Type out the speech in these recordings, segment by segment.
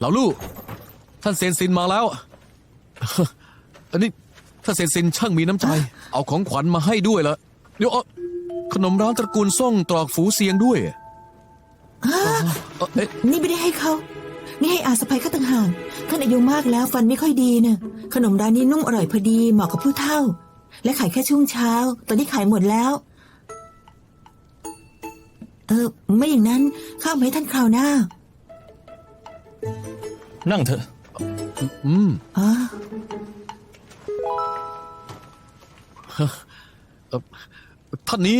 เหล่าลู่ท่านเซนซินมาแล้ว อันนี้ท่านเซนซินช่างมีน้ำใจเอาของขวัญมาให้ด้วยละเดี๋ยวขนมร้านตระกูลซ่งตรอกฝูเซียงด้วยนี่ไม่ได้ให้เขานี่ให้อาสะใภ้ข้าต่างหากท่านอายุมากแล้วฟันไม่ค่อยดีเนี่ยขนมร้านนี้นุ่มอร่อยพอดีเหมาะกับผู้เฒ่าและขายแค่ช่วงเช้าตอนนี้ขายหมดแล้วไม่อย่างนั้นข้าเอาให้ท่านคราวหน้านั่งเถอะท่านนี้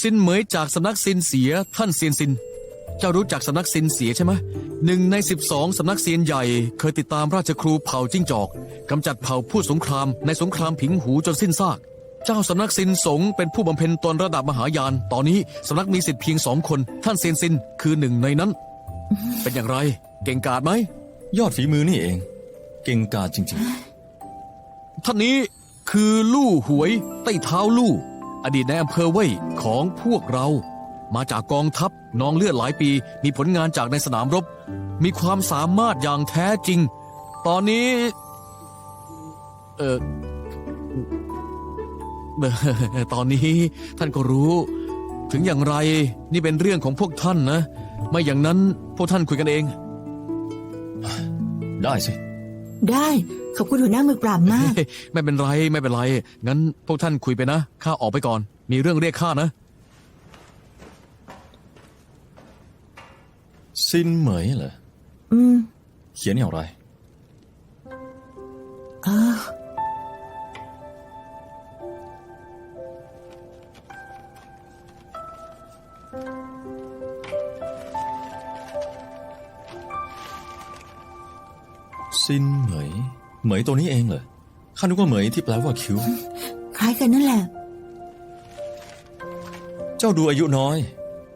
ซินเหมยจากสำนักซินเสียท่านเซียนซินเจ้ารู้จักสำนักซินเสียใช่ไหม1 ใน 12สำนักเซียนใหญ่เคยติดตามราชครูเผ่าจิ้งจอกกำจัดเผ่าผู้สงครามในสงครามผิงหูจนสิ้นซากเจ้าสำนักซินสงเป็นผู้บำเพ็ญตนระดับมหายานตอนนี้สำนักมีสิทธิ์เพียง2 คนท่านเซียนซินคือ1 ในนั้น เป็นอย่างไรเก่งกาจไหมยอดฝีมือนี่เองเก่งกาจจริงๆท่านนี้คือลู่หวยใต้เท้าลู่อดีตในอำเภอเว่ยของพวกเรามาจากกองทัพนองเลือดหลายปีมีผลงานจากในสนามรบมีความสามารถอย่างแท้จริงตอนนี้ตอนนี้ท่านก็รู้ถึงอย่างไรนี่เป็นเรื่องของพวกท่านนะไม่อย่างนั้นพวกท่านคุยกันเองได้สิได้ขอบคุณหัวหน้ามือปราบมากไม่เป็นไรไม่เป็นไรงั้นพวกท่านคุยไปนะข้าออกไปก่อนมีเรื่องเรียกข้านะซินเหมยเหรอเขียนอย่างไรซินเหมยเหมยตัวนี้เองเหรอข้านึกว่าเหมยที่แปลว่าคิ้วคล้ายกันนั่นแหละเจ้าดูอายุน้อย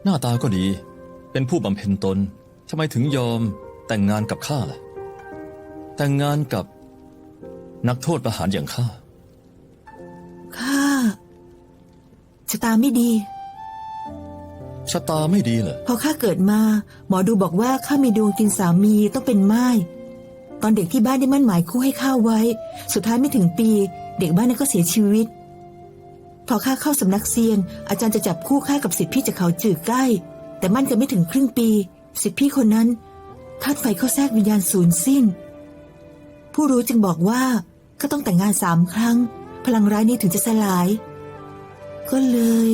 หน้าตาก็ดีเป็นผู้บำเพ็ญตนทำไมถึงยอมแต่งงานกับข้าล่ะแต่งงานกับนักโทษประหารอย่างข้าชะตาไม่ดีชะตาไม่ดีเหรอพอข้าเกิดมาหมอดูบอกว่าข้ามีดวงกินสามีต้องเป็นม่ายตอนเด็กที่บ้านได้มั่นหมายคู่ให้ข้าไว้สุดท้ายไม่ถึงปีเด็กบ้านนั้นก็เสียชีวิตพอข้าเข้าสำนักเซียนอาจารย์จะจับคู่ข้ากับศิษย์พี่จากเขาจืดใกล้แต่มั่นกันไม่ถึงครึ่งปีศิษย์พี่คนนั้นธาตุไฟเข้าแทรกวิญญาณสูญสิ้นผู้รู้จึงบอกว่าก็ต้องแต่งงาน3 ครั้งพลังร้ายนี้ถึงจะสลายก็เลย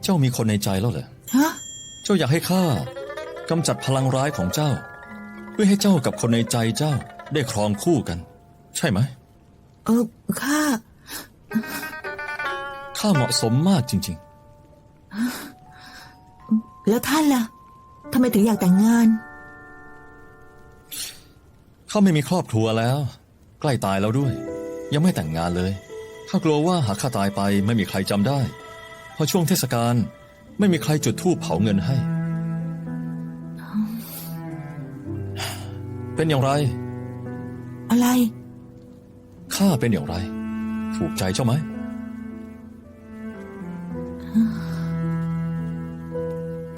เจ้ามีคนในใจแล้วเหรอเจ้าอยากให้ข้ากำจัดพลังร้ายของเจ้าเพื่อให้เจ้ากับคนในใจเจ้าได้ครองคู่กันใช่ไหมข้าเหมาะสมมากจริงๆแล้วท่านล่ะทำไมถึงอยากแต่งงานข้าไม่มีครอบครัวแล้วใกล้ตายแล้วด้วยยังไม่แต่งงานเลยข้ากลัวว่าหากข้าตายไปไม่มีใครจำได้พอช่วงเทศกาลไม่มีใครจุดธูปเผาเงินให้เป็นอย่างไรอะไรข้าเป็นอย่างไรถูกใจเจ้าไหม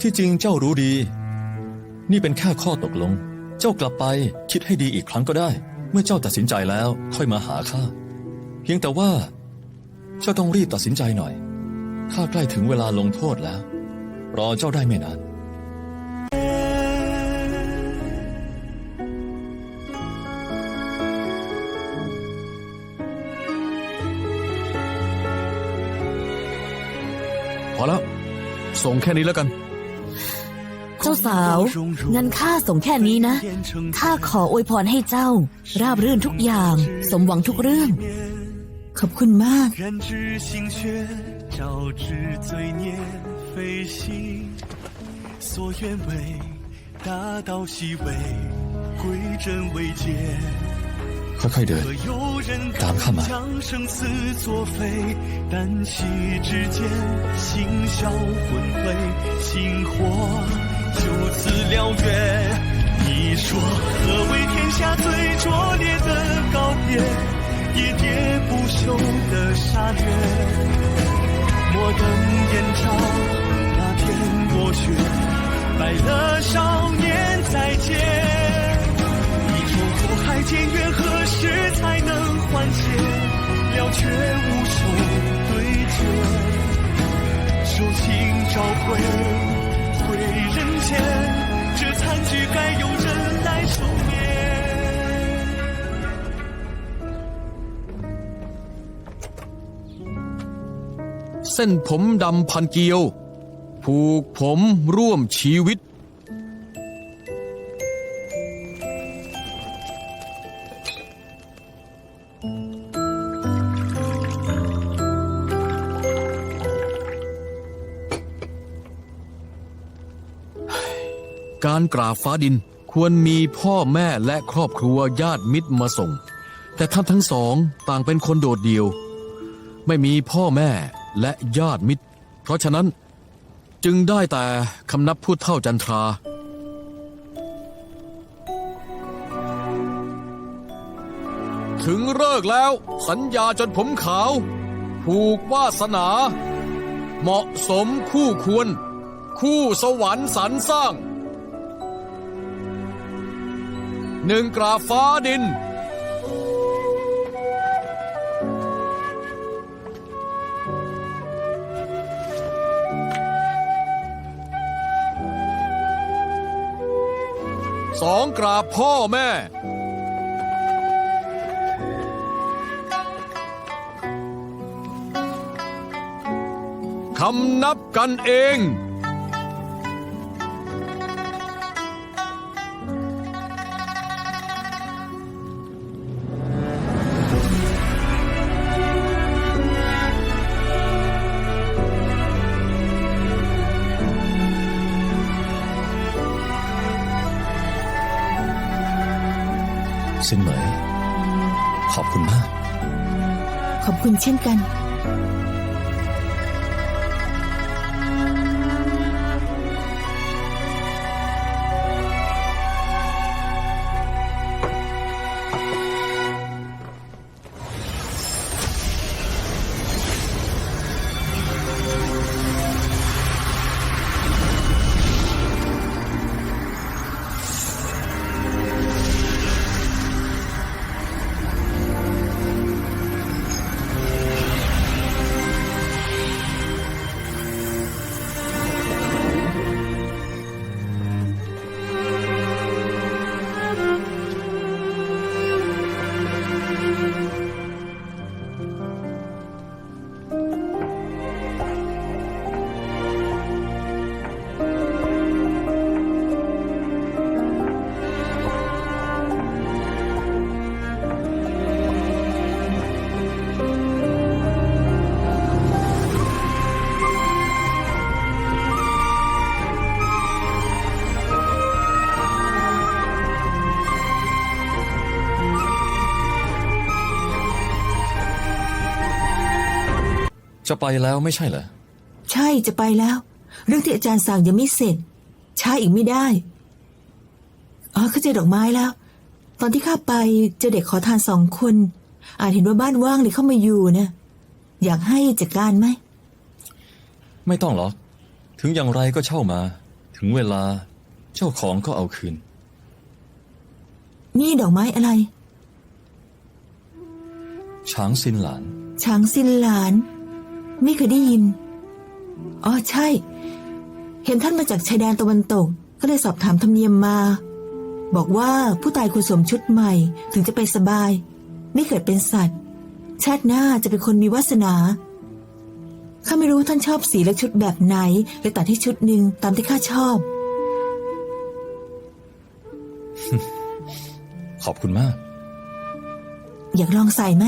ที่จริงเจ้ารู้ดีนี่เป็นแค่ข้อตกลงเจ้ากลับไปคิดให้ดีอีกครั้งก็ได้เมื่อเจ้าตัดสินใจแล้วค่อยมาหาข้าเพียงแต่ว่าเจ้าต้องรีบตัดสินใจหน่อยข้าใกล้ถึงเวลาลงโทษแล้วรอเจ้าได้ไม่นานพอแล้วส่งแค่นี้แล้วกันเจ้าสาวงั้นข้าส่งแค่นี้นะข้าขออวยพรให้เจ้าราบรื่นทุกอย่างสมหวังทุกเรื่องขอบคุณมากค่อยๆเดินตามข้ามา就此了约，你说何为天下最拙劣的告别？喋喋不休的杀掠，莫等燕朝那天落雪，拜了少年再见。一种苦海渐远，何时才能缓解？了却无从对决，手心召回回人间，这残局该由人来收灭。เส้นผมดำพันเกลียว ผูกผมร่วมชีวิต การกราบฟ้าดินควรมีพ่อแม่และครอบครัวญาติมิตรมาส่ง แต่ท่านทั้งสองต่างเป็นคนโดดเดี่ยว ไม่มีพ่อแม่และญาติมิตร เพราะฉะนั้นจึงได้แต่คำนับผู้เฒ่าจันทรา ถึงเลิกแล้วสัญญาจนผมขาว ผูกวาสนา เหมาะสมคู่ควร คู่สวรรค์สรรสร้าง หนึ่งกราบฟ้าดิน สองกราบพ่อแม่ คำนับกันเอง สินเหมย ขอบคุณมาก ขอบคุณเช่นกัน จะไปแล้วไม่ใช่เหรอ ใช่จะไปแล้ว เรื่องที่อาจารย์สั่งยังไม่เสร็จ ช้าอีกไม่ได้อ๋อเขาเจอดอกไม้แล้ว ตอนที่ข้าไปเจอเด็กขอทาน2 คนอาจเห็นว่าบ้านว่างเลยเข้ามาอยู่นะอยากให้จัดการไหม ไม่ต้องหรอก ถึงอย่างไรก็เช่ามา ถึงเวลาเจ้าของก็เอาคืน นี่ดอกไม้อะไร ช้างซินหลาน ช้างซินหลาน ไม่เคยได้ยินอ๋อใช่ เห็นท่านมาจากชายแดนตะวันตกก็เลยสอบถามธรรมเนียมมา บอกว่าผู้ตายควรสวมชุดใหม่ถึงจะไปสบาย ไม่เกิดเป็นสัตว์ ชาติหน้าจะเป็นคนมีวาสนาข้าไม่รู้ว่าท่านชอบสีและชุดแบบไหนเลยตัดให้ชุดหนึ่งตามที่ข้าชอบ ขอบคุณมาก อยากลองใส่ไหม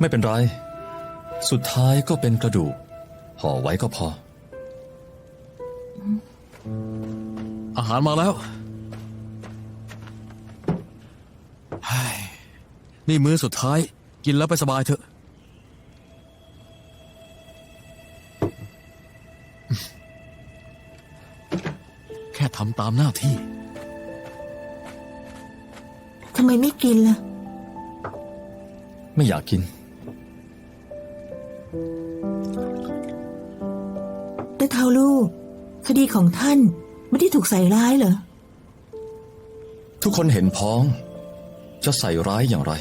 ไม่เป็นไร สุดท้ายก็เป็นกระดูกห่อไว้ก็พอ อาหารมาแล้วเฮ้ยนี่มื้อสุดท้ายกินแล้วไปสบายเถอะ แค่ทำตามหน้าที่ ทำไมไม่กินล่ะ ไม่อยากกิน แต่เท้าลูก คดีของท่านไม่ได้ถูกใส่ร้ายเหรอ ทุกคนเห็นพ้อง จะใส่ร้ายอย่างไร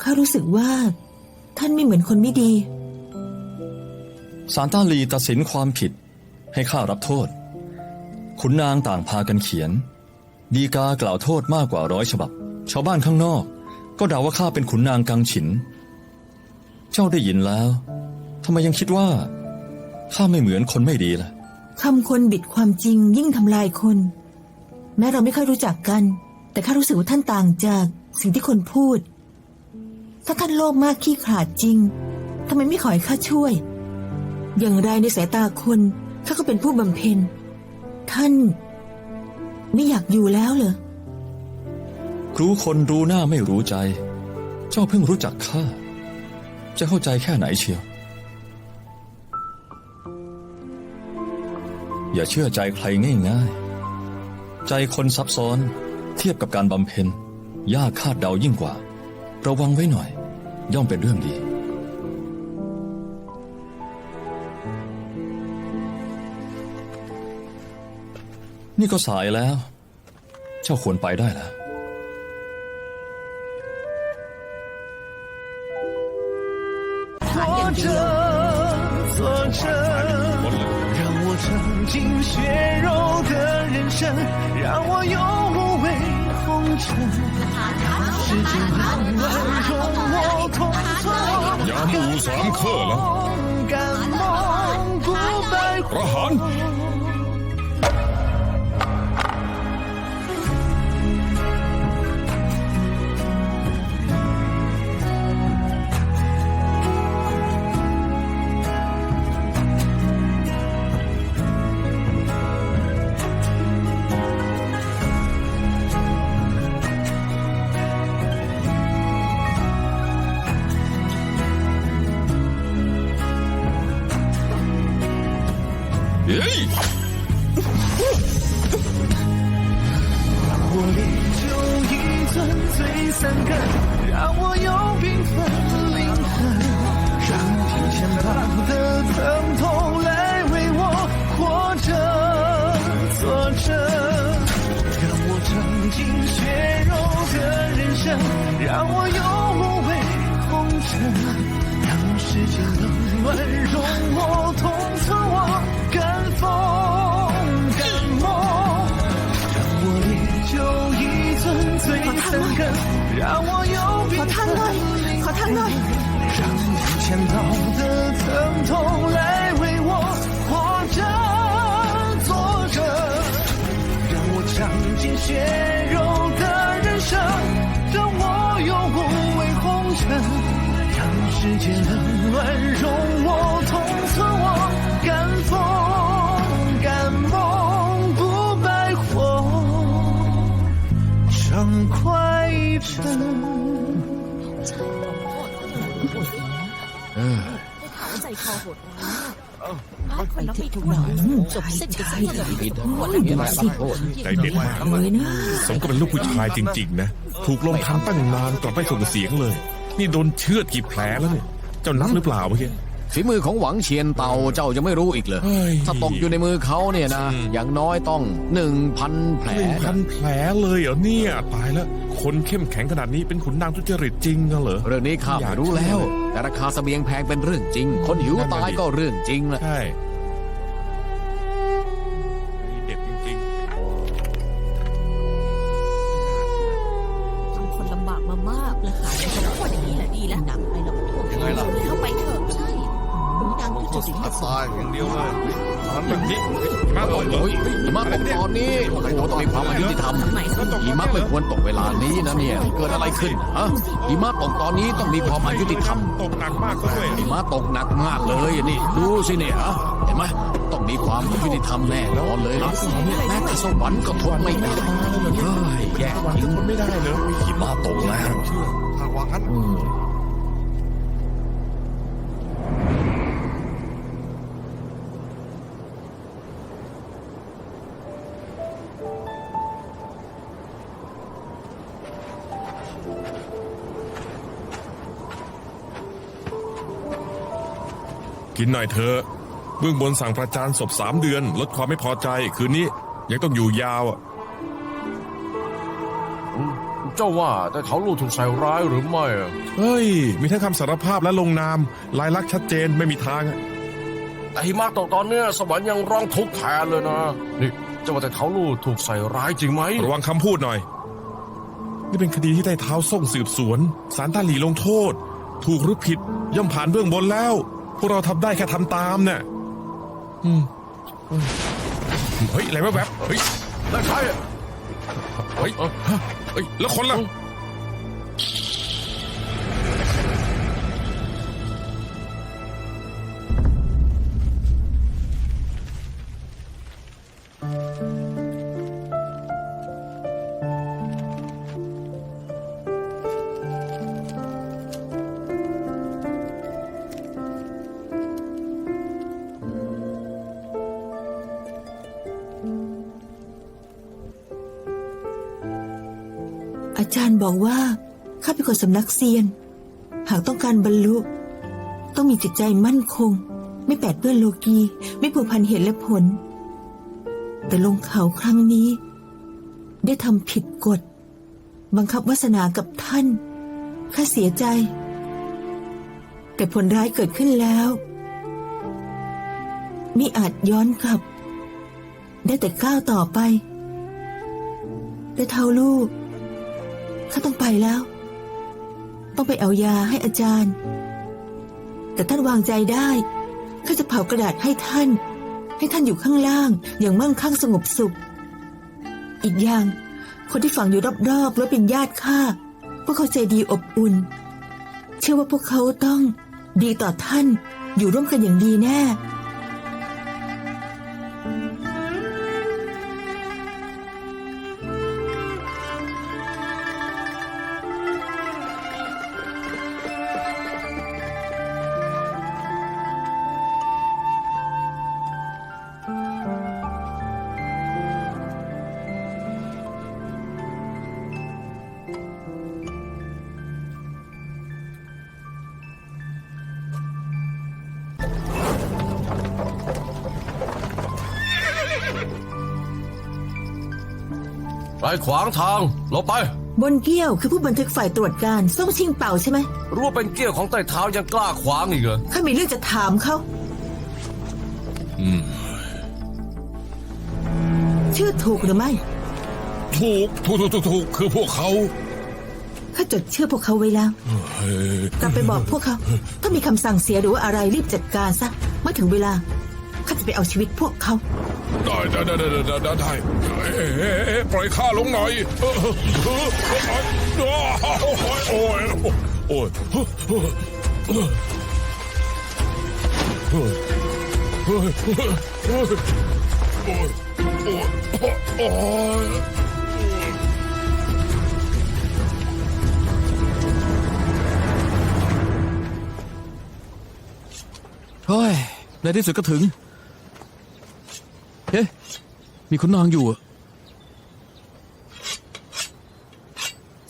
ข้ารู้สึกว่า ท่านไม่เหมือนคนไม่ดี ศาลต้าลีตัดสินความผิดให้ข้ารับโทษ ขุนนางต่างพากันเขียน ฎีกากล่าวโทษมากกว่า100 ฉบับ ชาวบ้านข้างนอก ก็เดาว่าข้าเป็นขุนนางกังฉิน เจ้าได้ยินแล้วทำไมยังคิดว่าข้าไม่เหมือนคนไม่ดีล่ะ คำคนบิดความจริงยิ่งทำลายคน แม้เราไม่ค่อยรู้จักกัน แต่ข้ารู้สึกว่าท่านต่างจากสิ่งที่คนพูด ถ้าท่านโลภมากขี้ขลาดจริงทำไมไม่ขอให้ข้าช่วย อย่างไรในสายตาคนข้าก็เป็นผู้บำเพ็ญท่านไม่อยากอยู่แล้วเหรอ รู้คนรู้หน้าไม่รู้ใจ เจ้าเพิ่งรู้จักข้าจะเข้าใจแค่ไหนเชียว อย่าเชื่อใจใครง่ายๆใจคนซับซ้อนเทียบกับการบำเพ็ญยากคาดเดายิ่งกว่าระวังไว้หน่อย ย่อมเป็นเรื่องดี นี่ก็สายแล้ว เจ้าควรไปได้แล้ว 活着，做着，让我尝尽血肉的人生，让我有无畏红尘。时间冷暖容我同存，ยาหมู่3 เครื่องแล้ว 感梦不白 ประหาร เฮ้ย 我练就一尊最三根，让我有缤纷灵魂，让金钱豹的疼痛来为我活着，做着，让我尝尽血肉的人生，让我有无畏红尘，让世间冷暖容我同存，我敢风敢梦。我练就一尊最三根，让我有缤纷灵魂，让金钱豹的疼痛来为我活着，做着，让我尝尽血肉的人生，让我有无畏红尘，让世间冷暖容我同存，我敢风敢梦。畅快尘。ใจคอหดมันนับไม่ถ้วนจบเส้นชัยผิด ใจเด็ดมาก เลยนะ สมกับเป็นลูกผู้ชายจริงๆนะ ถูกลมทันตั้งนานกลับไม่ส่งเสียงเลย นี่โดนเชือดกี่แผลแล้วเนี่ย เจ้านับหรือเปล่าเมื่อกี้ ฝีมือของหวังเฉียนเตาเจ้าจะไม่รู้อีกเลย เฮ้ย ถ้าตกอยู่ในมือเขาเนี่ยนะ อย่างน้อยต้อง 1,000 แผล 1,000 แผลเลยเหรอเนี่ยตายแล้ว คนเข้มแข็งขนาดนี้เป็นขุนนางทุจริตจริงเหรอ เรื่องนี้ข้าไม่รู้แล้ว แต่ราคาเสบียงแพงเป็นเรื่องจริง คนหิวตายก็เรื่องจริงแหละ ใช่เด็ดจริง ทำคนลำบากมามากเลยค่ะแต่ผมว่าอย่างนี้แหละดีแล้วหนักไปแล้วยังไงล่ะแล้วไปเถอะใช่ขุนนางทุจริต ตายอย่างเดียวเลยมันแบบนี้มาตกเหรอ โอ้ยหิมะตกตอนนี้โอ้โหต้องมีความอายุติธรรมหิมะไม่ควรตกเวลานี้นะเนี่ย เกิดอะไรขึ้นฮะหิมะตกตอนนี้ต้องมีความอายุติธรรม ตกหนักมากเลย หิมะตกหนักมากเลยนี่ดูสิเนี่ยฮะเห็นไหมต้องมีความอายุติธรรมแน่นอนเลยนะแม้แต่สวรรค์ก็ทนไม่ได้เฮ้ยแย่จริง ไม่ได้เลย หิมะตกแล้ว ถ้าว่างั้น กินหน่อยเถอะ เบื้องบนสั่งประจานศพ3 เดือน ลดความไม่พอใจคืนนี้ยังต้องอยู่ยาวอะ เจ้าว่าแต่เขาลูกถูกใส่ร้ายหรือไม่อะ เฮ้ย มีทั้งคำสารภาพและลงนาม ลายลักษณ์ชัดเจนไม่มีทางอะ แต่หิมะตกตอนเนี้ยสวรรค์ยังร้องทุกข์แทนเลยนะนี่เจ้าว่าแต่เขาลูกถูกใส่ร้ายจริงไหม ระวังคำพูดหน่อย นี่เป็นคดีที่ได้เท้าส่งสืบสวนศาลต้าหลีลงโทษ ถูกหรือผิดย่อมผ่านเบื้องบนแล้ว พวกเราทำได้แค่ทำตามเนี่ยเฮ้ย อะไรแวบๆเฮ้ย ได้ใครอะ เฮ้ยฮะเฮ้ย แล้วคนล่ะ อาจารย์บอกว่าข้าเป็นคนสำนักเซียน หากต้องการบรรลุ ต้องมีจิตใจมั่นคง ไม่แปดเปื้อนโลกีไม่ผูกพันเหตุและผล แต่ลงเขาครั้งนี้ ได้ทำผิดกฎ บังคับวาสนากับท่านข้าเสียใจ แต่ผลร้ายเกิดขึ้นแล้วมิอาจย้อนกลับ ได้แต่ก้าวต่อไปได้เท่าลูกข้าต้องไปแล้ว ต้องไปเอายาให้อาจารย์ แต่ท่านวางใจได้ข้าจะเผากระดาษให้ท่านอยู่ข้างล่างอย่างมั่งคั่งสงบสุข อีกอย่างคนที่ฝังอยู่รอบๆและเป็นญาติข้าพวกเขาใจดีอบอุ่น เชื่อว่าพวกเขาต้องดีต่อท่านอยู่ร่วมกันอย่างดีแน่ ไปขวางทางหลบไป บนเกี้ยวคือผู้บันทึกฝ่ายตรวจการส่งชิงเป่าใช่ไหม รู้ว่าเป็นเกี้ยวของใต้เท้ายังกล้าขวางอีกเหรอ ข้ามีเรื่องจะถามเขาชื่อถูกหรือไม่ ถูกคือพวกเขา ข้าจดชื่อพวกเขาไว้แล้ว กลับไปบอกพวกเขา ถ้ามีคำสั่งเสียหรือว่าอะไรรีบจัดการซะ เมื่อถึงเวลาข้าจะไปเอาชีวิตพวกเขา ได้ปล่อยข้าลงหน่อยโอ้ย เฮ้ย ในที่สุดก็ถึง เอ๊ะ มีคุณนางอยู่อะ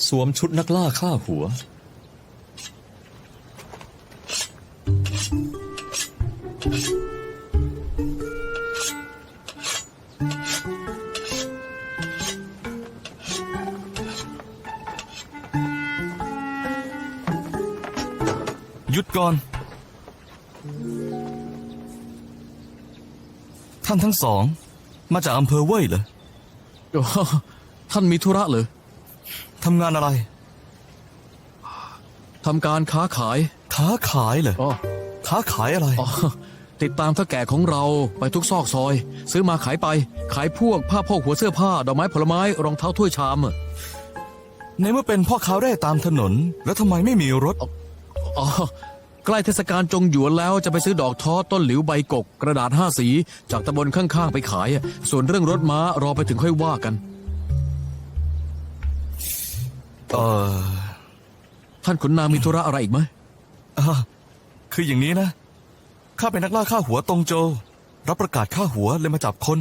สวมชุดนักล่าฆ่าหัว หยุดก่อน ท่านทั้งสอง มาจากอำเภอเว่ยเหรอ อ๋อท่านมีธุระเหรอ ทำงานอะไร ทำการค้าขาย ค้าขายเหรอ อ๋อ ค้าขายอะไร อ๋อ ติดตามเท่าแก่ของเราไปทุกซอกซอย ซื้อมาขายไป ขายพวกผ้าโพกหัวเสื้อผ้า ดอกไม้ผลไม้ รองเท้าถ้วยชามอะ ในเมื่อเป็นพ่อค้าเร่ตามถนน แล้วทำไมไม่มีรถ อ๋อ ใกล้เทศกาลจงหยวนแล้วจะไปซื้อดอกท้อต้นหลิวใบกก กระดาษ5 สี จากตำบลข้างๆไปขายอะส่วนเรื่องรถม้ารอไปถึงค่อยว่ากัน ท่านขุนนางมีธุระอะไรอีกไหม คืออย่างนี้นะ ข้าเป็นนักล่าฆ่าหัวตงโจ รับประกาศฆ่าหัวเลยมาจับคน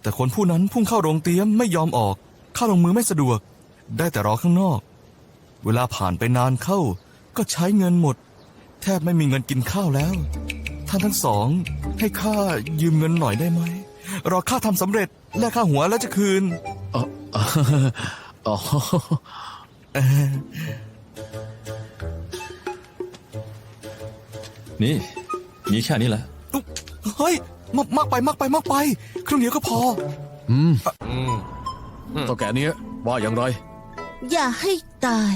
แต่คนผู้นั้นพุ่งเข้าโรงเตรียมไม่ยอมออกข้าลงมือไม่สะดวก ได้แต่รอข้างนอก เวลาผ่านไปนานเข้า ก็ใช้เงินหมด แทบไม่มีเงินกินข้าวแล้ว ท่านทั้งสอง ให้ข้ายืมเงินหน่อยได้ไหม รอข้าทำสำเร็จแลกค่าหัวแล้วจะคืน อ๋ออ๋อ นี่ มีแค่นี้แหละ เฮ้ย มากไปครึ่งเดียวก็พอ เท่าแก่เนี้ยว่าอย่างไร อย่าให้ตาย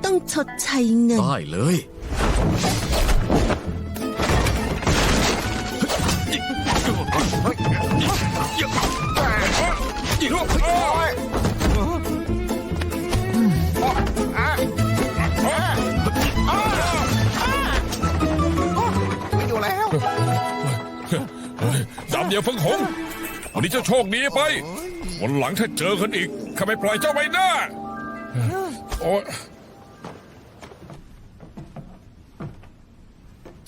ต้องชดใช้เงิน ได้เลย ดำเดียวเพิ่งหงวันนี้เจ้าโชคดีไป วันหลังถ้าเจอกันอีกข้าไม่ปล่อยเจ้าไว้หน้าโอ้ย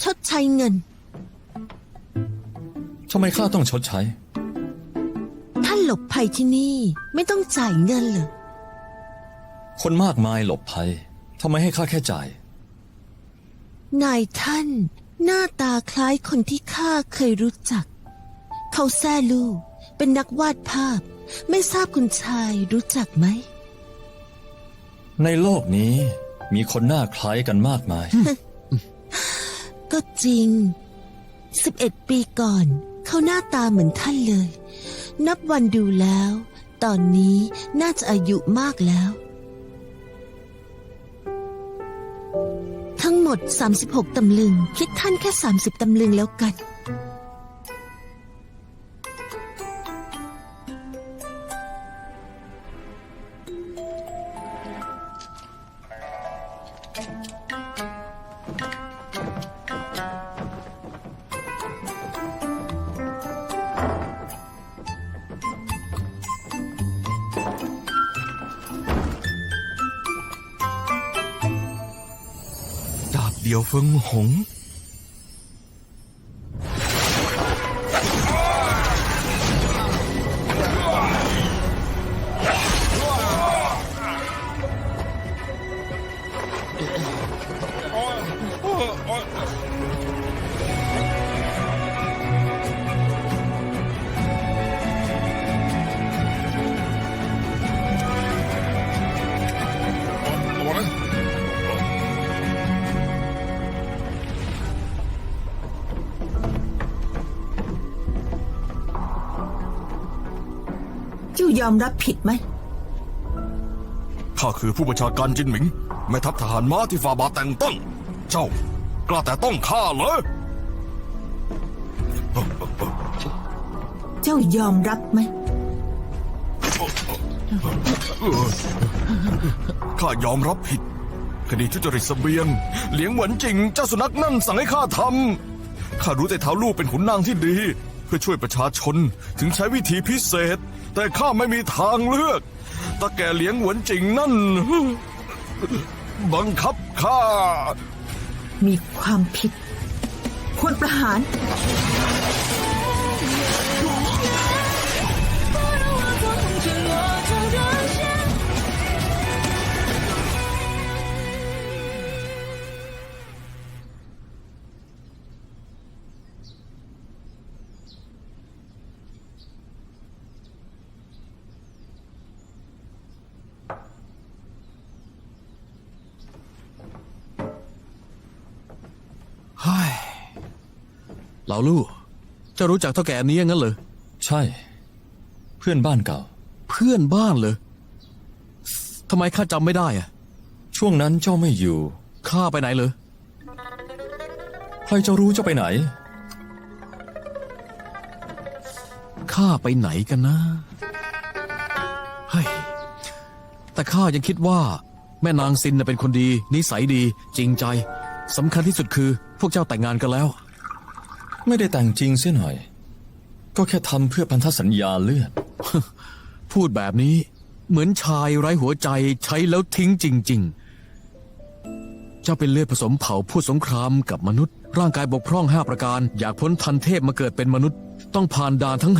ชดใช้เงิน ทำไมข้าต้องชดใช้ ท่านหลบภัยที่นี่ไม่ต้องจ่ายเงินเหรอ คนมากมายหลบภัย ทำไมให้ข้าแค่จ่าย นายท่านหน้าตาคล้ายคนที่ข้าเคยรู้จัก เขาแซ่ลู่เป็นนักวาดภาพ ไม่ทราบคุณชายรู้จักไหม ในโลกนี้มีคนหน้าคล้ายกันมากมาย ก็จริง 11 ปีก่อน เขาหน้าตาเหมือนท่านเลย นับวันดูแล้ว ตอนนี้น่าจะอายุมากแล้ว ทั้งหมด 36 ตำลึง คิดท่านแค่ 30 ตำลึงแล้วกัน ดาบเดียวเฟิงหง ระวังนะ เจ้ายอมรับผิดไหม ข้าคือผู้บัญชาการจินหมิงแม่ทัพทหารม้าที่ฝ่าบาทแต่งตั้ง เจ้ากล้าแต่ต้องข้าเหรอ เจ้ายอมรับไหม ข้ายอมรับผิด คดีทุจริตเสบียงเหลียงเหวินจิงเจ้าสุนัขนั่นสั่งให้ข้าทำข้ารู้แต่เท้าลูกเป็นขุนนางที่ดี เพื่อช่วยประชาชนถึงใช้วิธีพิเศษ แต่ข้าไม่มีทางเลือกตาแก่เหลียงเหวินจิงนั่น บังคับข้า มีความผิด ควรประหาร เหล่าลู่เจ้ารู้จักเท่าแก่นี้งั้นเหรอ ใช่ เพื่อนบ้านเก่า เพื่อนบ้านเหรอทำไมข้าจำไม่ได้อะ ช่วงนั้นเจ้าไม่อยู่ ข้าไปไหนเหรอ ใครจะรู้เจ้าไปไหน ข้าไปไหนกันนะเฮ้ยแต่ข้ายังคิดว่า แม่นางซินน่ะเป็นคนดี นิสัยดี จริงใจสำคัญที่สุดคือ พวกเจ้าแต่งงานกันแล้ว ไม่ได้แต่งจริงเสียหน่อย ก็แค่ทำเพื่อพันธสัญญาเลือด พูดแบบนี้เหมือนชายไร้หัวใจใช้แล้วทิ้งจริง ๆ เจ้าเป็นเลือดผสมเผ่าผู้สงครามกับมนุษย์ ร่างกายบกพร่อง5 ประการ อยากพ้นทันเทพมาเกิดเป็นมนุษย์ ต้องผ่านด่านทั้ง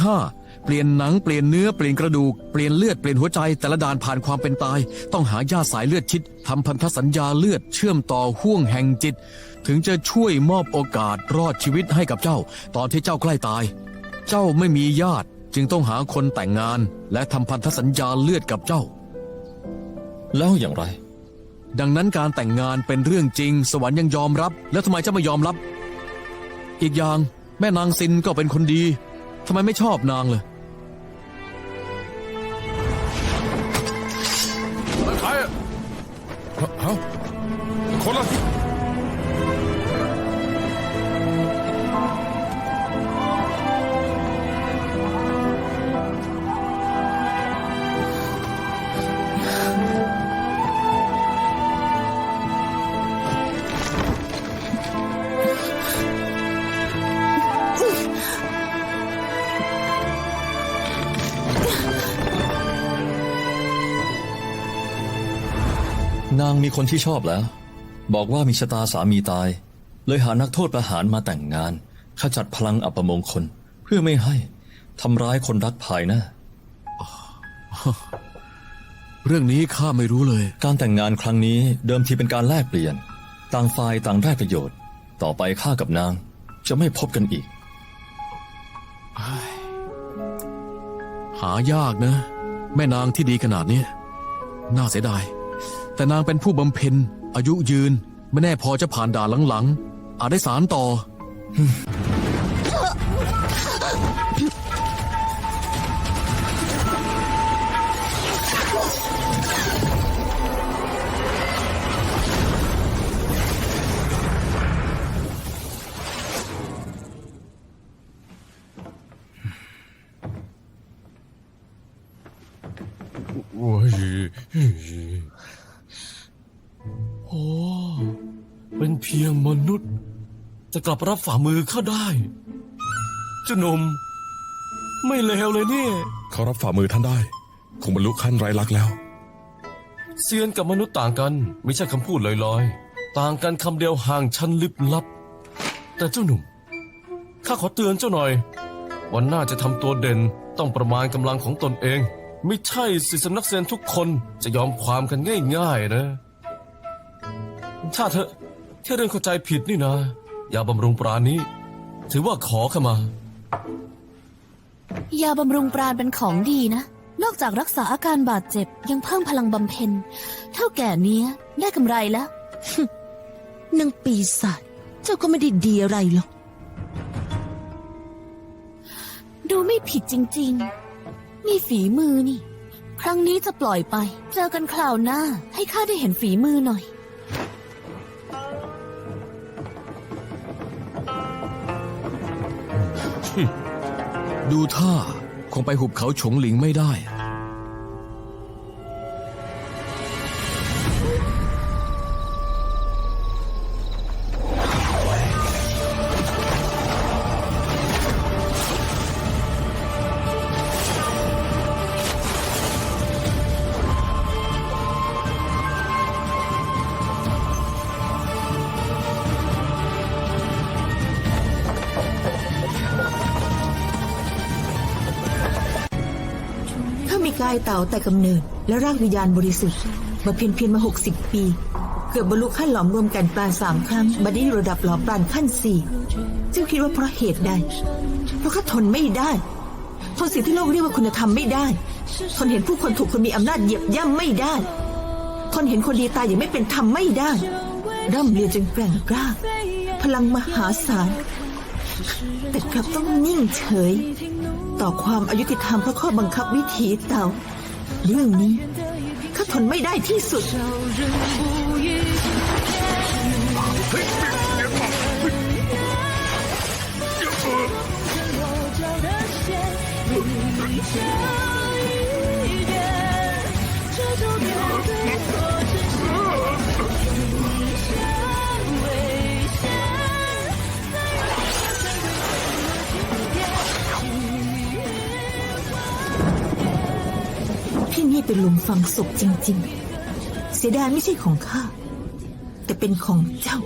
เปลี่ยนหนังเปลี่ยนเนื้อเปลี่ยนกระดูกเปลี่ยนเลือดเปลี่ยนหัวใจแต่ละด่านผ่านความเป็นตาย ต้องหาญาติสายเลือดชิดทำพันธสัญญาเลือดเชื่อมต่อห่วงแห่งจิต ถึงจะช่วยมอบโอกาสรอดชีวิตให้กับเจ้า ตอนที่เจ้าใกล้ตาย เจ้าไม่มีญาติจึงต้องหาคนแต่งงาน และทำพันธสัญญาเลือดกับเจ้า แล้วอย่างไร ดังนั้นการแต่งงานเป็นเรื่องจริง สวรรค์ยังยอมรับ แล้วทำไมเจ้าไม่ยอมรับ อีกอย่างแม่นางซินก็เป็นคนดีทำไมไม่ชอบนางเลย ใครอะเอ้าคนละ นางมีคนที่ชอบแล้ว บอกว่ามีชะตาสามีตาย เลยหานักโทษประหารมาแต่งงานขจัดพลังอัปมงคล เพื่อไม่ให้ทำร้ายคนรักภายหน้า เรื่องนี้ข้าไม่รู้เลย การแต่งงานครั้งนี้เดิมทีเป็นการแลกเปลี่ยน ต่างฝ่ายต่างได้ประโยชน์ ต่อไปข้ากับนางจะไม่พบกันอีก หายากนะ แม่นางที่ดีขนาดนี้น่าเสียดายแต่นางเป็นผู้บำเพ็ญอายุยืนไม่แน่พอจะผ่านด่านหลังๆอาจได้สารต่อ โอ้ย โอ้เป็นเพียงมนุษย์ จะกลับรับฝ่ามือเข้าได้เจ้าหนุ่มไม่เลวเลยเนี่ย เขารับฝ่ามือท่านได้ คงบรรลุขั้นไร้ลักษณ์แล้ว เซียนกับมนุษย์ต่างกันไม่ใช่คำพูดลอยๆต่างกันคำเดียวห่างชั้นลิบลับ แต่เจ้าหนุ่มข้าขอเตือนเจ้าหน่อย วันหน้าจะทำตัวเด่นต้องประมาณกำลังของตนเอง ไม่ใช่ศิษย์สำนักเซียนทุกคนจะยอมความกันง่ายๆนะถ้าเถอะที่เรื่องเข้าใจผิดนี่นะยาบำรุงปราณนี้ ถือว่าขอเข้ามาย าบำรุงปราณเป็นของดีนะ นอกจากรักษาอาการบาดเจ็บยังเพิ่มพลังบำเพ็ญเท่าแก่เนี้ยได้กำไรแล้ว นางปีศาจเจ้าก็ไม่ได้ดีอะไรหรอก ดูไม่ผิดจริงๆ มีฝีมือนี่ ครั้งนี้จะปล่อยไป เจอกันคราวหน้า ให้ข้าได้เห็นฝีมือหน่อย ดูท่าคงไปหุบเขาฉงหลิงไม่ได้ ถ้ามีกายเต่าแต่กำเนิด และร่างวิญญาณบริสุทธิ์มาเพียรมา60 ปี เกือบบรรลุขั้นหลอมรวมกันปราณ3 ครั้งบัดนี้อยู่ระดับหลอมปราณขั้น4เจ้าคิดว่าเพราะเหตุใดเพราะข้าทนไม่ได้ทนสิ่งที่โลกเรียกว่าคุณธรรมไม่ได้ทนเห็นผู้คนถูกคนมีอำนาจเหยียบย่ำไม่ได้ทนเห็นคนดีตายอย่างไม่เป็นธรรมไม่ได้ร่ำเรียนจนแกร่งกล้าพลังมหาศาลแต่กลับต้องนิ่งเฉยต่อความอายุติธรรมเพราะข้อบังคับวิถีเต่าเรื่องนี้ข้าทนไม่ได้ที่สุด ที่นี่เป็นหลุมฝังศพจริงๆเสียดายไม่ใช่ของข้าแต่เป็นของเจ้า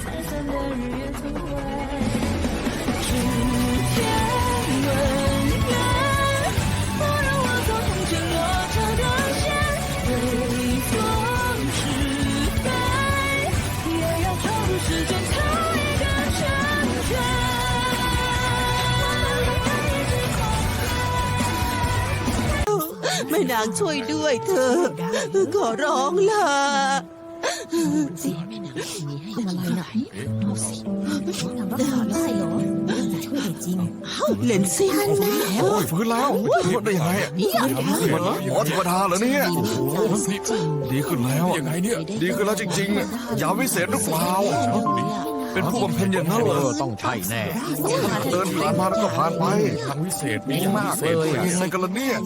彩色的日月图案。แม่นางช่วยด้วยเธอขอร้องล่ะ สิแม่นางทำอะไรน่ะเอาสิทำรักษาได้เหรอจะช่วยได้จริง เหลนซิน โอ้ยฟื้นแล้วฟื้นได้ยังไงอะหมอเทวดาเหรอเนี่ยดีขึ้นแล้ว ยังไงเนี่ย ดีขึ้นแล้วจริงๆยาวิเศษหรือเปล่าเป็นผู้บำเพ็ญอย่างนั้นเหรอ ต้องใช่แน่ เดินผ่านมาแล้วก็ผ่านไป ทางวิเศษ ดีมากเลย เป็นยังไงกันล่ะเนี่ย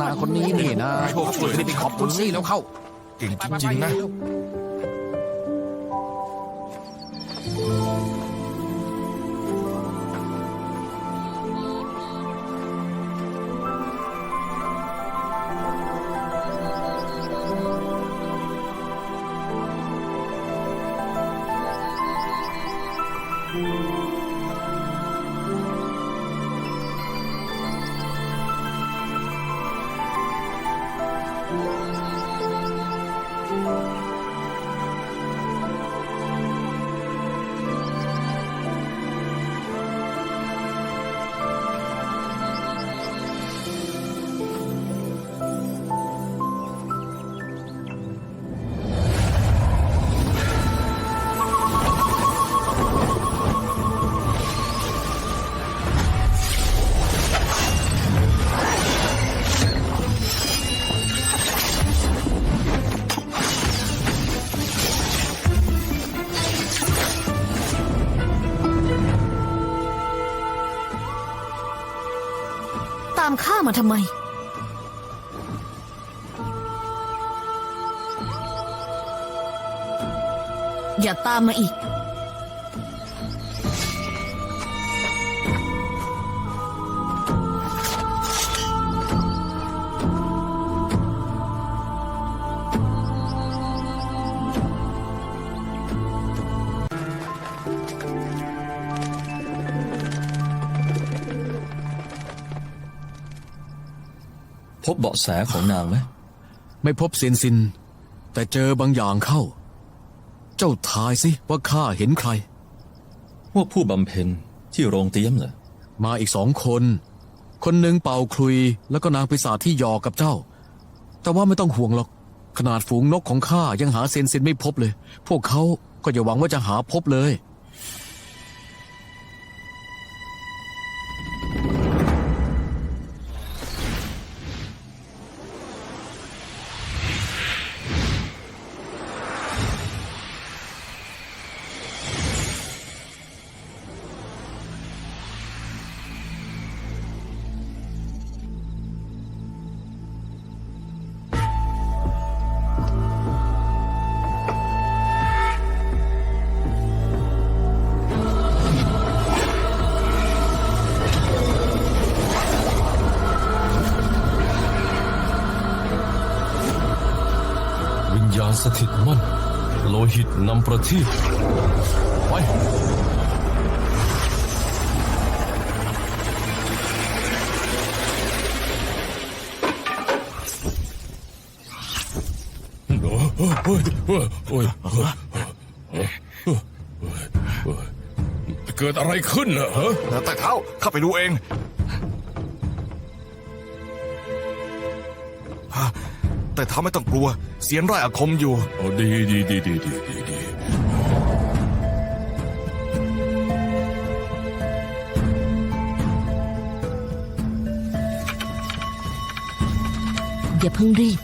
นางคนนี้นี่นะรีบไปขอบคุณสิแล้วเข้า เก่งจริงๆนะ ตามข้ามาทำไม อย่าตามมาอีก พบเบาะแสของนางไหม ไม่พบเซียนซิน แต่เจอบางอย่างเข้า เจ้าทายสิว่าข้าเห็นใคร พวกผู้บำเพ็ญที่โรงเตี้ยมเหรอ มาอีก2 คน คนหนึ่งเป่าคลุยแล้วก็นางปีศาจที่หยอกกับเจ้า แต่ว่าไม่ต้องห่วงหรอก ขนาดฝูงนกของข้ายังหาเซียนซินไม่พบเลย พวกเขาก็อย่าหวังว่าจะหาพบเลย วิญญาณสถิตมั่นโลหิตนำประทีปไป เกิดอะไรขึ้นเหรอฮะ แต่เท้าข้าไปดูเองฮะแต่เท้าไม่ต้องกลัว เสียนไร้อาคมอยู่ โอ้ดี อย่าเพิ่งรีบ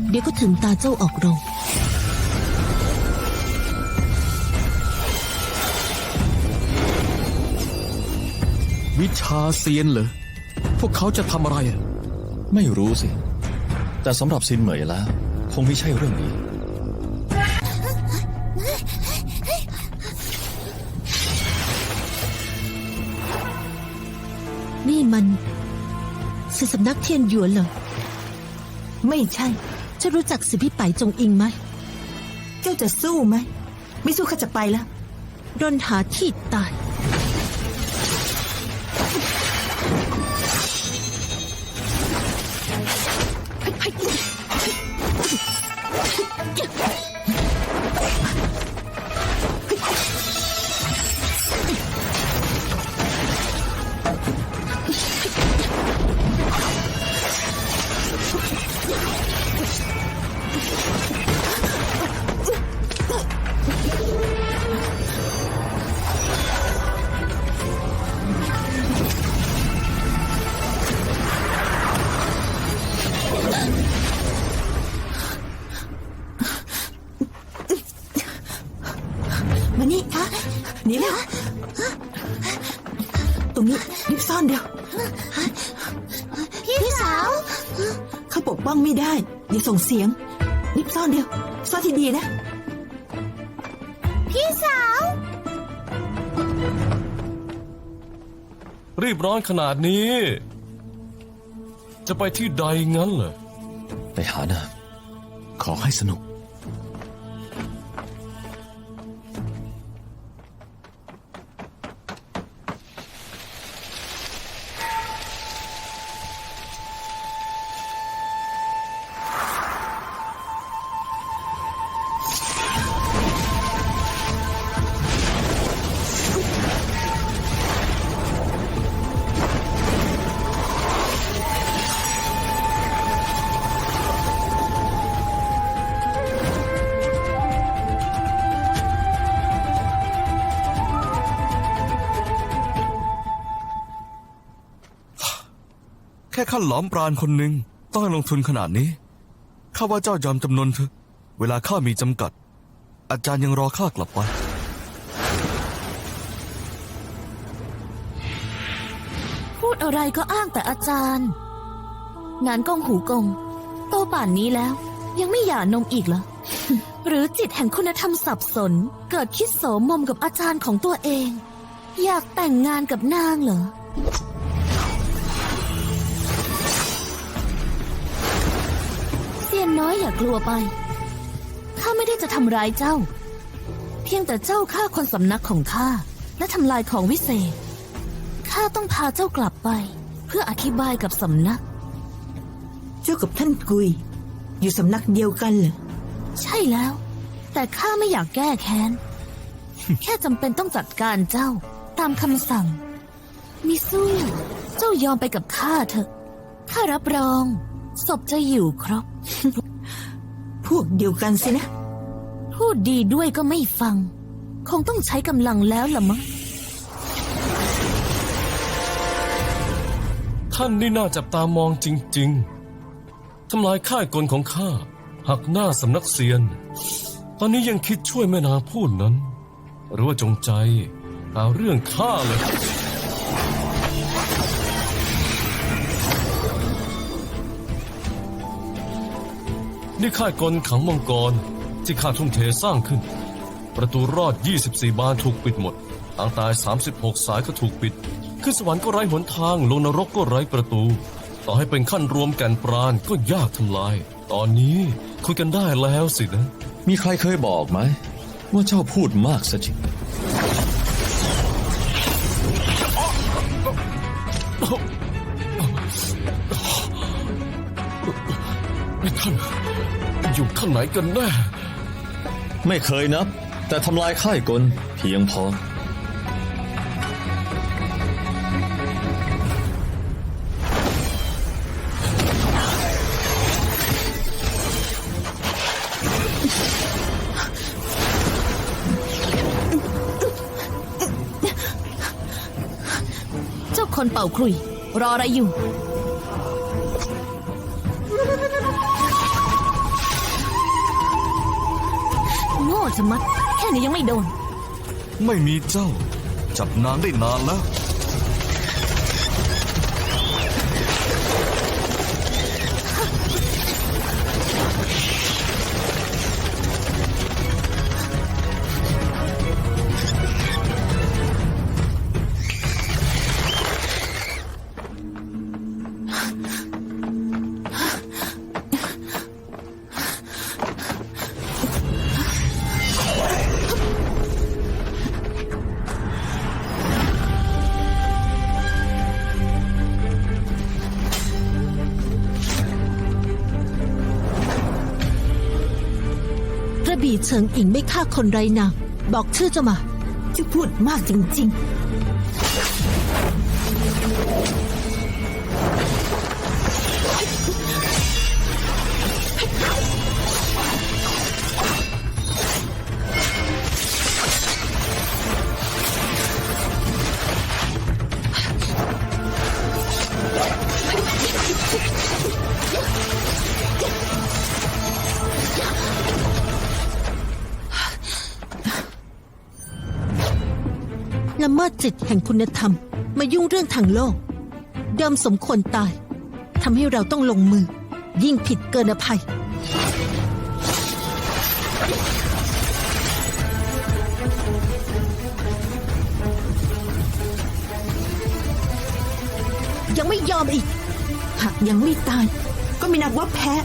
เดี๋ยวก็ถึงตาเจ้าออกโรง วิชาเซียนเหรอ พวกเขาจะทำอะไรอะ ไม่รู้สิ แต่สำหรับซินเหมยแล้ว คงไม่ใช่เรื่องนี้ นี่มันคือสำนักเทียนหยวนเหรอ ไม่ใช่ เจ้ารู้จักสิพี่ไปจงอิงไหม เจ้าจะสู้ไหม ไม่สู้ข้าจะไปแล้ว รนหาที่ตาย รงนี้รีบซ่อนเดี๋ยว พี่สาว เขาปกป้องไม่ได้อย่าส่งเสียงรีบซ่อนเดี๋ยวซ่อนที่ดีนะ พี่สาว รีบร้อนขนาดนี้ จะไปที่ใดงั้นเหรอ ไปหานาง ขอให้สนุก แค่ข้าหลอมปราณคนหนึ่งต้องให้ลงทุนขนาดนี้ข้าว่าเจ้ายอมจำนนเถอะเวลาข้ามีจำกัด อาจารย์ยังรอข้ากลับไป พูดอะไรก็อ้างแต่อาจารย์ งานกงหูกง โตป่านนี้แล้ว ยังไม่หย่านมอีกเหรอ หรือจิตแห่งคุณธรรมสับสน เกิดคิดโสมมกับอาจารย์ของตัวเอง อยากแต่งงานกับนางเหรอ เซียนน้อยอย่ากลัวไป ข้าไม่ได้จะทำร้ายเจ้า เพียงแต่เจ้าฆ่าคนสำนักของข้าและทำลายของวิเศษ ข้าต้องพาเจ้ากลับไป เพื่ออธิบายกับสำนัก เจ้ากับท่านกุย อยู่สำนักเดียวกันเหรอ ใช่แล้ว แต่ข้าไม่อยากแก้แค้น แค่จำเป็นต้องจัดการเจ้า ตามคำสั่ง มิสู้ เจ้ายอมไปกับข้าเถอะ ข้ารับรองศพจะอยู่ครบ พวกเดียวกันสินะ พูดดีด้วยก็ไม่ฟัง คงต้องใช้กำลังแล้วล่ะมั้ง ท่านนี่น่าจับตามองจริงๆ ทำลายค่ายกลของข้า หักหน้าสำนักเซียน ตอนนี้ยังคิดช่วยแม่นางพูดนั้น หรือว่าจงใจหาเรื่องข้าเลย นี่ค่ายกลขังมังกรที่ข้าทุ่มเทสร้างขึ้น ประตูรอด 24 บานถูกปิดหมด ทางตาย 36 สายก็ถูกปิด ขึ้นสวรรค์ก็ไร้หนทาง ลงนรกก็ไร้ประตู ต่อให้เป็นขั้นรวมแก่นปราณก็ยากทำลาย ตอนนี้คุยกันได้แล้วสินะ มีใครเคยบอกไหม ว่าเจ้าพูดมากซะจริง ท่านอยู่ข้างไหนกันแน่ ไม่เคยนับ แต่ทำลายค่ายกลเพียงพอ เจ้าคนเป่าครุย รออะไรอยู่ โง่ชะมัด แค่นี้ยังไม่โดน ไม่มีเจ้า จับนางได้นานแล้ว กระบี่เฉิงอิงไม่ฆ่าคนไรนางบอกชื่อเจ้ามา เจ้าพูดมากจริง ละเมิดจิตแห่งคุณธรรม มายุ่งเรื่องทางโลก เดิมสมควรตายทำให้เราต้องลงมือ ยิ่งผิดเกินอภัย ยังไม่ยอมอีก หากยังไม่ตาย ก็ไม่นับว่าแพ้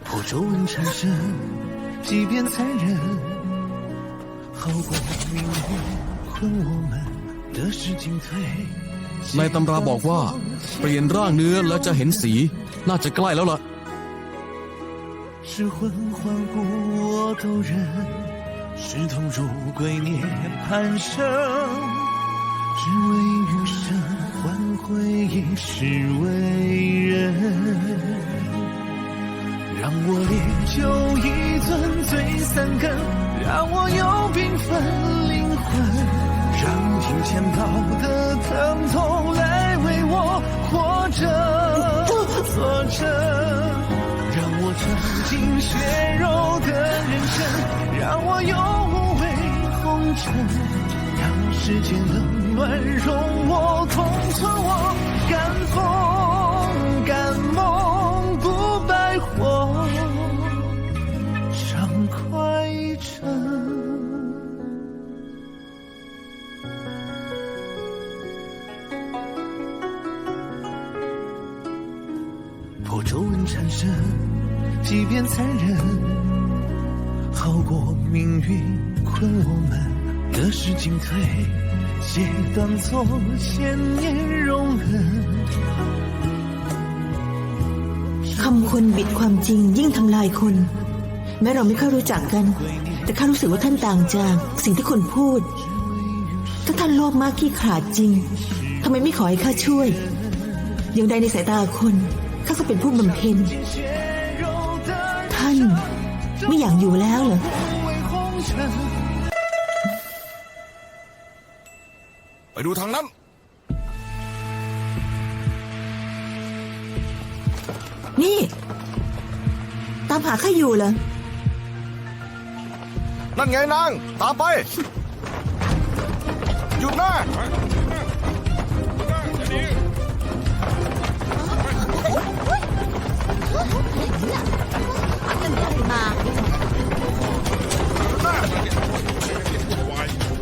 破皱纹缠身，即便残忍，好过命运困我们的是进退。 ในตำราบอกว่า เปลี่ยนร่างเนื้อแล้วจะเห็นสี น่าจะใกล้แล้วล่ะ 是魂换骨我都认，是痛如归涅槃生，只为余生换回一世为人。让我烈酒一樽醉三更，让我有缤纷灵魂，让金钱豹的疼痛来为我活着作证，让我尝尽血肉的人生，让我有无畏红尘，让世间冷暖容我同存我敢风敢梦不败火畅快尘。破皱纹缠身，即便残忍，好过命运困我们的是进退，截断错千年容忍。 คำคนบิดความจริงยิ่งทำลายคน แม้เราไม่ค่อยรู้จักกัน แต่ข้ารู้สึกว่าท่านต่างจากสิ่งที่คนพูด ถ้าท่านโลภมากขี้ขลาดจริงทำไมไม่ขอให้ข้าช่วย อย่างใดในสายตาคนข้าก็เป็นผู้บำเพ็ญท่านไม่อยากอยู่แล้วเหรอ ไปดูทางนั้น นี่ ตามหาข้าอยู่เหรอ นั่นไงนาง ตามไป หยุดนะ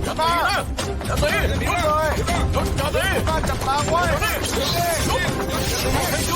จับมาจับตีหยุดเลยหยุดจับตีน่าจับตางไว้หยุดหยุ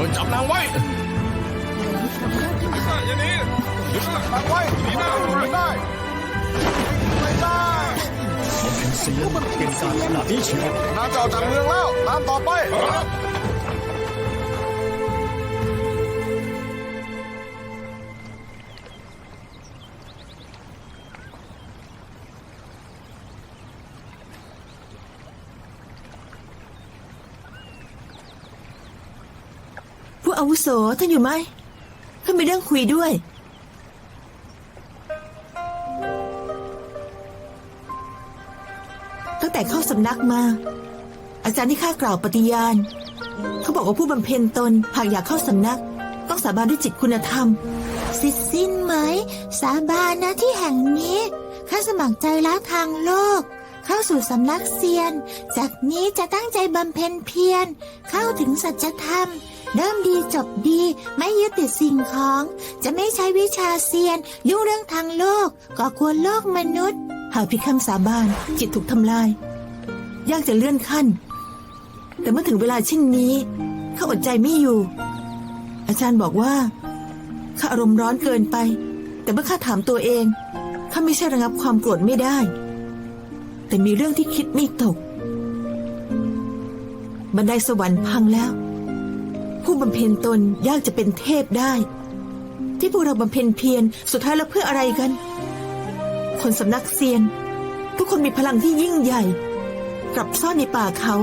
ด จับนางไว้อย่าหนีจับนางไว้หนีได้ไม่ได้ไม่ได้เสียมันเก่งกาจขนาดนี้เชียวนางจะออกจากเมืองแล้วตามต่อไป อาวุโสท่านอยู่ไหมข้ามีเรื่องคุยด้วย ตั้งแต่เข้าสำนักมา อาจารย์ที่ข้ากล่าวปฏิญาณเขาบอกว่าผู้บำเพ็ญตนหากอยากเข้าสำนัก ต้องสาบานด้วยจิตคุณธรรม สิทธิ์สิ้นไหม สาบานนะที่แห่งนี้ข้าสมัครใจละทางโลก เข้าสู่สำนักเซียน จากนี้จะตั้งใจบำเพ็ญเพียรเข้าถึงสัจธรรม เริ่มดีจบดี ไม่ยึดติดสิ่งของ จะไม่ใช้วิชาเซียน ยุ่งเรื่องทางโลกก่อกวนโลกมนุษย์ หากผิดคำสาบานจิตถูกทำลาย ยากจะเลื่อนขั้น แต่เมื่อถึงเวลาเช่นนี้ข้าอดใจไม่อยู่ อาจารย์บอกว่าข้าอารมณ์ร้อนเกินไป แต่เมื่อข้าถามตัวเองข้าไม่ใช่ระงับความโกรธไม่ได้ แต่มีเรื่องที่คิดไม่ตก บันไดสวรรค์พังแล้ว ผู้บำเพ็ญตนยากจะเป็นเทพได้ ที่พวกเราบำเพ็ญเพียรสุดท้ายแล้วเพื่ออะไรกัน คนสำนักเซียน ทุกคนมีพลังที่ยิ่งใหญ่ กลับซ่อนในป่าเขา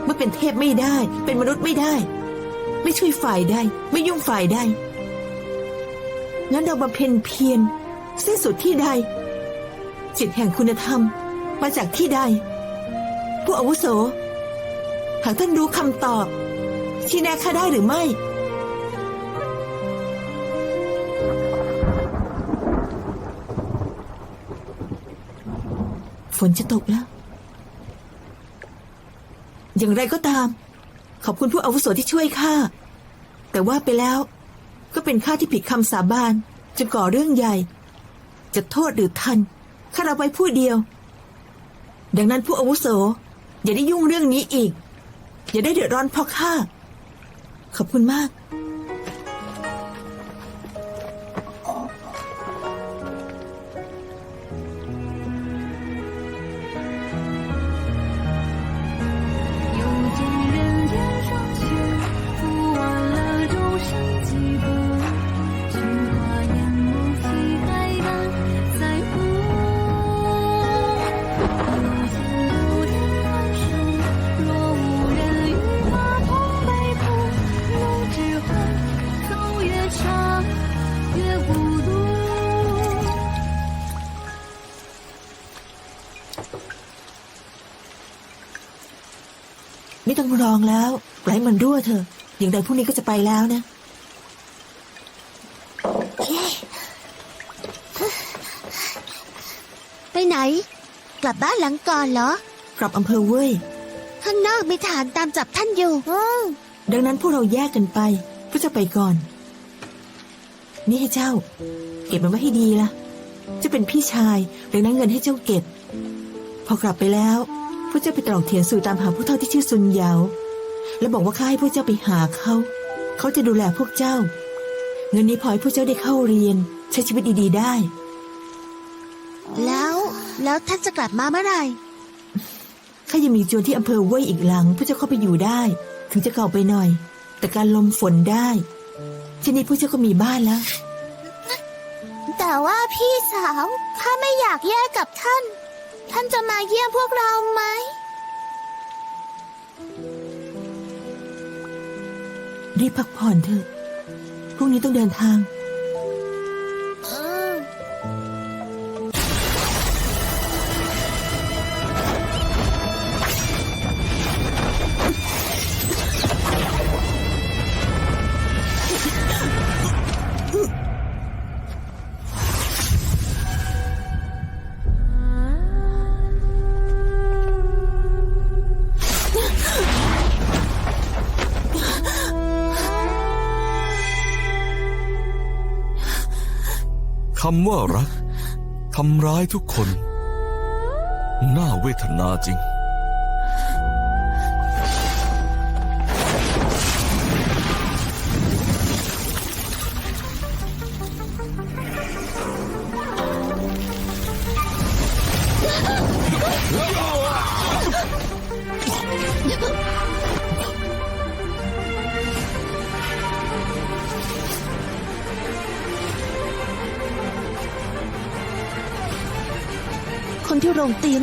เมื่อเป็นเทพไม่ได้เป็นมนุษย์ไม่ได้ ไม่ช่วยฝ่ายใดไม่ยุ่งฝ่ายใดงั้นเราบำเพ็ญเพียรสิ้นสุดที่ใดจิตแห่งคุณธรรมมาจากที่ใดผู้อาวุโสหากท่านรู้คำตอบชี้แนะข้าได้หรือไม่ฝนจะตกแล้วอย่างไรก็ตามขอบคุณผู้อาวุโสที่ช่วยข้าแต่ว่าไปแล้วก็เป็นข้าที่ผิดคำสาบานจนก่อเรื่องใหญ่จะโทษหรือทันข้ารับไว้ผู้เดียวดังนั้นผู้อาวุโสอย่าได้ยุ่งเรื่องนี้อีกอย่าได้เดือดร้อนเพราะข้าขอบคุณมาก ไม่ต้องรองแล้วปล่อยให้มันรั่วเถอะอย่างไรพรุ่งนี้ก็จะไปแล้วนะไปไหน กลับบ้านหลังก่อนเหรอ กลับอำเภอเว้ย ข้างนอกมีทหารตามจับท่านอยู่ ดังนั้นพวกเราแยกกันไปเพื่อจะไปก่อนนี่ให้เจ้าเก็บมันไว้ให้ดีล่ะจะเป็นพี่ชายดังนั้นเงินให้เจ้าเก็บพอกลับไปแล้วพวกเจ้าไปตรอกเถียนสู่ตามหาผู้เฒ่าที่ชื่อซุนเหยาและบอกว่าข้าให้พวกเจ้าไปหาเขาจะดูแลพวกเจ้าเงินนี้พอให้พวกเจ้าได้เข้าเรียนใช้ชีวิตดีๆได้แล้วท่านจะกลับมาเมื่อไหร่ข้ายังมีจวนที่อำเภอเว่ยอีกหลังพวกเจ้าเข้าไปอยู่ได้ถึงจะเก่าไปหน่อยแต่การลมฝนได้ที่นี่พวกเจ้าก็มีบ้านแล้วแต่ว่าพี่สาวข้าไม่อยากแยกกับท่านจะมาเยี่ยมพวกเราไหมรีบพักผ่อนเถอะพรุ่งนี้ต้องเดินทางคำว่ารักทำร้ายทุกคนน่าเวทนาจริงคนที่โรงเตียง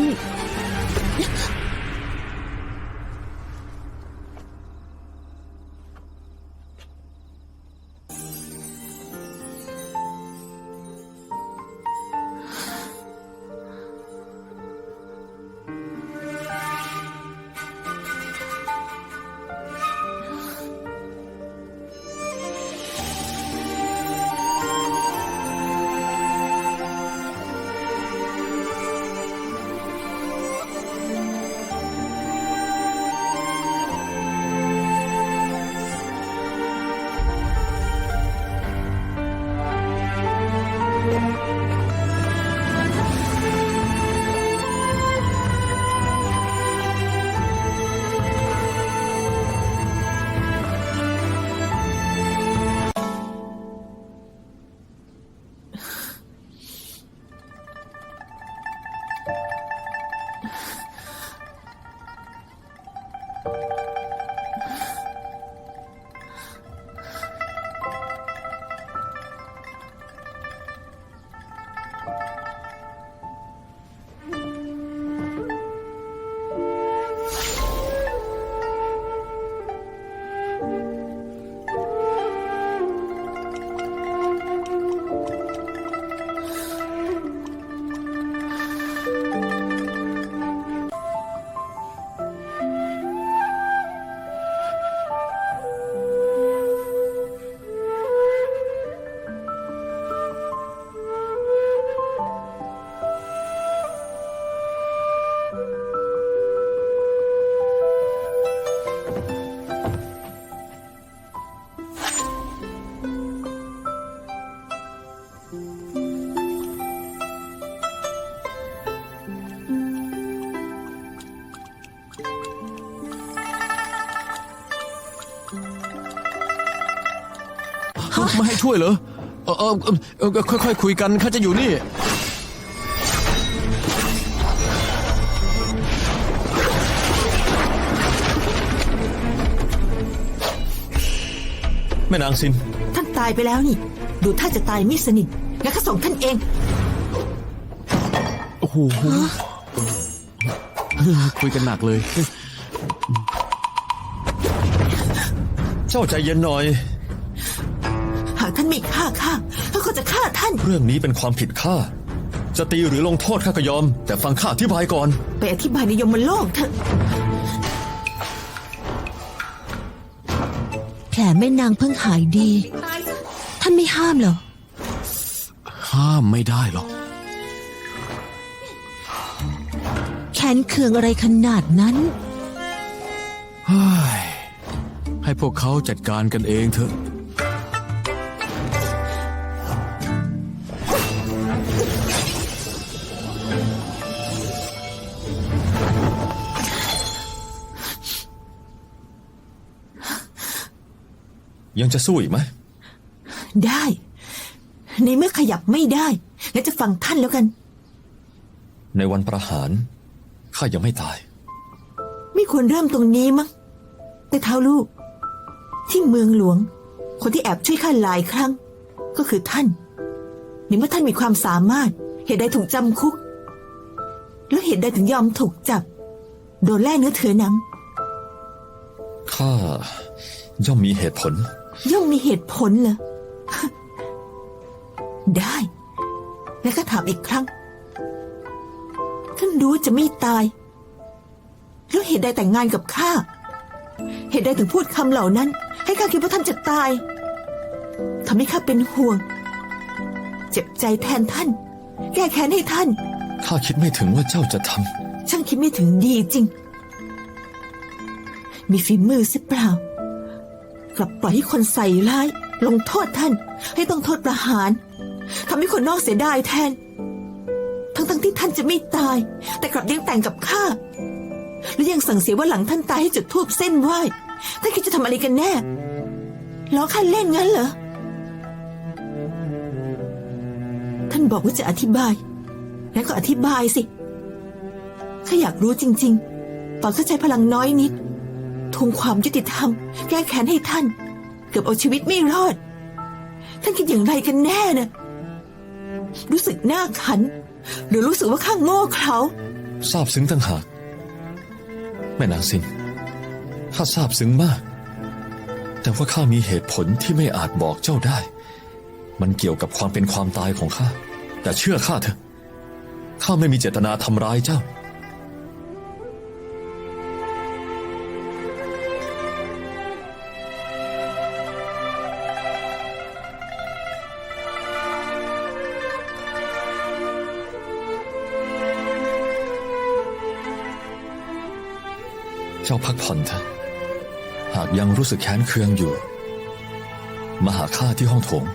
ไม่ให้ช่วยเหรอค่อยๆคุยกันข้าจะอยู่นี่ แม่นางซิน ท่านตายไปแล้วนี่ ดูท่าจะตายไม่สนิทงั้นข้าส่งท่านเอง โอ้โหคุยกันหนักเลย เจ้าใจเย็นหน่อย หากท่านไม่ฆ่าข้าก็จะฆ่าท่าน เรื่องนี้เป็นความผิดข้า จะตีหรือลงโทษข้าก็ยอม แต่ฟังข้าอธิบายก่อน ไปอธิบายในยมโลกเถอะ แผลแม่นางเพิ่งหายดี ท่านไม่ห้ามเหรอ ห้ามไม่ได้หรอก แค้นเคืองอะไรขนาดนั้น เฮ้ยให้พวกเขาจัดการกันเองเถอะ ยังจะสู้อีกไหม ได้ ในเมื่อขยับไม่ได้งั้นจะฟังท่านแล้วกัน ในวันประหารข้ายังไม่ตาย ไม่ควรเริ่มตรงนี้มั้งแต่เท้าลูก ที่เมืองหลวง คนที่แอบช่วยข้าหลายครั้ง ก็คือท่านในเมื่อท่านมีความสามารถเหตุใดถูกจำคุก แล้วเหตุใดถึงยอมถูกจับ โดนแล่เนื้อเถือหนัง ข้าย่อมมีเหตุผล ย่อมมีเหตุผลเหรอ ได้ แล้วก็ถามอีกครั้ง ท่านรู้จะไม่ตาย แล้วเหตุใดแต่งงานกับข้า เหตุใดถึงพูดคำเหล่านั้น ให้ข้าคิดว่าท่านจะตาย ทำให้ข้าเป็นห่วง เจ็บใจแทนท่าน แก้แค้นให้ท่าน ข้าคิดไม่ถึงว่าเจ้าจะท ช่างคิดไม่ถึงดีจริง มีฝีมือสิเปล่า กลับปล่อยให้คนใส่ร้าย ลงโทษท่าน ให้ต้องโทษประหารทำให้คนนอกเสียดายแทน ทั้งที่ท่านจะไม่ตาย แต่กลับยังแต่งกับข้า แล้วยังสั่งเสียว่าหลังท่านตายให้จุดธูปเส้นไหว้ท่านคิดจะทำอะไรกันแน่ล้อข้าเล่นงั้นเหรอ ท่านบอกว่าจะอธิบายงั้นก็อธิบายสิข้าอยากรู้จริงๆ ตอนข้าใช้พลังน้อยนิดทวงความยุติธรรม แก้แค้นให้ท่าน เกือบเอาชีวิตไม่รอด ท่านคิดอย่างไรกันแน่น่ะรู้สึกหน้าขัน หรือรู้สึกว่าข้าโง่เขลา ำซาบซึ้งต่างหาก แม่นางซิน ข้าซาบซึ้งมาก แต่ว่าข้ามีเหตุผลที่ไม่อาจบอกเจ้าได้ มันเกี่ยวกับความเป็นความตายของข้า แต่เชื่อข้าเถอะ ข้าไม่มีเจตนาทำร้ายเจ้า เจ้าพักผ่อนเถอะ หากยังรู้สึกแค้นเคืองอยู่ มาหาข้าที่ห้องโถง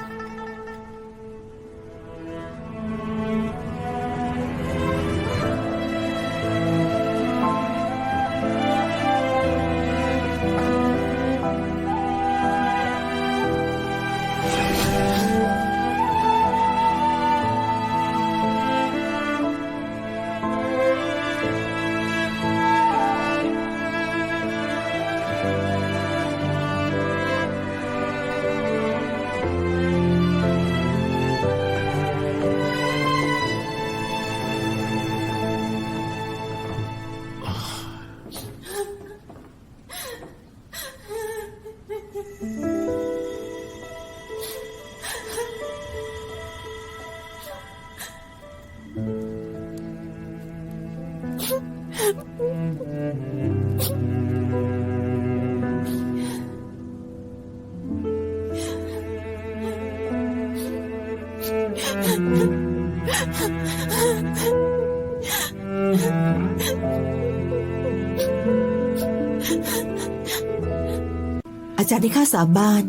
อาจารย์ให้ข้าสาบาน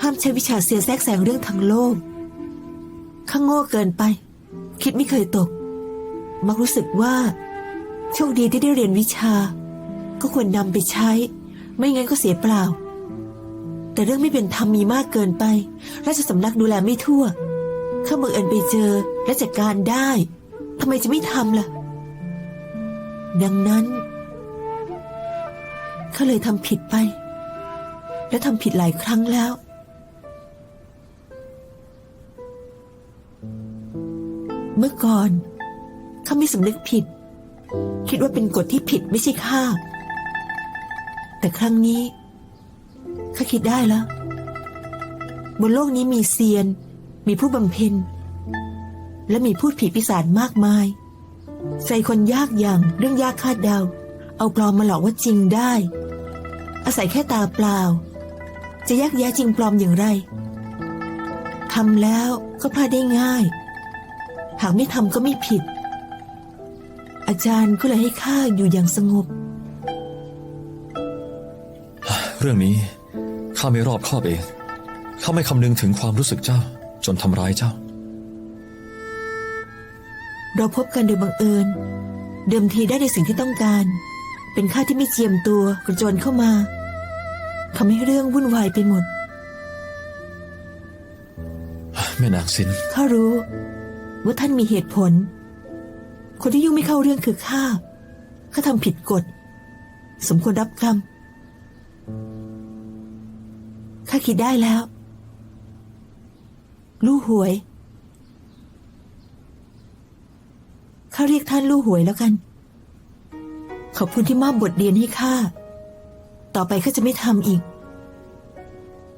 ห้ามใช้วิชาเสียแทรกแซงเรื่องทางโลกข้าโง่เกินไป คิดไม่เคยตก มักรู้สึกว่าโชคดีที่ได้เรียนวิชา ก็ควรนำไปใช้ ไม่งั้นก็เสียเปล่า แต่ เรื่องไม่เป็นธรรมมีมากเกินไป ราชสำนักดูแลไม่ทั่วข้าบังเอิญไปเจอและจัดการได้ทำไมจะไม่ทำล่ะ ดังนั้นข้าเลยทำผิดไป และทำผิดหลายครั้งแล้ว เมื่อก่อนข้าไม่สำนึกผิด คิดว่าเป็นกฎที่ผิดไม่ใช่ข้าแต่ครั้งนี้ข้าคิดได้แล้ว บนโลกนี้มีเซียน มีผู้บำเพ็ญและมีพูดผีปีศาจมากมายใส่คนยากอย่างเรื่องยากคาดเดาเอาปลอมมาหลอกว่าจริงได้ อาศัยแค่ตาเปล่าจะแยกแยะจริงปลอมอย่างไรทำแล้วก็พลาดได้ง่ายหากไม่ทำก็ไม่ผิด อาจารย์ก็เลยให้ข้าอยู่อย่างสงบ เรื่องนี้ข้าไม่รอบคอบเองข้าไม่คำนึงถึงความรู้สึกเจ้าจนทำร้ายเจ้า เราพบกันโดยบังเอิญเดิมทีได้ในสิ่งที่ต้องการ เป็นข้าที่ไม่เจียมตัวกระโจนเข้ามาทำให้เรื่องวุ่นวายไปหมด แม่นางซิน ข้ารู้ว่าท่านมีเหตุผล คนที่ยุ่งไม่เข้าเรื่องคือข้าทำผิดกฎสมควรรับกรรมข้าคิดได้แล้วลู่หวยข้าเรียกท่านลู่หวยแล้วกันขอบคุณที่มอบบทเรียนให้ข้าต่อไปข้าจะไม่ทำอีก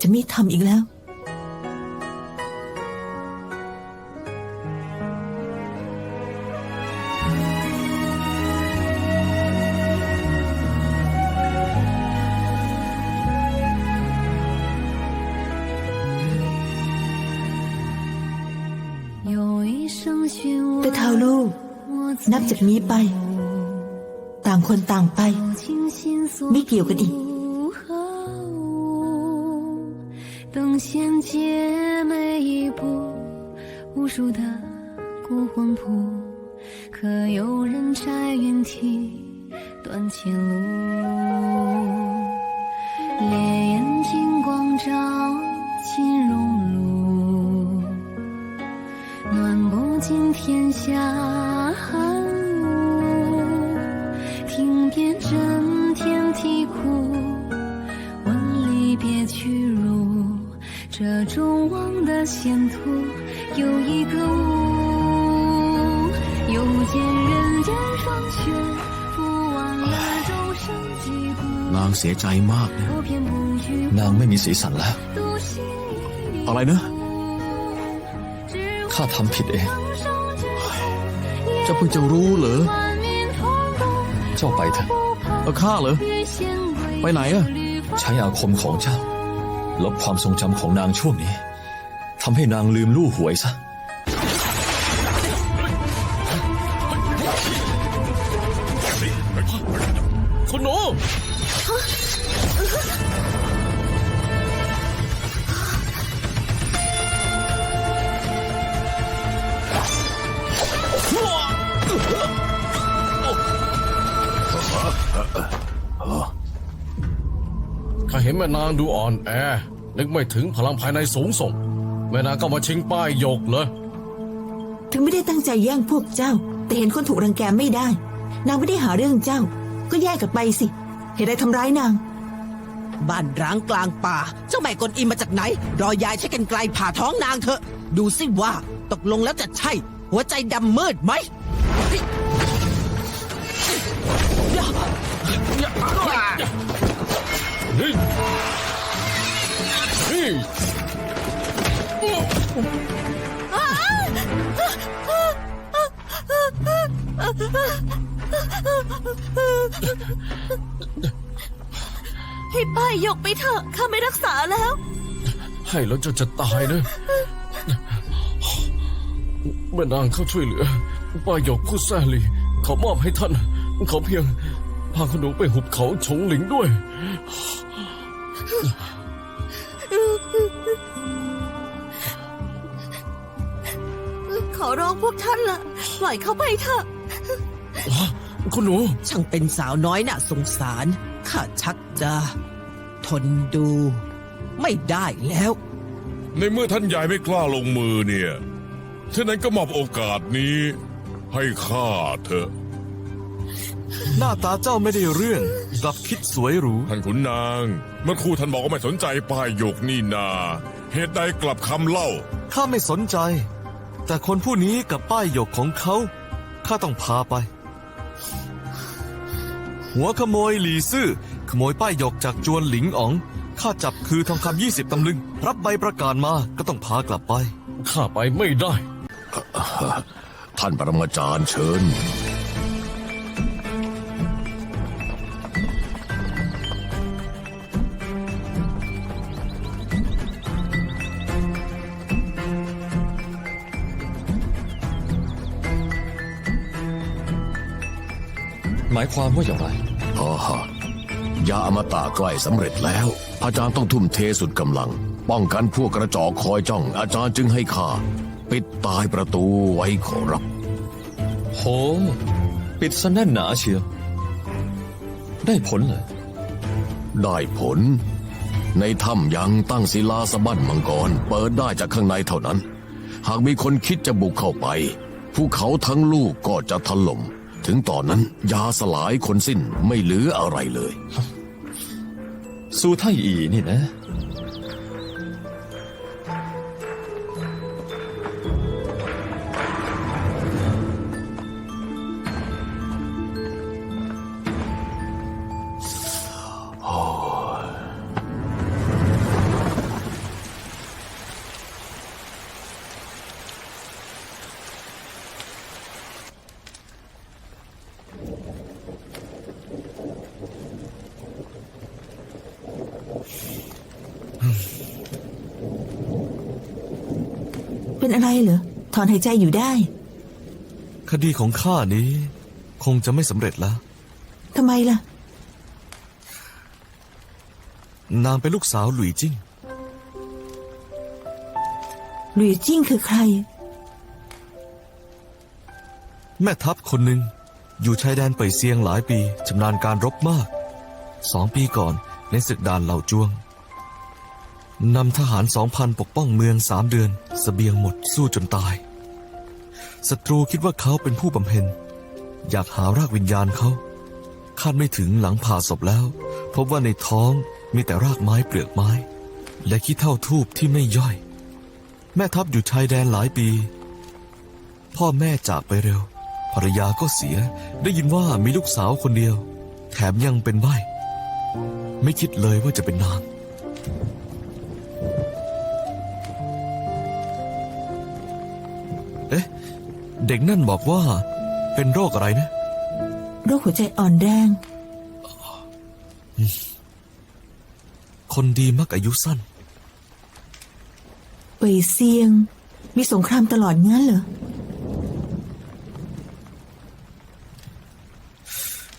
จะไม่ทำอีกแล้วแต่เท้าลูกนับจากนี้ไปต่างคนต่างไปไม่เกี่ยวกันอีก等仙界每一步，无数的孤魂谱，可有人摘云梯断前路？烈焰金光照金熔炉，暖不尽天下寒雾。听遍真天啼哭，问离别去如。这众望的险途有一个雾，又见人间霜雪，不忘了众生疾苦。 นางเสียใจมากนะ 我偏不惧 นางไม่มีสีสันแล้ว 独行一 อะไรนะ 只 ข้าทำผิดเอง เจ้าเพิ่งจะรู้เหรอ 万民同动， เจ้าไปเถอะ เอาข้าเหรอ 与仙归 ไปไหนอะ ใช้อาคมของเจ้าลบความทรงจำของนางช่วงนี้ทำให้นางลืมลู่หวยซะ คุณหนู ข้าเห็นแม่นางดูอ่อนแอ นึกไม่ถึงพลังภายในสูงส่ง แม่นางก็มาชิงป้ายหยกเลย ถึงไม่ได้ตั้งใจแย่งพวกเจ้า แต่เห็นคนถูกรังแกไม่ได้ นางไม่ได้หาเรื่องเจ้า ก็แยกกันไปสิเหตุใดทำร้ายนาง บ้านร้างกลางป่า เจ้าแม่กวนอิมมาจากไหน รอยายใช้กันไกลผ่าท้องนางเถอะ ดูสิว่าตกลงแล้วจะใช่ หัวใจดำมืดไหม นี่นี่ ให้ป้ายยกไปเถอะข้าไม่รักษาแล้ว ให้แล้วจะตายนะแม่นางเข้าช่วยเหลือป้ายหยกคู่แซ่หลีขอมอบให้ท่าน ขอเพียงพาคุณหนูไปหุบเขาฉงหลิงด้วย ขอร้องพวกท่านล่ะปล่อยเขาไปเถอะ คุณหนู ช่างเป็นสาวน้อยน่ะสงสาร ข้าชักจะทนดู ไม่ได้แล้ว ในเมื่อท่านใหญ่ไม่กล้าลงมือเนี่ยฉะนั้นก็มอบโอกาสนี้ ให้ข้าเถอะ หน้าตาเจ้าไม่ได้เรื่อง กลับคิดสวยหรู ท่านขุนนาง เมื่อครู่ท่านบอกว่าไม่สนใจป้ายหยกนี่นาเหตุใดกลับคำเล่า ข้าไม่สนใจ แต่คนผู้นี้กับป้ายหยกของเขาข้าต้องพาไป หัวขโมยหลีซื่อขโมยป้ายหยกจากจวนหลิงอ๋องข้าจับคือทองคำ20 ตำลึง รับใบประกาศมาก็ต้องพากลับไป ข้าไปไม่ได้ ท่านปรมาจารย์เชิญ หมายความว่าอย่างไร อ๋อยาอมตะใกล้สำเร็จแล้ว อาจารย์ต้องทุ่มเทสุดกำลัง ป้องกันพวกกระจอกคอยจ้อง อาจารย์จึงให้ข้าปิดตายประตูไว้ขอรับ โห ปิดซะแน่นหนาเชียว ได้ผลเหรอ ได้ผล ในถ้ำยังตั้งศิลาสะบั้นมังกร เปิดได้จากข้างในเท่านั้น หากมีคนคิดจะบุกเข้าไปภูเขาทั้งลูกก็จะถล่ม ถึงตอนนั้นยาสลายคนสิ้นไม่เหลืออะไรเลย สู้ไทอีนี่นะ เป็นอะไรเหรอ ถอนหายใจอยู่ได้ คดีของข้านี้ คงจะไม่สำเร็จแล้ว ทำไมล่ะ นางเป็นลูกสาวหลุยจิ้ง หลุยจิ้งคือใคร แม่ทัพคนหนึ่งอยู่ชายแดนเป่ยเซียงหลายปีชำนาญการรบมาก 2 ปีก่อนในศึกด่านเหล่าจวงนำทหาร 2,000 ปกป้องเมือง3 เดือนเสบียงหมดสู้จนตายศัตรูคิดว่าเขาเป็นผู้บำเพ็ญอยากหารากวิญญาณเขาคาดไม่ถึงหลังผ่าศพแล้ว พบว่าในท้องมีแต่รากไม้เปลือกไม้ และขี้เถ้าทูบที่ไม่ย่อย แม่ทัพอยู่ชายแดนหลายปี พ่อแม่จากไปเร็วภรรยาก็เสียได้ยินว่ามีลูกสาวคนเดียว แถมยังเป็นใบ้ไม่คิดเลยว่าจะเป็นนางเอ๊ะเด็กนั่นบอกว่าเป็นโรคอะไรนะ โรคหัวใจอ่อนแรง คนดีมักอายุสั้น เป่ยเซียง มีสงครามตลอดงั้นเหรอ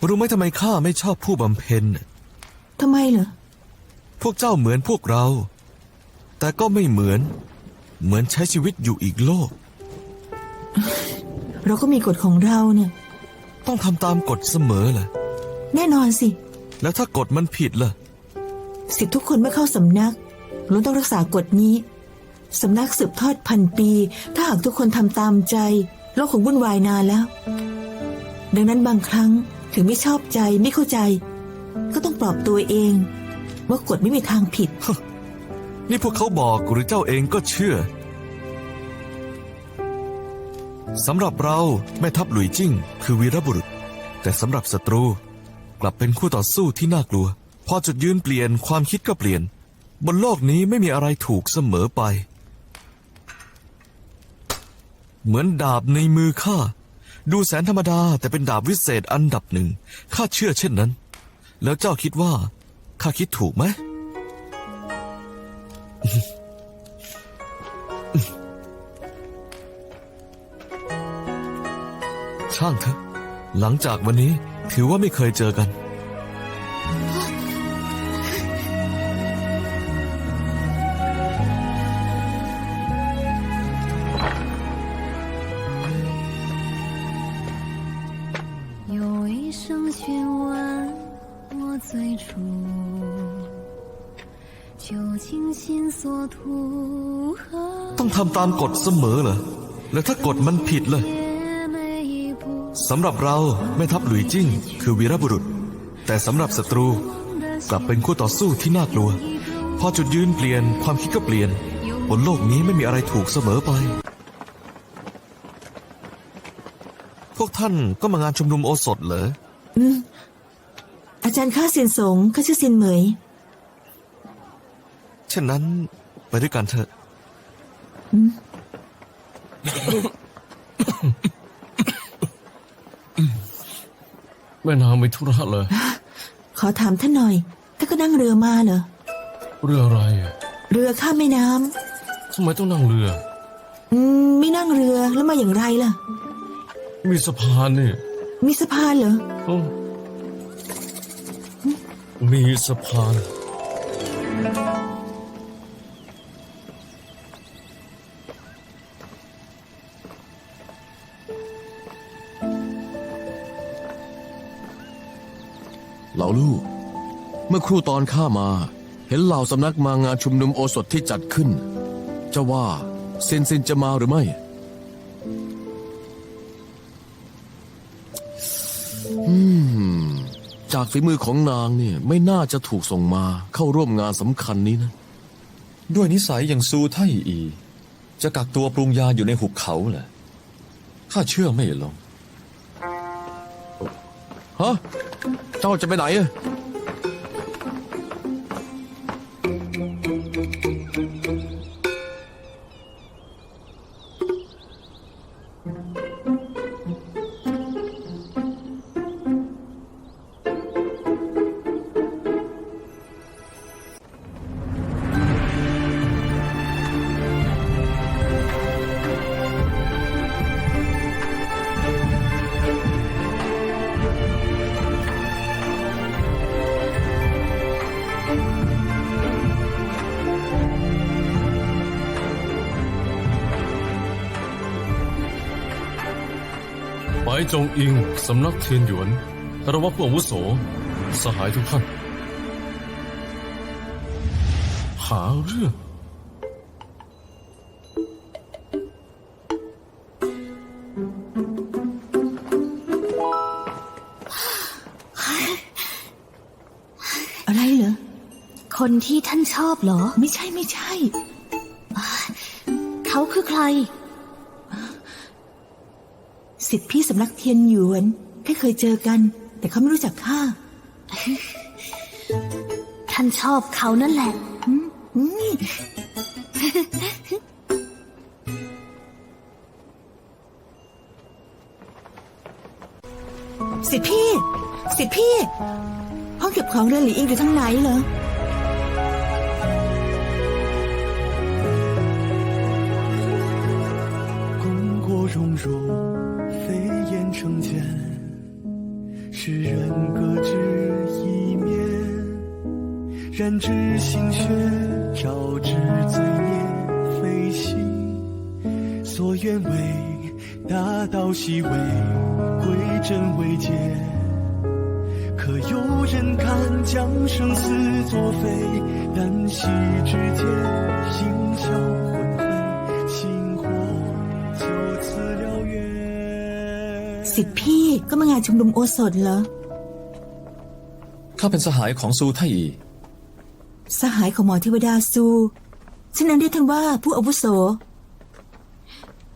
รู้ไหมทำไมข้าไม่ชอบผู้บำเพ็ญ ทำไมเหรอ พวกเจ้าเหมือนพวกเรา แต่ก็ไม่เหมือนใช้ชีวิตอยู่อีกโลก เราก็มีกฎของเราเนี่ย ต้องทำตามกฎเสมอแหละ แน่นอนสิ แล้วถ้ากฎมันผิดล่ะ สิทธิทุกคนเมื่อเข้าสำนักล้วนต้องรักษากฎนี้ สำนักสืบทอดพันปี ถ้าหากทุกคนทำตามใจโลกคงวุ่นวายนานแล้ว ดังนั้นบางครั้งถึงไม่ชอบใจไม่เข้าใจ ก็ต้องปลอบตัวเอง ว่ากฎไม่มีทางผิด นี่พวกเขาบอกหรือเจ้าเองก็เชื่อ สำหรับเราแม่ทัพหลุยจิ้งคือวีรบุรุษ แต่สำหรับศัตรูกลับเป็นคู่ต่อสู้ที่น่ากลัว พอจุดยืนเปลี่ยนความคิดก็เปลี่ยน บนโลกนี้ไม่มีอะไรถูกเสมอไป เหมือนดาบในมือข้าดูแสนธรรมดาแต่เป็นดาบวิเศษอันดับหนึ่งข้าเชื่อเช่นนั้น แล้วเจ้าคิดว่าข้าคิดถูกไหม ช่างเถอะหลังจากวันนี้ถือว่าไม่เคยเจอกัน 有一声询问我最初究竟所图和 ต้องทำตามกฎเสมอเหรอ แล้วถ้ากฎมันผิดเลย 每一步 สำหรับเราแม่ทัพหลุยจิ้งคือวีรบุรุษ แต่สำหรับศัตรูกลับเป็นคู่ต่อสู้ที่น่ากลัว พอจุดยืนเปลี่ยนความคิดก็เปลี่ยน บนโลกนี้ไม่มีอะไรถูกเสมอไป พวกท่านก็มางานชุมนุมโอสถเหรอ อาจารย์ข้าเซียนสงข้าชื่อซินเหมย เช่นนั้นไปด้วยกันเถอะ แม่นางมีธุระเลย ขอถามท่านหน่อยท่านก็นั่งเรือมาเหรอ เรืออะไรอะ เรือข้ามแม่น้ ทำไมต้องนั่งเรือ ำไม่นั่งเรือแล้วมาอย่างไรล่ะ มีสะพานนี่ มีสะพานเหรอ อืมมีสะพาน เหล่าลูก เมื่อครู่ตอนข้ามา เห็นเหล่าสำนักมางานชุมนุมโอสถที่จัดขึ้น จะว่าเซนซินจะมาหรือไม่ จากฝีมือของนางเนี่ยไม่น่าจะถูกส่งมาเข้าร่วมงานสำคัญนี้นะ ด้วยนิสัยอย่างซูไทอี จะกักตัวปรุงยาอยู่ในหุบเขาเหรอข้าเชื่อไม่ลง ฮะ เจ้าจะไปไหนอะ ไปจงอิง สำนักเทียนหยวนระวังผู้อาวุโส สหายทุกท่าน หาเรื่อง อะไรเหรอ คนที่ท่านชอบเหรอ ไม่ใช่ไม่ใช่ เขาคือใคร สิทธิพี่สำนักเทียนหยวนแค่เคยเจอกัน แต่เขาไม่รู้จักข้า ท่านชอบเขานั่นแหละ สิทธิพี่ สิทธิพี่ ห้องเก็บของเรือนหลีอิงอยู่ทางไหนเหรอ 功过荣辱，飞燕成茧，世人各执一面。染指心血，照之罪孽非心。所愿为大道西为归真为戒。可有人看将生死作废，旦夕之间，心消魂飞，心火就此燎原。 สิทธิพี่ก็มางานชุมนุมโอสถเหรอ ข้าเป็นสหายของซูไทอี สหายของหมอเทวดาซูฉันนั้นเรียกท่านว่าผู้อาวุโส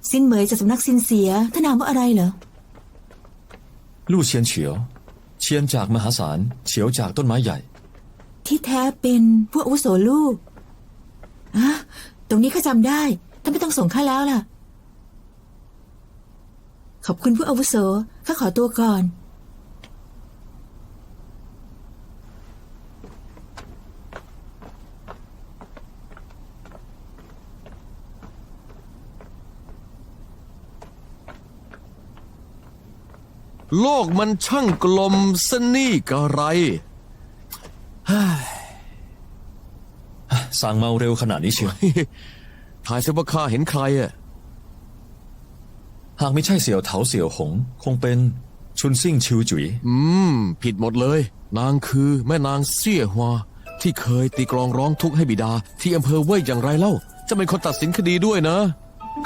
ซินเหมยจากสำนักซินเสียท่านนามว่าอะไรเหรอ ลู่เชียนเฉียว เชียนจากมหาศาล เฉียวจากต้นไม้ใหญ่ ที่แท้เป็นผู้อาวุโสลูกอะตรงนี้ข้าจำได้ท่านไม่ต้องส่งข้าแล้วล่ะ ขอบคุณผู้อาวุโสข้าขอตัวก่อน โลกมันช่างกลมสนี่กระไร สั่งเมาเร็วขนาดนี้เชียว ถ่ายเสว่าข้าเห็นใครอะ หากไม่ใช่เสี่ยวเถาเสี่ยวหง คงเป็นชุนซิ่งชิวจุ๋ย ผิดหมดเลย นางคือแม่นางเสี่ยฮวา ที่เคยตีกลองร้องทุกข์ให้บิดา ที่อำเภอเว่ยอย่างไรเล่า จะเป็นคนตัดสินคดีด้วยนะ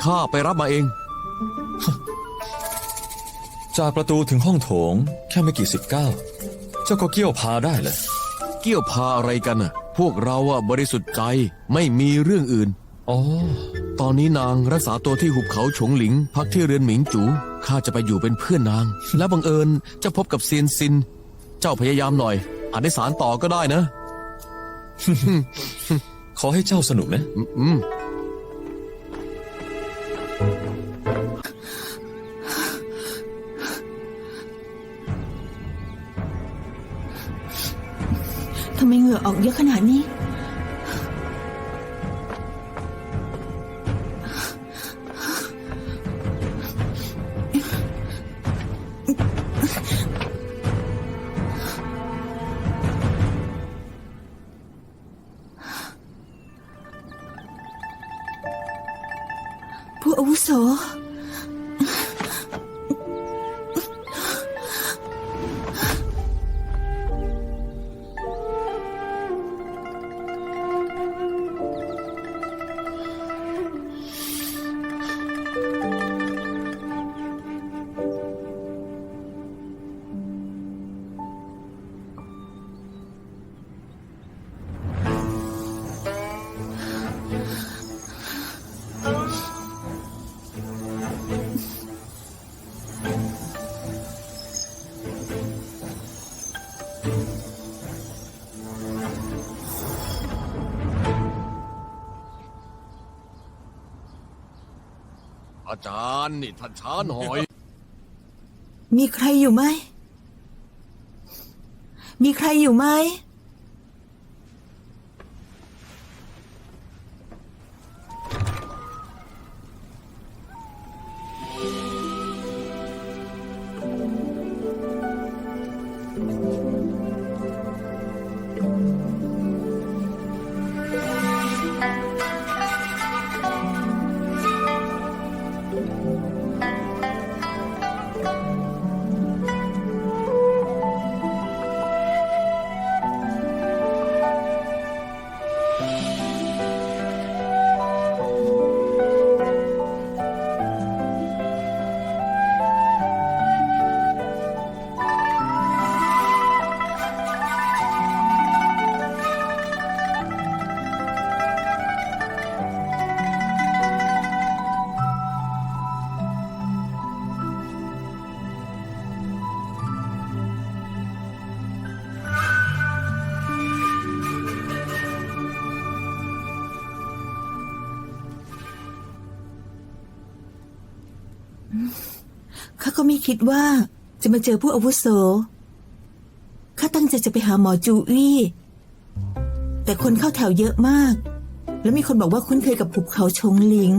ข้าไปรับมาเอง จากประตูถึงห้องโถงแค่ไม่กี่สิบก้าวเจ้าก็เกี้ยวพาได้เลย เกี่ยวพาอะไรกันน่ะ พวกเราอะบริสุทธิ์ใจไม่มีเรื่องอื่น อ๋อ ตอนนี้นางรักษาตัวที่หุบเขาฉงหลิง พักที่เรือนหมิงจูข้าจะไปอยู่เป็นเพื่อนนาง และบังเอิญจะพบกับเซียนซิน เจ้าพยายามหน่อยอาจได้สารต่อก็ได้นะ ขอให้เจ้าสนุกนะ ทำไมเหงื่อออกเยอะขนาดนี้ ผู้อาวุโส อาจารย์นี่ท่านช้าหน่อย มีใครอยู่ไหม มีใครอยู่ไหม ข้าก็ไม่คิดว่าจะมาเจอผู้อาวุโส ข้าตั้งใจจะไปหาหมอจูอี้ แต่คนเข้าแถวเยอะมาก แล้วมีคนบอกว่าคุ้นเคยกับหุบเขาชงหลิง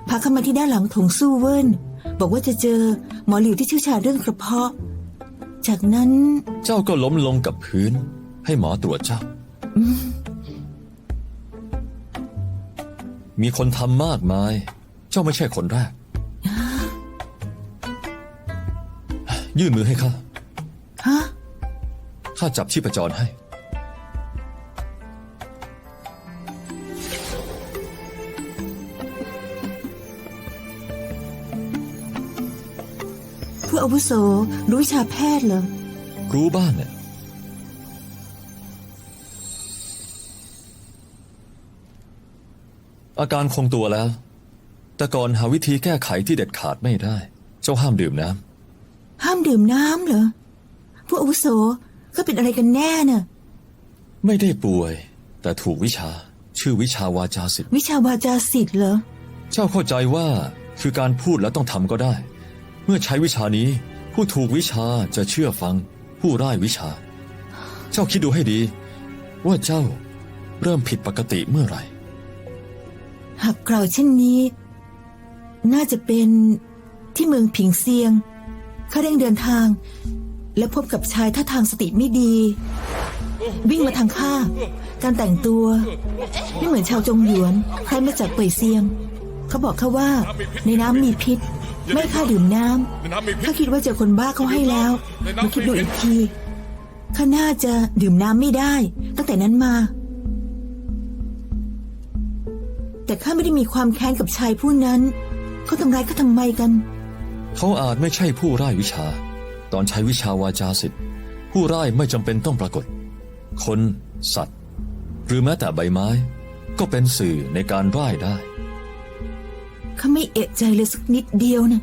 พาเข้ามาที่ด้านหลังถงสู้เวินบอกว่าจะเจอหมอหลิวที่เชี่ยวชาญเรื่องกระเพาะ จากนั้น เจ้าก็ล้มลงกับพื้น ให้หมอตรวจเจ้า มีคนทำมากมาย เจ้าไม่ใช่คนแรก ยื่นมือให้ข้า ฮะ ข้าจับชีพจรให้ ผู้อาวุโสรู้วิชาแพทย์เหรอ รู้บ้านเนี่ย อาการคงตัวแล้ว แต่ก่อนหาวิธีแก้ไขที่เด็ดขาดไม่ได้ เจ้าห้ามดื่มน้ำ ห้ามดื่มน้ำเหรอ ผู้อาวุโสก็เป็นอะไรกันแน่น่ะ ไม่ได้ป่วย แต่ถูกวิชา ชื่อวิชาวาจาศิษย์ วิชาวาจาศิษย์เหรอ เจ้าเข้าใจว่าคือการพูดแล้วต้องทำก็ได้ เมื่อใช้วิชานี้ ผู้ถูกวิชาจะเชื่อฟัง ผู้ร่ายวิชา เจ้าคิดดูให้ดี ว่าเจ้าเริ่มผิดปกติเมื่อไหร่ หากกล่าวเช่นนี้ น่าจะเป็นที่เมืองผิงเซียงข้าเร่งเดินทาง และพบกับชายท่าทางสติไม่ดี วิ่งมาทางข้า การแต่งตัวไม่เหมือนชาวจงหยวนใครมาจากเป่ยเซียง เขาบอกข้าว่าในน้ำมีพิษ ไม่ให้ข้าดื่มน้ำข้าคิดว่าเจอคนบ้าเขาให้แล้วมาคิดดูอีกที ข้าน่าจะดื่มน้ำไม่ได้ ตั้งแต่นั้นมา แต่ข้าไม่ได้มีความแค้นกับชายผู้นั้นเขาทำร้ายข้าทำไมกัน เขาอาจไม่ใช่ผู้ร่ายวิชา ตอนใช้วิชาวาจาสิทธิ์ผู้ร่ายไม่จำเป็นต้องปรากฏ คน สัตว์ หรือแม้แต่ใบไม้ ก็เป็นสื่อในการร่ายได้ ข้าไม่เอะใจเลยสักนิดเดียวนะ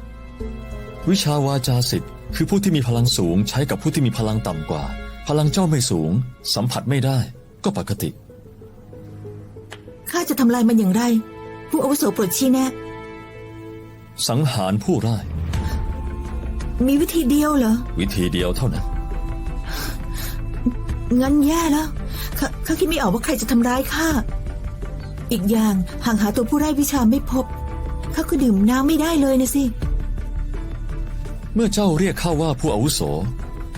วิชาวาจาสิทธิ์คือผู้ที่มีพลังสูงใช้กับผู้ที่มีพลังต่ำกว่า พลังเจ้าไม่สูง สัมผัสไม่ได้ ก็ปกติ ข้าจะทำลายมันอย่างไร ผู้อาวุโสโปรดชี้แนะ สังหารผู้ร่าย มีวิธีเดียวเหรอ วิธีเดียวเท่านั้น งั้นแย่แล้วข้าคิดไม่ออกว่าใครจะทำร้ายข้า อีกอย่างหากหาตัวผู้ไร้วิชาไม่พบข้าก็ดื่มน้ำไม่ได้เลยนะสิ เมื่อเจ้าเรียกข้าว่าผู้อาวุโส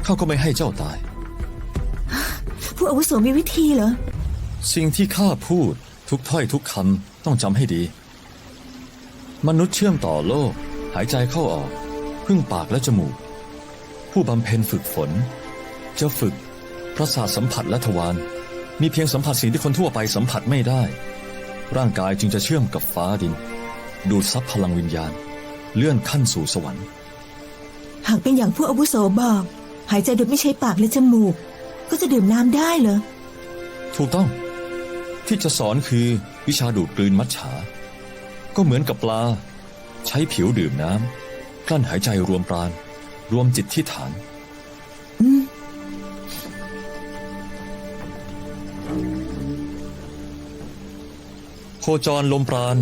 ข้าก็ไม่ให้เจ้าตาย ผู้อาวุโสมีวิธีเหรอ สิ่งที่ข้าพูดทุกถ้อยทุกคำต้องจำให้ดี มนุษย์เชื่อมต่อโลก หายใจเข้าออกพึ่งปากและจมูก ผู้บำเพ็ญฝึกฝน จะฝึกประสาทสัมผัสและทวารมีเพียงสัมผัสสิ่งที่คนทั่วไปสัมผัสไม่ได้ ร่างกายจึงจะเชื่อมกับฟ้าดิน ดูดซับพลังวิญญาณ เลื่อนขั้นสู่สวรรค์ หากเป็นอย่างผู้อาวุโสบอก หายใจโดยไม่ใช้ปากและจมูก ก็จะดื่มน้ำได้เหรอ ถูกต้อง ที่จะสอนคือวิชาดูดกลืนมัจฉา ก็เหมือนกับปลา ใช้ผิวดื่มน้ำกลั้นหายใจรวมปราณรวมจิตที่ฐาน โคจรลมปราณ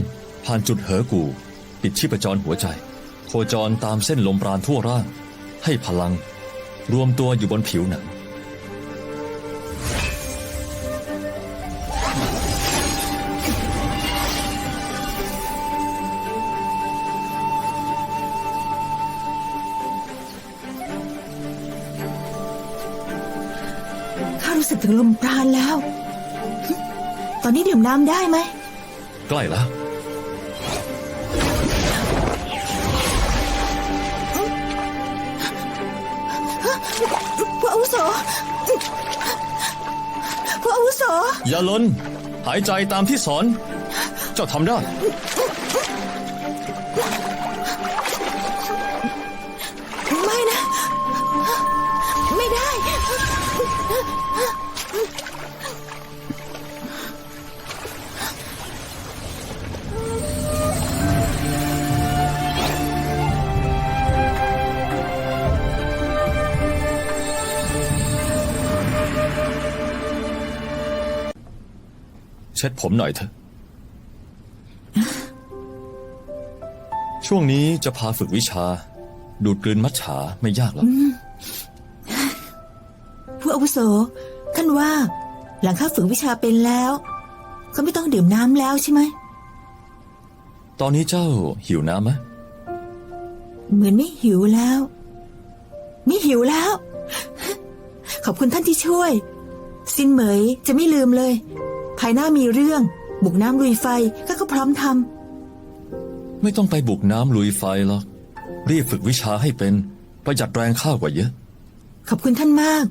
ผ่านจุดเหอกู่ปิดชีพจรหัวใจ โคจรตามเส้นลมปราณทั่วร่าง ให้พลัง รวมตัวอยู่บนผิวหนัง ข้ารู้สึกถึงลมปราณแล้ว ตอนนี้ดื่มน้ำได้ไหม ใกล้แล้ว ผู้อาวุโสผู้อาวุโส อย่าลนหายใจตามที่สอน เจ้าทำได้ ไม่นะ ไม่ได้ เช็ดผมหน่อยเถอะ ช่วงนี้จะพาฝึกวิชา ดูดกลืนมัจฉาไม่ยากหรอก ผู้อาวุโสท่านว่า หลังข้าฝึกวิชาเป็นแล้ว ก็ไม่ต้องดื่มน้ำแล้วใช่ไหม ตอนนี้เจ้าหิวน้ำไหม เหมือนไม่หิวแล้ว ไม่หิวแล้ว ขอบคุณท่านที่ช่วย ซินเหมยจะไม่ลืมเลย ภายหน้ามีเรื่อง บุกน้ำลุยไฟข้าก็พร้อมทำ ไม่ต้องไปบุกน้ำลุยไฟหรอก รีบฝึกวิชาให้เป็น ประหยัดแรงข้าวกว่าเยอะ ขอบคุณท่านมาก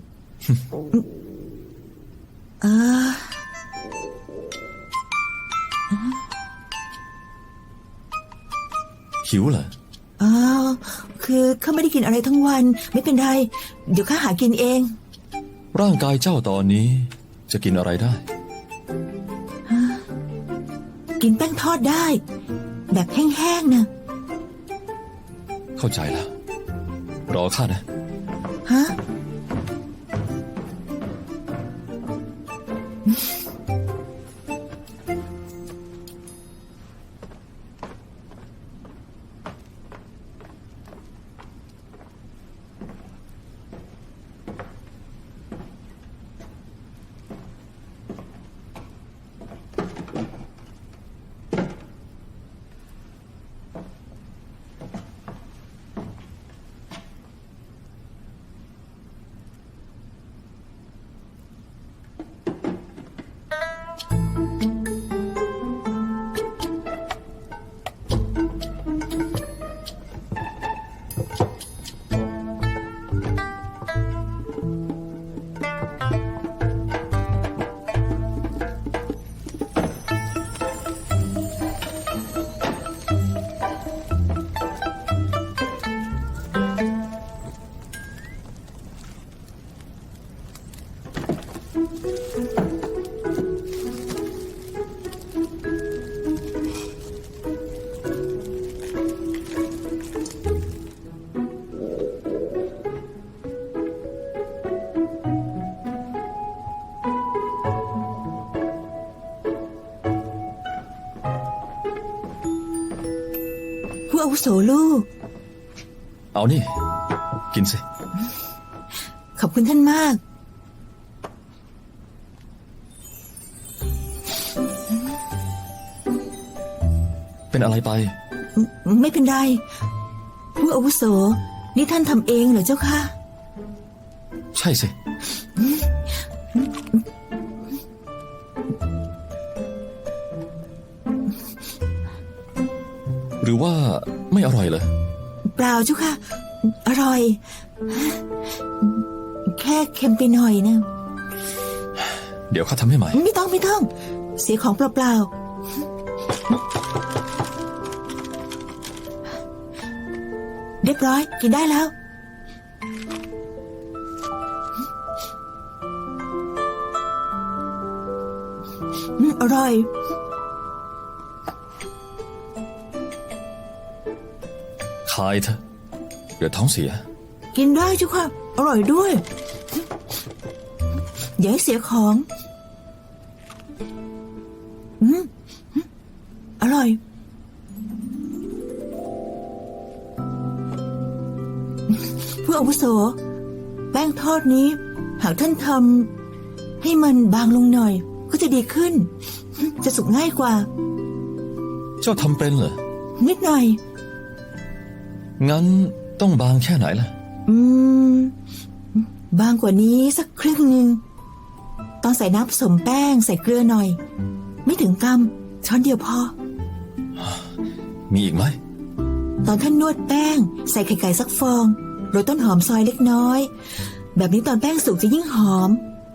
หิวเหรอ อ๋อ คือข้าไม่ได้กินอะไรทั้งวัน ไม่เป็นไร เดี๋ยวข้าหากินเอง ร่างกายเจ้าตอนนี้จะกินอะไรได้ กินแป้งทอดได้ แบบแห้งๆนะ เข้าใจแล้ว รอข้านะ ฮะ ผู้อาวุโสลูก เอานี่ กินสิ ขอบคุณท่านมาก เป็นอะไรไป ไม่เป็นไร ผู้อาวุโส นี่ท่านทำเองเหรอเจ้าค่ะ ใช่สิ หรือว่าไม่อร่อยเลย เปล่าเจ้าค่ะ อร่อย แค่เค็มไปหน่อยนะ เดี๋ยวข้าทำให้ใหม่ ไม่ต้อง เสียของเปล่าๆ เรียบร้อย กินได้แล้ว อร่อย คายเถอะ เดี๋ยวท้องเสีย กินได้เจ้าค่ะ อร่อยด้วย อย่าให้เสียของ อร่อย ผู้อาวุโส แป้งทอดนี้ หากท่านทำให้มันบางลงหน่อย ก็จะดีขึ้น จะสุกง่ายกว่า เจ้าทำเป็นเหรอ นิดหน่อย งั้นต้องบางแค่ไหนล่ะ บางกว่านี้สักครึ่งหนึ่งตอนใส่น้ำผสมแป้งใส่เกลือหน่อย ไม่ถึงกำช้อนเดียวพอ มีอีกไหม ตอนท่านนวดแป้งใส่ไข่ไก่สักฟองโรยต้นหอมซอยเล็กน้อย แบบนี้ตอนแป้งสุกจะยิ่งหอม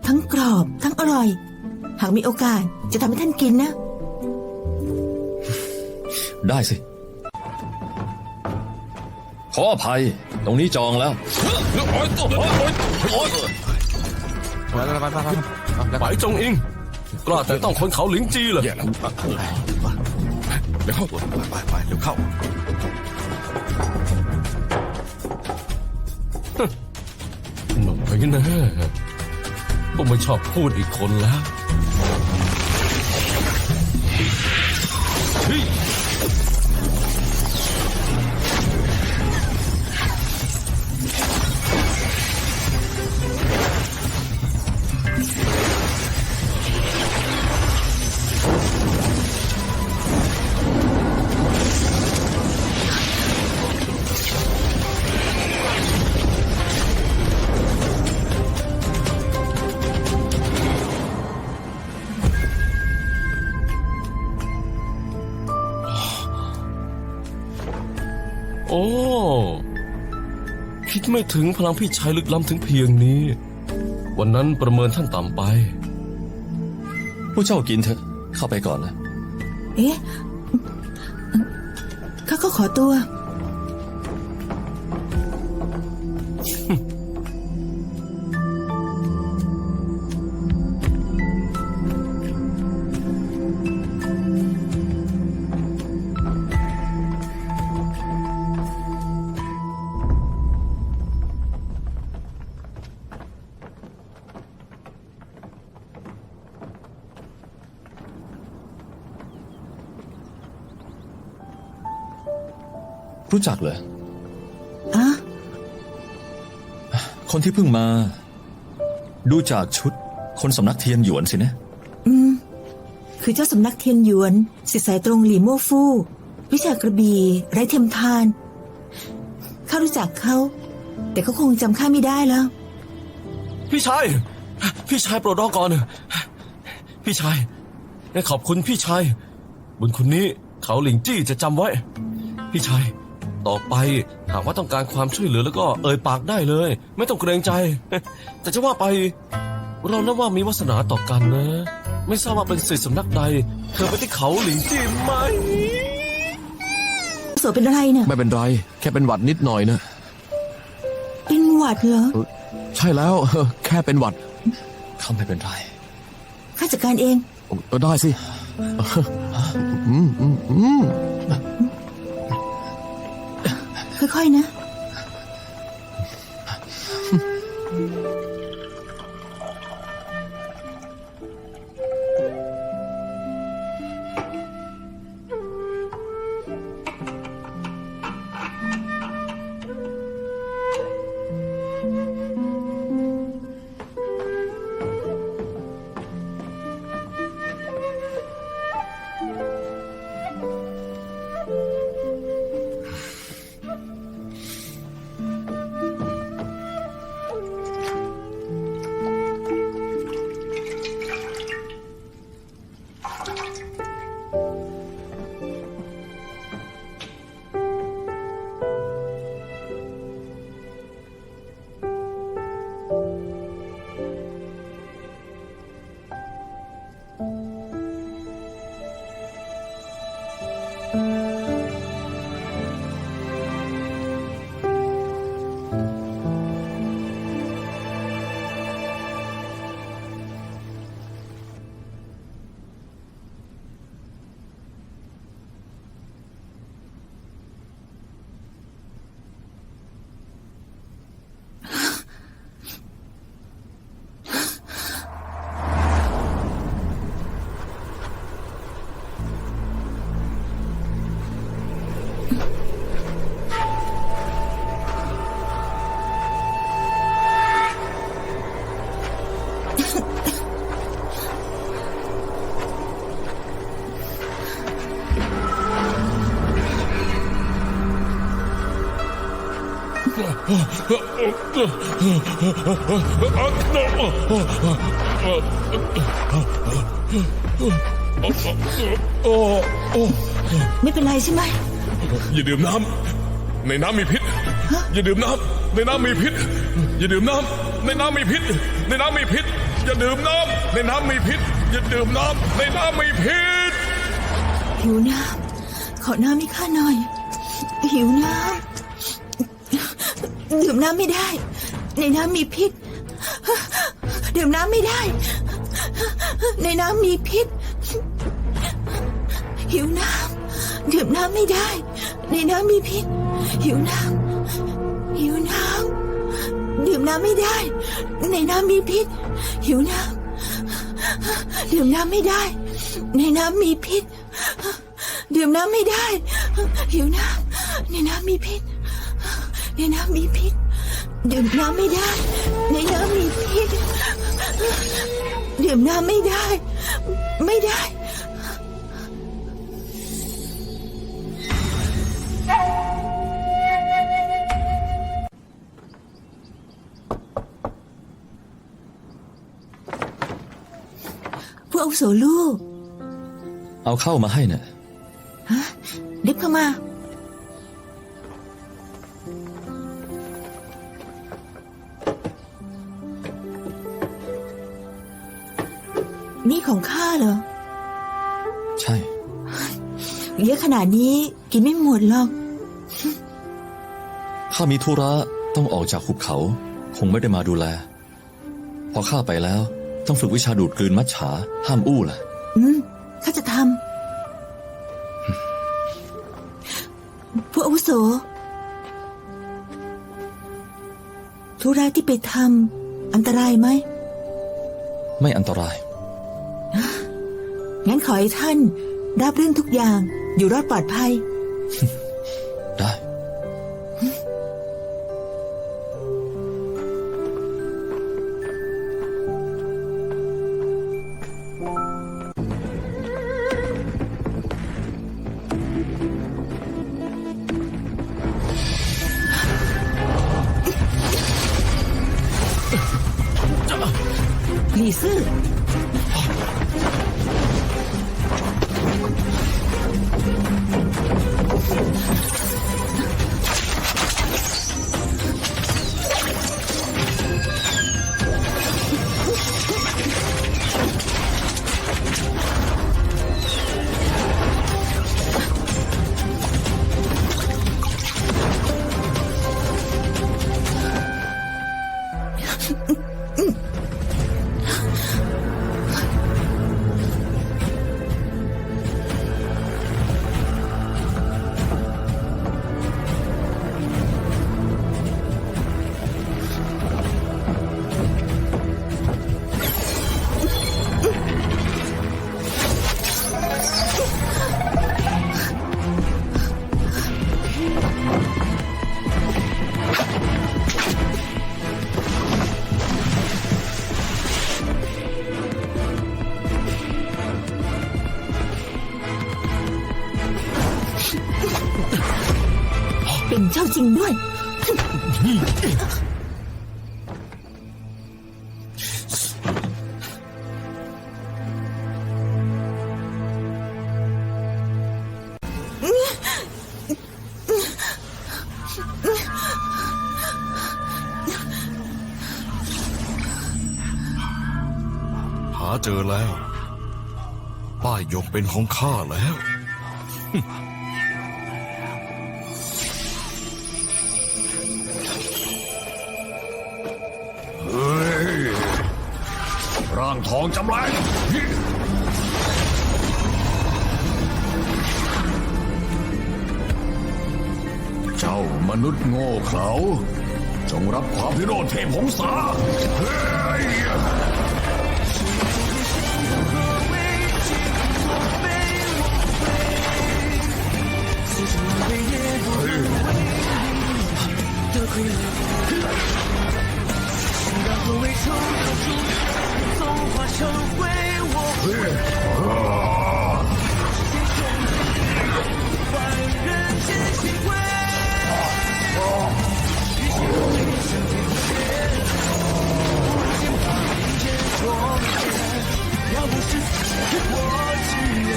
ทั้งกรอบทั้งอร่อย หากมีโอกาสจะทำให้ท่านกินนะ ได้สิ ขออภัย ตรงนี้จองแล้ว ไปจงอิง กล้าแต่ต้องคนเขาหลิงจีเหรอ เดี๋ยวเข้าไปเดี๋ยวเข้า หนุ่มไปนะก็ไม่ชอบพูดอีกคนแล้วเฮ้ย โอ้ คิดไม่ถึงพลังพี่ชายลึกล้ำถึงเพียงนี้ วันนั้นประเมินท่านต่ำไป ผู้เจ้ากินเถอะ เข้าไปก่อนนะ เอ๊ะข้าก็ขอตัว รู้จักเหรอ อะ คนที่เพิ่งมา ดูจากชุด คนสำนักเทียนหยวนสินะ คือเจ้าสำนักเทียนหยวนศิษย์สายตรงหลี่โม่ฟู่วิชากระบี่ไร้เทียมทานข้ารู้จักเขา แต่เขาคงจำข้าไม่ได้แล้ว พี่ชาย พี่ชายโปรดรอก่อน พี่ชายขอบคุณพี่ชาย บุญคุณนี้เขาหลิงจี้จะจำไว้ พี่ชาย ต่อไปหากว่าต้องการความช่วยเหลือแล้วก็เอ่ยปากได้เลย ไม่ต้องเกรงใจ แต่จะว่าไป เรานับว่ามีวาสนาต่อกันนะ ไม่ทราบว่าเป็นศิษย์สำนักใดเคยไปที่เขาหลิงจี้ไหม โสเป็นอะไรเนี่ย ไม่เป็นไร แค่เป็นหวัดนิดหน่อยนะ เป็นหวัดเหรอ ใช่แล้ว แค่เป็นหวัด ข้าไม่เป็นไร ข้าจัดการเอง ได้สิ ค่อยๆนะ ไม่เป็นไรใช่ไหม อย่าดื่มน้ำในน้ำมีพิษ อย่าดื่มน้ำในน้ำมีพิษ อย่าดื่มน้ำในน้ำมีพิษ ในน้ำมีพิษ อย่าดื่มน้ำในน้ำมีพิษ อย่าดื่มน้ำในน้ำมีพิษ หิวน้ำขอน้ำให้ข้าหน่อย หิวน้ำดื่มน้ำไม่ได้ ในน้ำมีพิษ ดื่มน้ำไม่ได้ ในน้ำมีพิษ หิวน้ำดื่มน้ำไม่ได้ ในน้ำมีพิษ หิวน้ำหิวน้ำดื่มน้ำไม่ได้ ในน้ำมีพิษ หิวน้ำดื่มน้ำไม่ได้ ในน้ำมีพิษ ดื่มน้ำไม่ได้ หิวน้ำในน้ำมีพิษ ในน้ำมีพิษ ดื่มน้ำไม่ได้ ในน้ำมีพิษ ดื่มน้ำไม่ได้ ไม่ได้ พวกอาวุโสลูก เอาเข้ามาให้น่ะ รีบเข้ามา นี่ของข้าเหรอ ใช่ เยอะขนาดนี้กินไม่หมดหรอก ข้ามีธุระต้องออกจากหุบเขา คงไม่ได้มาดูแล พอข้าไปแล้วต้องฝึกวิชาดูดกลืนมัจฉาห้ามอู้ล่ะ ข้าจะทำ พวกอาวุโสธุระที่ไปทำอันตรายไหม ไม่อันตราย งั้นขอให้ท่านราบรื่นทุกอย่างอยู่รอดปลอดภัย ได้ หลี่ซื่อ เป็นเจ้าจริงด้วย หาเจอแล้ว ป้ายยกเป็นของข้าแล้ว ทองจำแรงเจ้ามนุษย์โง่เขลาจงรับความพิโรธเทพหงสาเฮ้ย 让何为从头出，风化成为我。万人间心归。要不是我只愿。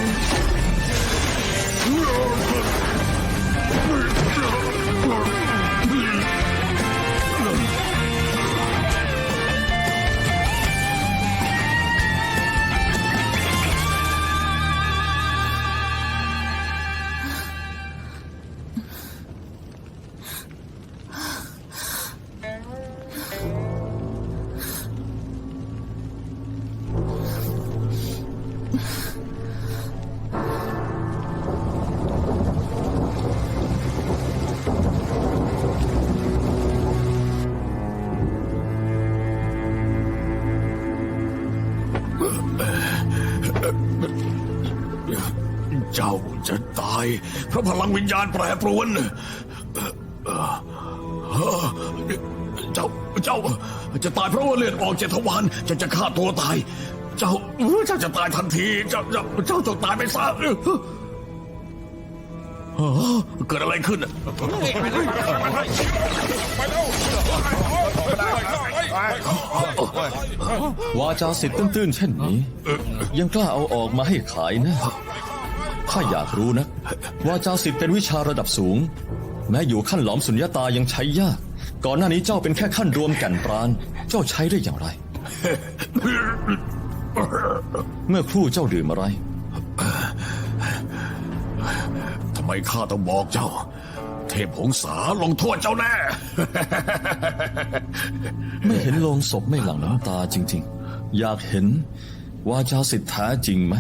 เจ้าจะตายเพราะพลังวิญญาณแปรปรวนเจ้าจะตายเพราะว่าเลือดออก7 ทวารจะฆ่าตัวตาย เจ้าจะตายทันทีเจ้าจงตายไปซะเกิดอะไรขึ้น วาจาสิทธิ์ตื้นๆเช่นนี้ ยังกล้าเอาออกมาให้ขายนะถ้าอยากรู้นะวาจาสิทธิ์เป็นวิชาระดับสูง แม้อยู่ขั้นหลอมสุญญตายังใช้ยาก ก่อนหน้านี้เจ้าเป็นแค่ขั้นรวมแก่นปราณเจ้าใช้ได้อย่างไร เมื่อครู่เจ้าดื่มอะไร ทำไมข้าต้องบอกเจ้า เทพหงสาลงโทษเจ้าแน่ ไม่เห็นโลงศพไม่หลั่งน้ำตาจริงๆ อยากเห็นวาจาสิทธิ์แท้จริงไหม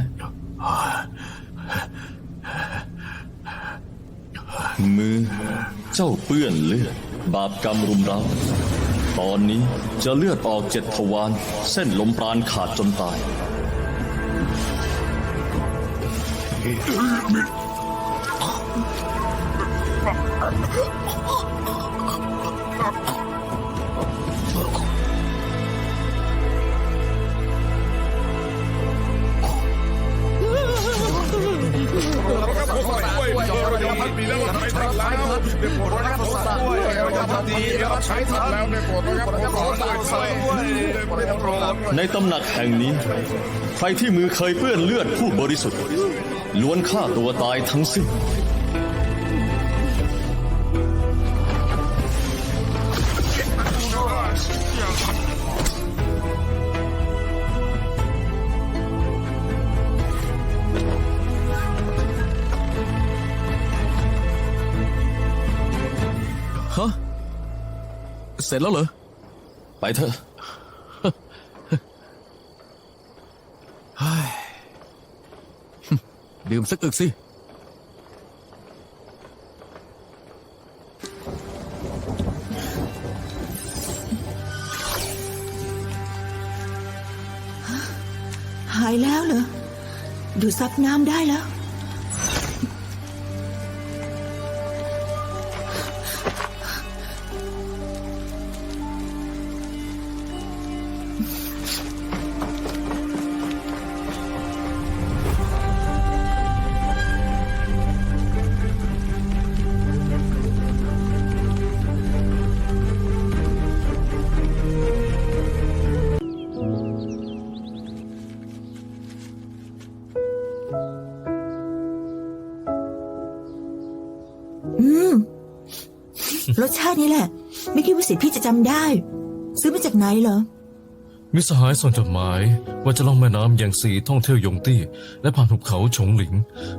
มือเจ้าเปื้อนเลือดบาปกรรมรุมเร้าตอนนี้จะเลือดออก7 ทวารเส้นลมปราณขาดจนตาย ในตำหนักแห่งนี้ ใครที่มือเคยเปื้อนเลือดผู้บริสุทธิ์ล้วนฆ่าตัวตายทั้งสิ้น ฮะ เสร็จแล้วเหรอ ไปเถอะ ดื่มสักอึกสิ หายแล้วเหรอ ดูดซับน้ำได้แล้ว รสชาตินี้แหละ ไม่คิดว่าสิทธิ์พี่จะจำได้ ซื้อมาจากไหนเหรอ มิตรสหายส่งจดหมายว่าจะล่องแม่น้ำอย่างสีท่องเที่ยวยงตี้ และผ่านหุบเขาฉงหลิง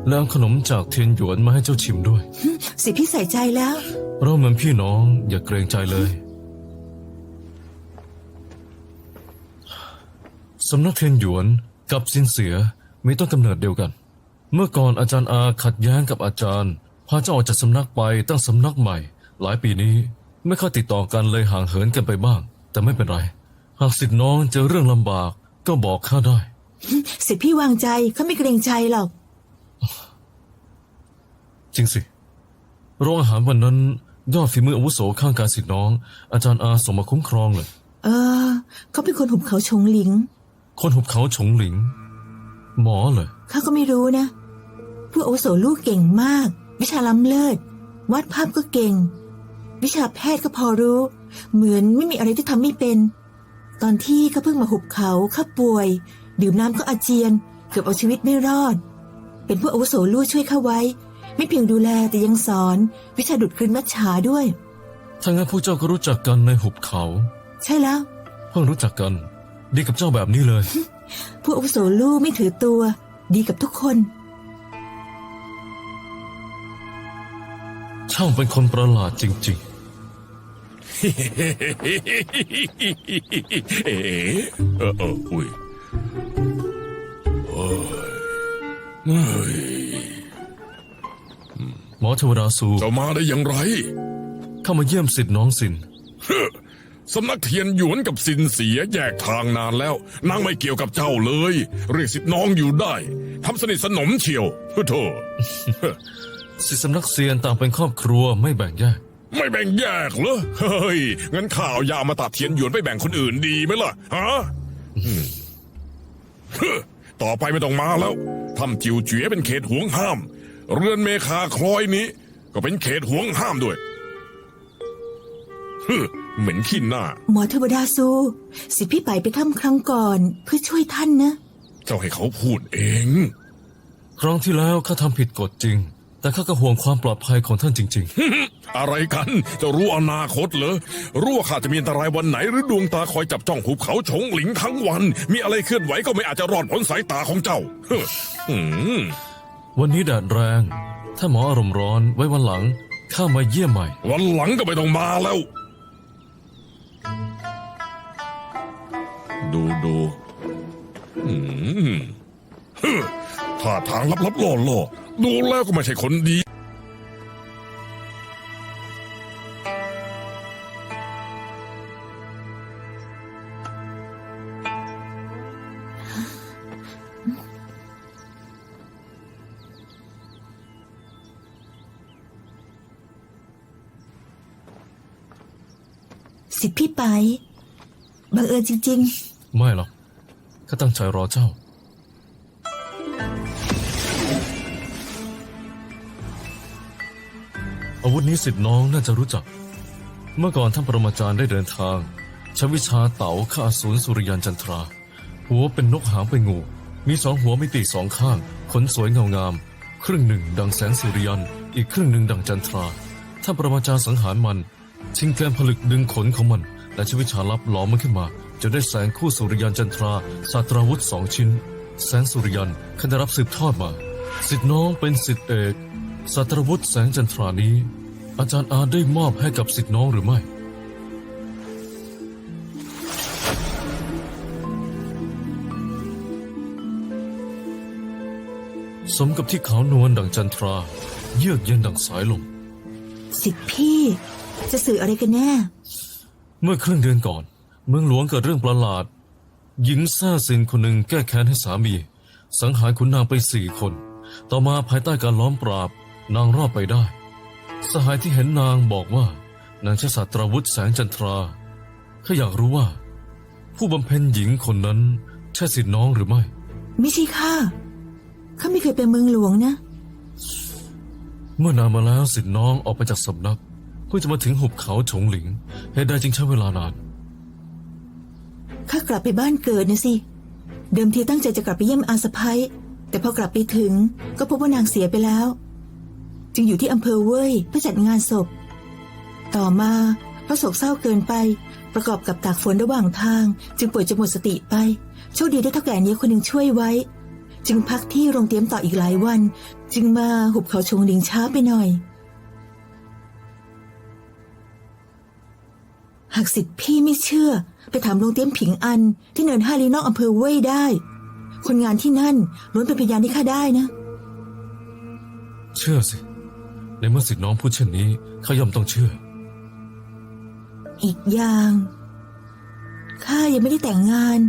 แล้วเอาขนมจากเทียนหยวนมาให้เจ้าชิมด้วย สิทธิ์พี่ใส่ใจแล้ว เราเหมือนพี่น้องอย่าเกรงใจเลย สำนักเทียนหยวนกับซินเสียมีต้นกำเนิดเดียวกัน เมื่อก่อนอาจารย์อาขัดแย้งกับอาจารย์พาเจ้าออกจากสำนักไปตั้งสำนักใหม่ หลายปีนี้ไม่ค่อยติดต่อกันเลยห่างเหินกันไปบ้าง แต่ไม่เป็นไร หากสิทธิ์น้องเจอเรื่องลำบากก็บอกข้าได้ สิทธิพี่วางใจเขาไม่เกรงใจหรอก จริงสิโรงอาหารวันนั้นยอดฝีมืออาวุโสข้างการสิทธิ์น้อง อาจารย์อาส่งมาคุ้มครองเลย เขาเป็นคนหุบเขาชงหลิง คนหุบเขาฉงหลิง หมอเลย ข้าก็ไม่รู้นะผู้อาวุโสลูกเก่งมาก วิชาล้ำเลิศวาดภาพก็เก่ง วิชาแพทย์ก็พอรู้ เหมือนไม่มีอะไรที่ทำไม่เป็น ตอนที่เขาเพิ่งมาหุบเขาข้าป่วย ดื่มน้ำก็อาเจียน เกือบเอาชีวิตไม่รอด เป็นผู้อาวุโสลูกช่วยข้าไว้ ไม่เพียงดูแลแต่ยังสอน วิชาดุดคืนมัจฉาด้วย ถ้างั้นพวกเจ้าก็รู้จักกันในหุบเขา ใช่แล้ว เพิ่งรู้จักกัน ดีกับเจ้าแบบนี้เลย ผู้อาวุโสลูกไม่ถือตัว ดีกับทุกคน ช่างเป็นคนประหลาดจริง อุ้ยๆ หมอเทวดาสู จะมาได้อย่างไร เข้ามาเยี่ยมสิทธิ์น้องสิน สำนักเทียนหยวนกับสินเสียแยกทางนานแล้วนางไม่เกี่ยวกับเจ้าเลยเรียกสิทธิ์น้องอยู่ได้ทำสนิทสนมเชียวโธ่ สิทธิสำนักเซียนต่างเป็นครอบครัวไม่แบ่งแยก ไม่แบ่งแยกเหรอเฮ้ยงั้นข่าวยามาตัดเทียนหยวนไปแบ่งคนอื่นดีไหมล่ะฮะต่อไปไม่ต้องมาแล้วทำจิวเจ๋ยเป็นเขตห่วงห้าม เรือนเมคาคลอยนี้ ก็เป็นเขตห่วงห้ามด้วยเหม็นขี้หน้า หมอเทวดาซูสิทธิพี่ไปถ้ำครั้งก่อนเพื่อช่วยท่านนะ เจ้าให้เขาพูดเอง ครั้งที่แล้วข้าทำผิดกฎจริง แต่ข้าก็ห่วงความปลอดภัยของท่านจริง อะไรกันจะรู้อนาคตเหรอรู้ว่าข้าจะมีอันตรายวันไหนหรือดวงตาคอยจับจ้องหุบเขาฉงหลิงทั้งวัน มีอะไรเคลื่อนไหวก็ไม่อาจจะรอดพ้นสายตาของเจ้า ๆ วันนี้แดดแรง ถ้าหมออารมณ์ร้อนไว้วันหลังข้ามาเยี่ยมใหม่ วันหลังก็ไม่ต้องมาแล้ว ดูท่าทางลับๆล่อๆดูแล้วก็ไม่ใช่คนดี สิทธิพี่ไปบังเอิญจริง ไม่หรอกข้าตั้งใจรอเจ้า อาวุธนี้สิทธิ์น้องน่าจะรู้จัก เมื่อก่อนท่านปรมาจารย์ได้เดินทางใช้วิชาเต๋าฆ่าอสูรสุริยันจันทรา หัวเป็นนกหางเป็นงู มีสองหัวมีปีกสองข้าง ขนสวยเงางาม ครึ่งหนึ่งดังแสงสุริยัน อีกครึ่งหนึ่งดังจันทรา ท่านปรมาจารย์สังหารมันชิงแกนผลึกดึงขนของมัน และใช้วิชาลับหลอมมันขึ้นมาจะได้แสงคู่สุริยันจันทราศาสตราวุธ2 ชิ้น แสงสุริยันข้าได้รับสืบทอดมา สิทธิ์น้องเป็นสิทธิเอกศาสตราวุธแสงจันทรานี้ อาจารย์อาได้มอบให้กับสิทธิ์น้องหรือไม่ สมกับที่ขาวนวลดังจันทรา เยือกเย็นดังสายลม ๆ สิทธิพี่จะสื่ออะไรกันแน่ เมื่อครึ่งเดือนก่อน เมืองหลวงเกิดเรื่องประหลาด หญิงแซ่ซินคนหนึ่งแก้แค้นให้สามี สังหารขุนนางไป4 คน ต่อมาภายใต้การล้อมปราบ นางรอดไปได้ สหายที่เห็นนางบอกว่านางใช้ศาสตราวุธแสงจันทราข้าอยากรู้ว่า ผู้บำเพ็ญหญิงคนนั้นใช่สิทธิ์น้องหรือไม่ ไม่ใช่ข้าไม่เคยไปเมืองหลวงนะ เมื่อนานมาแล้วสิทธิ์น้องออกไปจากสำนัก เพื่อจะมาถึงหุบเขาฉงหลิงเหตุใดจึงใช้เวลานาน ข้ากลับไปบ้านเกิดนะสิ เดิมทีตั้งใจจะกลับไปเยี่ยมอาสะพ้ยแต่พอกลับไปถึงก็พบว่านางเสียไปแล้ว จึงอยู่ที่อำเภอเว่ยเพื่อจัดงานศพ ต่อมาเพราะโศกเศร้าเกินไปประกอบกับตากฝนระหว่างทาง จึงป่วยจนหมดสติไปโชคดีได้เท่าแก่นี้คนหนึ่งช่วยไว้ จึงพักที่โรงเตรียมต่ออีกหลายวัน จึงมาหุบเขาชงหลิงช้าไปหน่อย หากสิทธิ์พี่ไม่เชื่อ ไปถามโรงเตี้ยมผิงอันที่เนิน5 ลี้นอกอำเภอเว่ยได้ คนงานที่นั่นล้วนเป็นพยานที่ข้าได้นะ เชื่อสิ ในเมื่อสิทธิ์น้องพูดเช่นนี้ข้าย่อมต้องเชื่อ อีกอย่างข้ายังไม่ได้แต่งงาน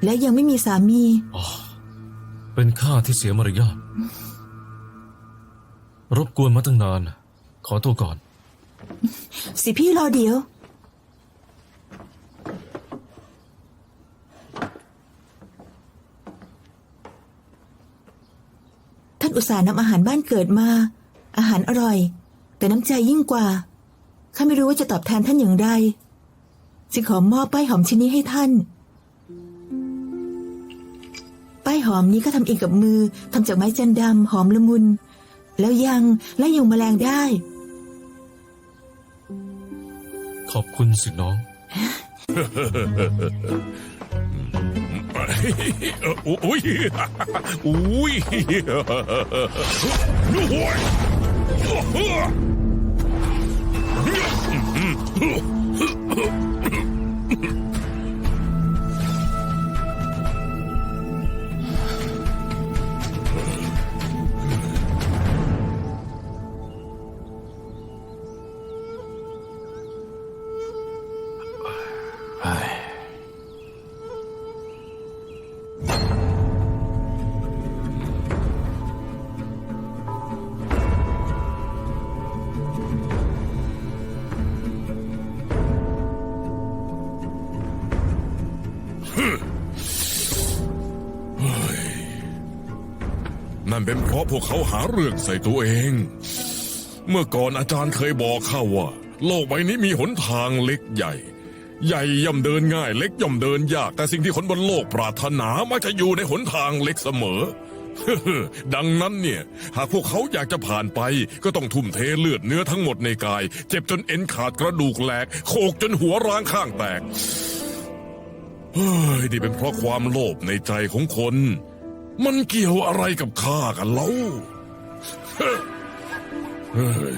และยังไม่มีสามี เป็นข้าที่เสียมารยาทรบกวนมาตั้งนาน ขอตัวก่อน สิพี่รอเดี๋ยว ท่านอุตส่าห์นำอาหารบ้านเกิดมา อาหารอร่อย แต่น้ำใจยิ่งกว่าข้าไม่รู้ว่าจะตอบแทนท่านอย่างไรจึงขอมอบป้ายหอมชิ้นนี้ให้ท่าน ป้ายหอมนี้ก็ทำเองกับมือทำจากไม้จันดำหอมละมุน แล้วยังไล่ยุงแมลงได้ ขอบคุณสิทธิ์น้อง อุ้ยอุ้ย นั่นเป็นเพราะพวกเขาหาเรื่องใส่ตัวเอง เมื่อก่อนอาจารย์เคยบอกข้าว่า โลกใบนี้มีหนทางเล็กใหญ่ ใหญ่ย่อมเดินง่าย เล็กย่อมเดินยาก แต่สิ่งที่คนบนโลกปรารถนามักจะอยู่ในหนทางเล็กเสมอ ดังนั้นเนี่ยหากพวกเขาอยากจะผ่านไปก็ต้องทุ่มเทเลือดเนื้อทั้งหมดในกาย เจ็บจนเอ็นขาดกระดูกแหลกโขกจนหัวร้างข้างแตกเฮ้ยนี่เป็นเพราะความโลภในใจของคน มันเกี่ยวอะไรกับข้ากันเล่าเฮ้ย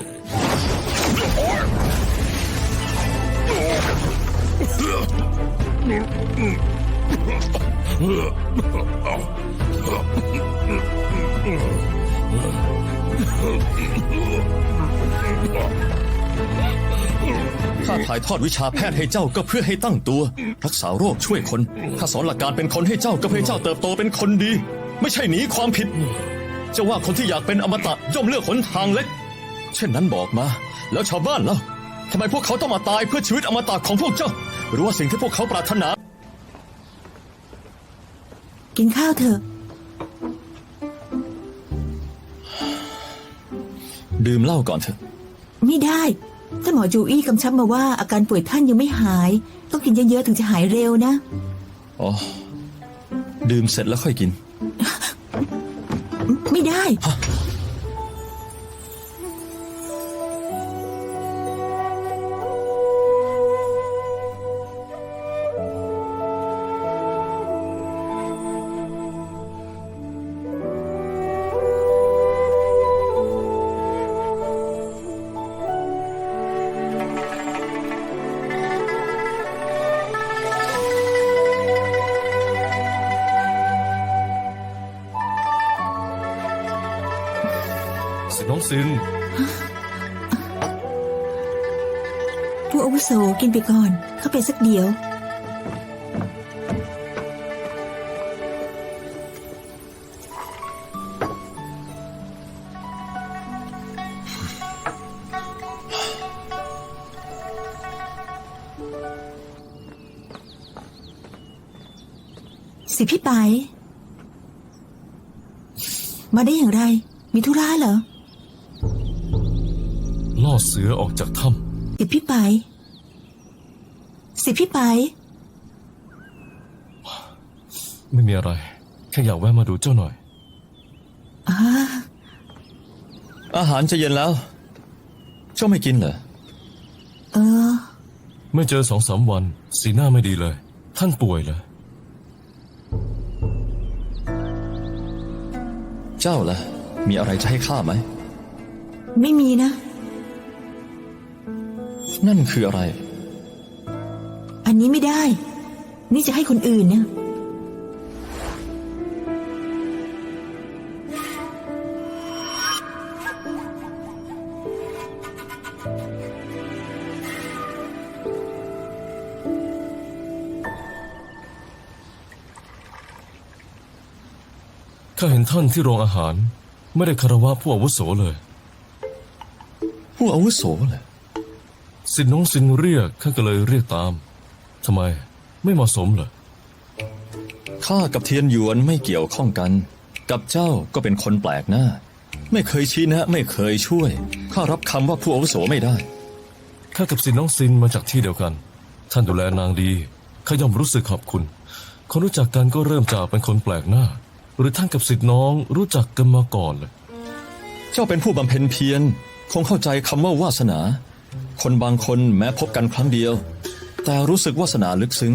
ข้าถ่ายทอดวิชาแพทย์ให้เจ้าก็เพื่อให้ตั้งตัว รักษาโรคช่วยคนข้าสอนหลักการเป็นคนให้เจ้าก็เพื่อให้เจ้าเติบโตเป็นคนดี ไม่ใช่หนีความผิดจะว่าคนที่อยากเป็นอมตะย่อมเลือกหนทางเล็ก เช่นนั้นบอกมา แล้วชาวบ้านล่ะทำไมพวกเขาต้องมาตายเพื่อชีวิตอมตะของพวกเจ้า หรือว่าสิ่งที่พวกเขาปรารถนา กินข้าวเถอะ ดื่มเหล้าก่อนเถอะ ไม่ได้ท่านหมอจูอี้กำชับมาว่าอาการป่วยท่านยังไม่หาย ต้องกินเยอะๆถึงจะหายเร็วนะ อ๋อ ดื่มเสร็จแล้วค่อยกิน ไม่ได้ สิทธิ์น้องซิน ผู้อาวุโสกินไปก่อน เข้าไปสักเดียว สิพี่ไป มาได้อย่างไร มีธุระเหรอ ล่อเสือออกจากถ้ สิพี่ไป สิพี่ไป ำไม่มีอะไร แค่อยากแวะมาดูเจ้าหน่อย อาหารจะเย็นแล้ว เจ้าไม่กินเหรอ ไม่เจอ2-3 วัน สีหน้าไม่ดีเลย ท่านป่วยเหรอ เจ้าล่ะ มีอะไรจะให้ข้าไหม ไม่มีนะ นั่นคืออะไร นี้ไม่ได้ นี่จะให้คนอื่นนะ ข้าเห็นท่านที่โรงอาหาร ไม่ได้คารวะผู้อาวุโสเลย ผู้อาวุโสเหรอ สินน้องสินเรียกข้าก็เลยเรียกตามทำไมไม่เหมาะสมเหรอ ข้ากับเทียนหยวนไม่เกี่ยวข้องกัน กับเจ้าก็เป็นคนแปลกหน้า ไม่เคยชี้แนะไม่เคยช่วย ข้ารับคำว่าผู้อาวุโสไม่ได้ ข้ากับสินน้องสินมาจากที่เดียวกัน ท่านดูแลนางดีข้าย่อมรู้สึกขอบคุณ คนรู้จักกันก็เริ่มจากเป็นคนแปลกหน้า หรือท่านกับสิทธิน้องรู้จักกันมาก่อนเลย เจ้าเป็นผู้บำเพ็ญเพียรคงเข้าใจคำว่าวาสนา คนบางคนแม้พบกันครั้งเดียว แต่รู้สึกวาสนาลึกซึ้ง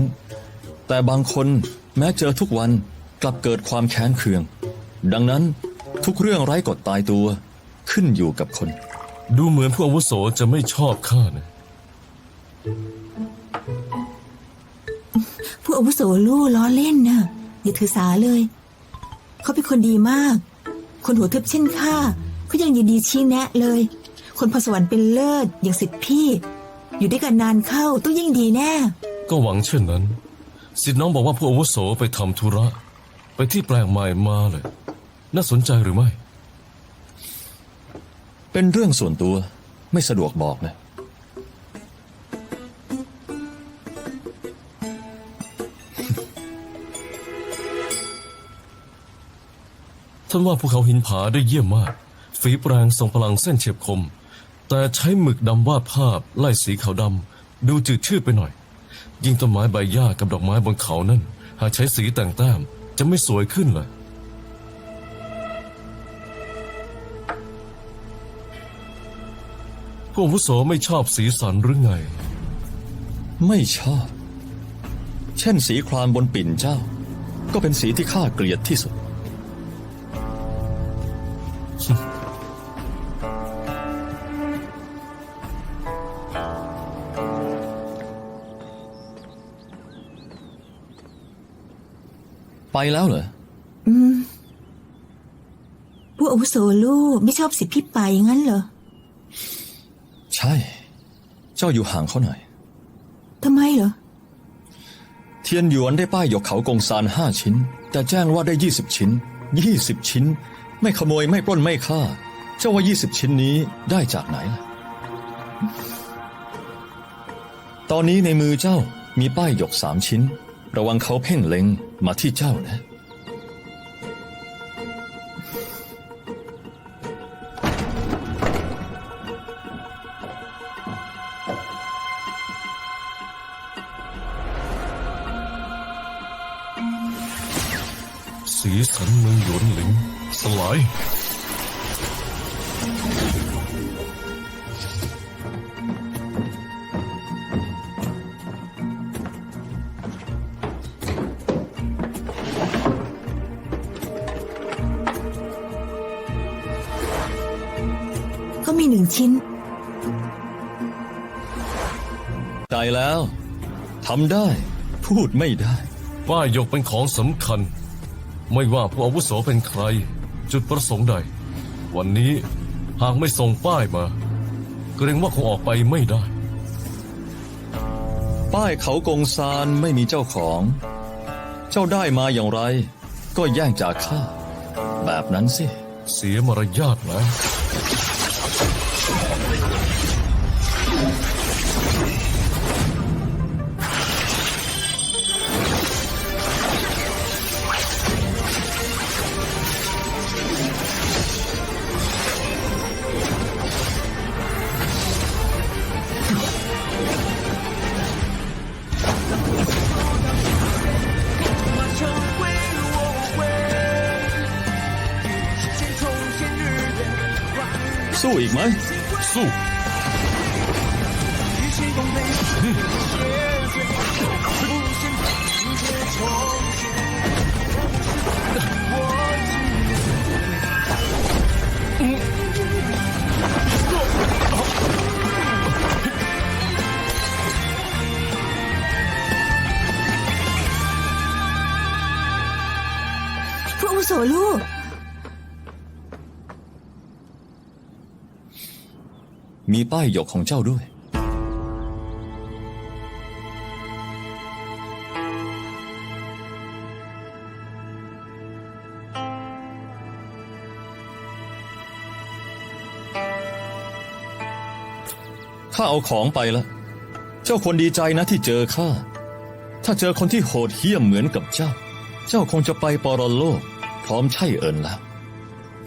แต่บางคนแม้เจอทุกวันกลับเกิดความแค้นเคือง ดังนั้นทุกเรื่องไร้กฎตายตัวขึ้นอยู่กับคน ดูเหมือนผู้อาวุโสจะไม่ชอบข้านะ ผู้อาวุโสลู่ล้อเล่นนะอย่าถือสาเลย เขาเป็นคนดีมาก คนหัวทึบเช่นข้าก็ยังยินดีชี้แนะเลย คนพรสวรรค์เป็นเลิศอย่างสิทธิพี่ อยู่ด้วยกันนานเข้าต้องยิ่งดีแน่ ก็หวังเช่นนั้น สิทธิน้องบอกว่าผู้อาวุโสไปทำธุระ ไปที่แปลกใหม่มาเลย น่าสนใจหรือไม่ เป็นเรื่องส่วนตัวไม่สะดวกบอกนะ ท่านว่าภูเขาหินผาได้เยี่ยมมาก ฝีแปรงทรงพลังเส้นเฉียบคม แต่ใช้หมึกดำวาดภาพไล่สีขาวดำดูจืดชืดไปหน่อย ยิ่งต้นไม้ใบหญ้ากับดอกไม้บนเขานั่นหากใช้สีแต่งแต้มจะไม่สวยขึ้นเลยผู้อาวุโสไม่ชอบสีสันหรือไง ไม่ชอบ เช่นสีครามบนปิ่นเจ้า ก็เป็นสีที่ข้าเกลียดที่สุด ไปแล้วเหรอ ผู้อาวุโสลู่ไม่ชอบสิทธิพี่ไปงั้นเหรอ ใช่ เจ้าอยู่ห่างเขาหน่อย ทำไมเหรอ เทียนหยวนได้ป้ายหยกเขากงซาน5 ชิ้น แต่แจ้งว่าได้20 ชิ้น 20 ชิ้น ไม่ขโมยไม่ปล้นไม่ฆ่า เจ้าว่า20 ชิ้นนี้ได้จากไหนล่ะ ตอนนี้ในมือเจ้ามีป้ายหยก3 ชิ้น ระวังเขาเพ่งเล็งมาที่เจ้านะ สีสันเมืองหยวนหลิงสลาย ก็มี1 ชิ้น ใจแล้วทำได้พูดไม่ได้ ป้ายหยกเป็นของสำคัญ ไม่ว่าผู้อาวุโสเป็นใคร จุดประสงค์ใด วันนี้หากไม่ส่งป้ายมาเกรงว่าคงออกไปไม่ได้ ป้ายเขากงซานไม่มีเจ้าของ เจ้าได้มาอย่างไร ก็แย่งจากข้าแบบนั้นสิ เสียมารยาทแล้ว สู้อีกไหม สู้ เ ลูก มีป้ายหยกของเจ้าด้วย ข้าเอาของไปแล้ว เจ้าควรดีใจนะที่เจอข้า ถ้าเจอคนที่โหดเหี้ยมเหมือนกับเจ้า เจ้าคงจะไปปรโลก พร้อมใช่เอิญแล้ว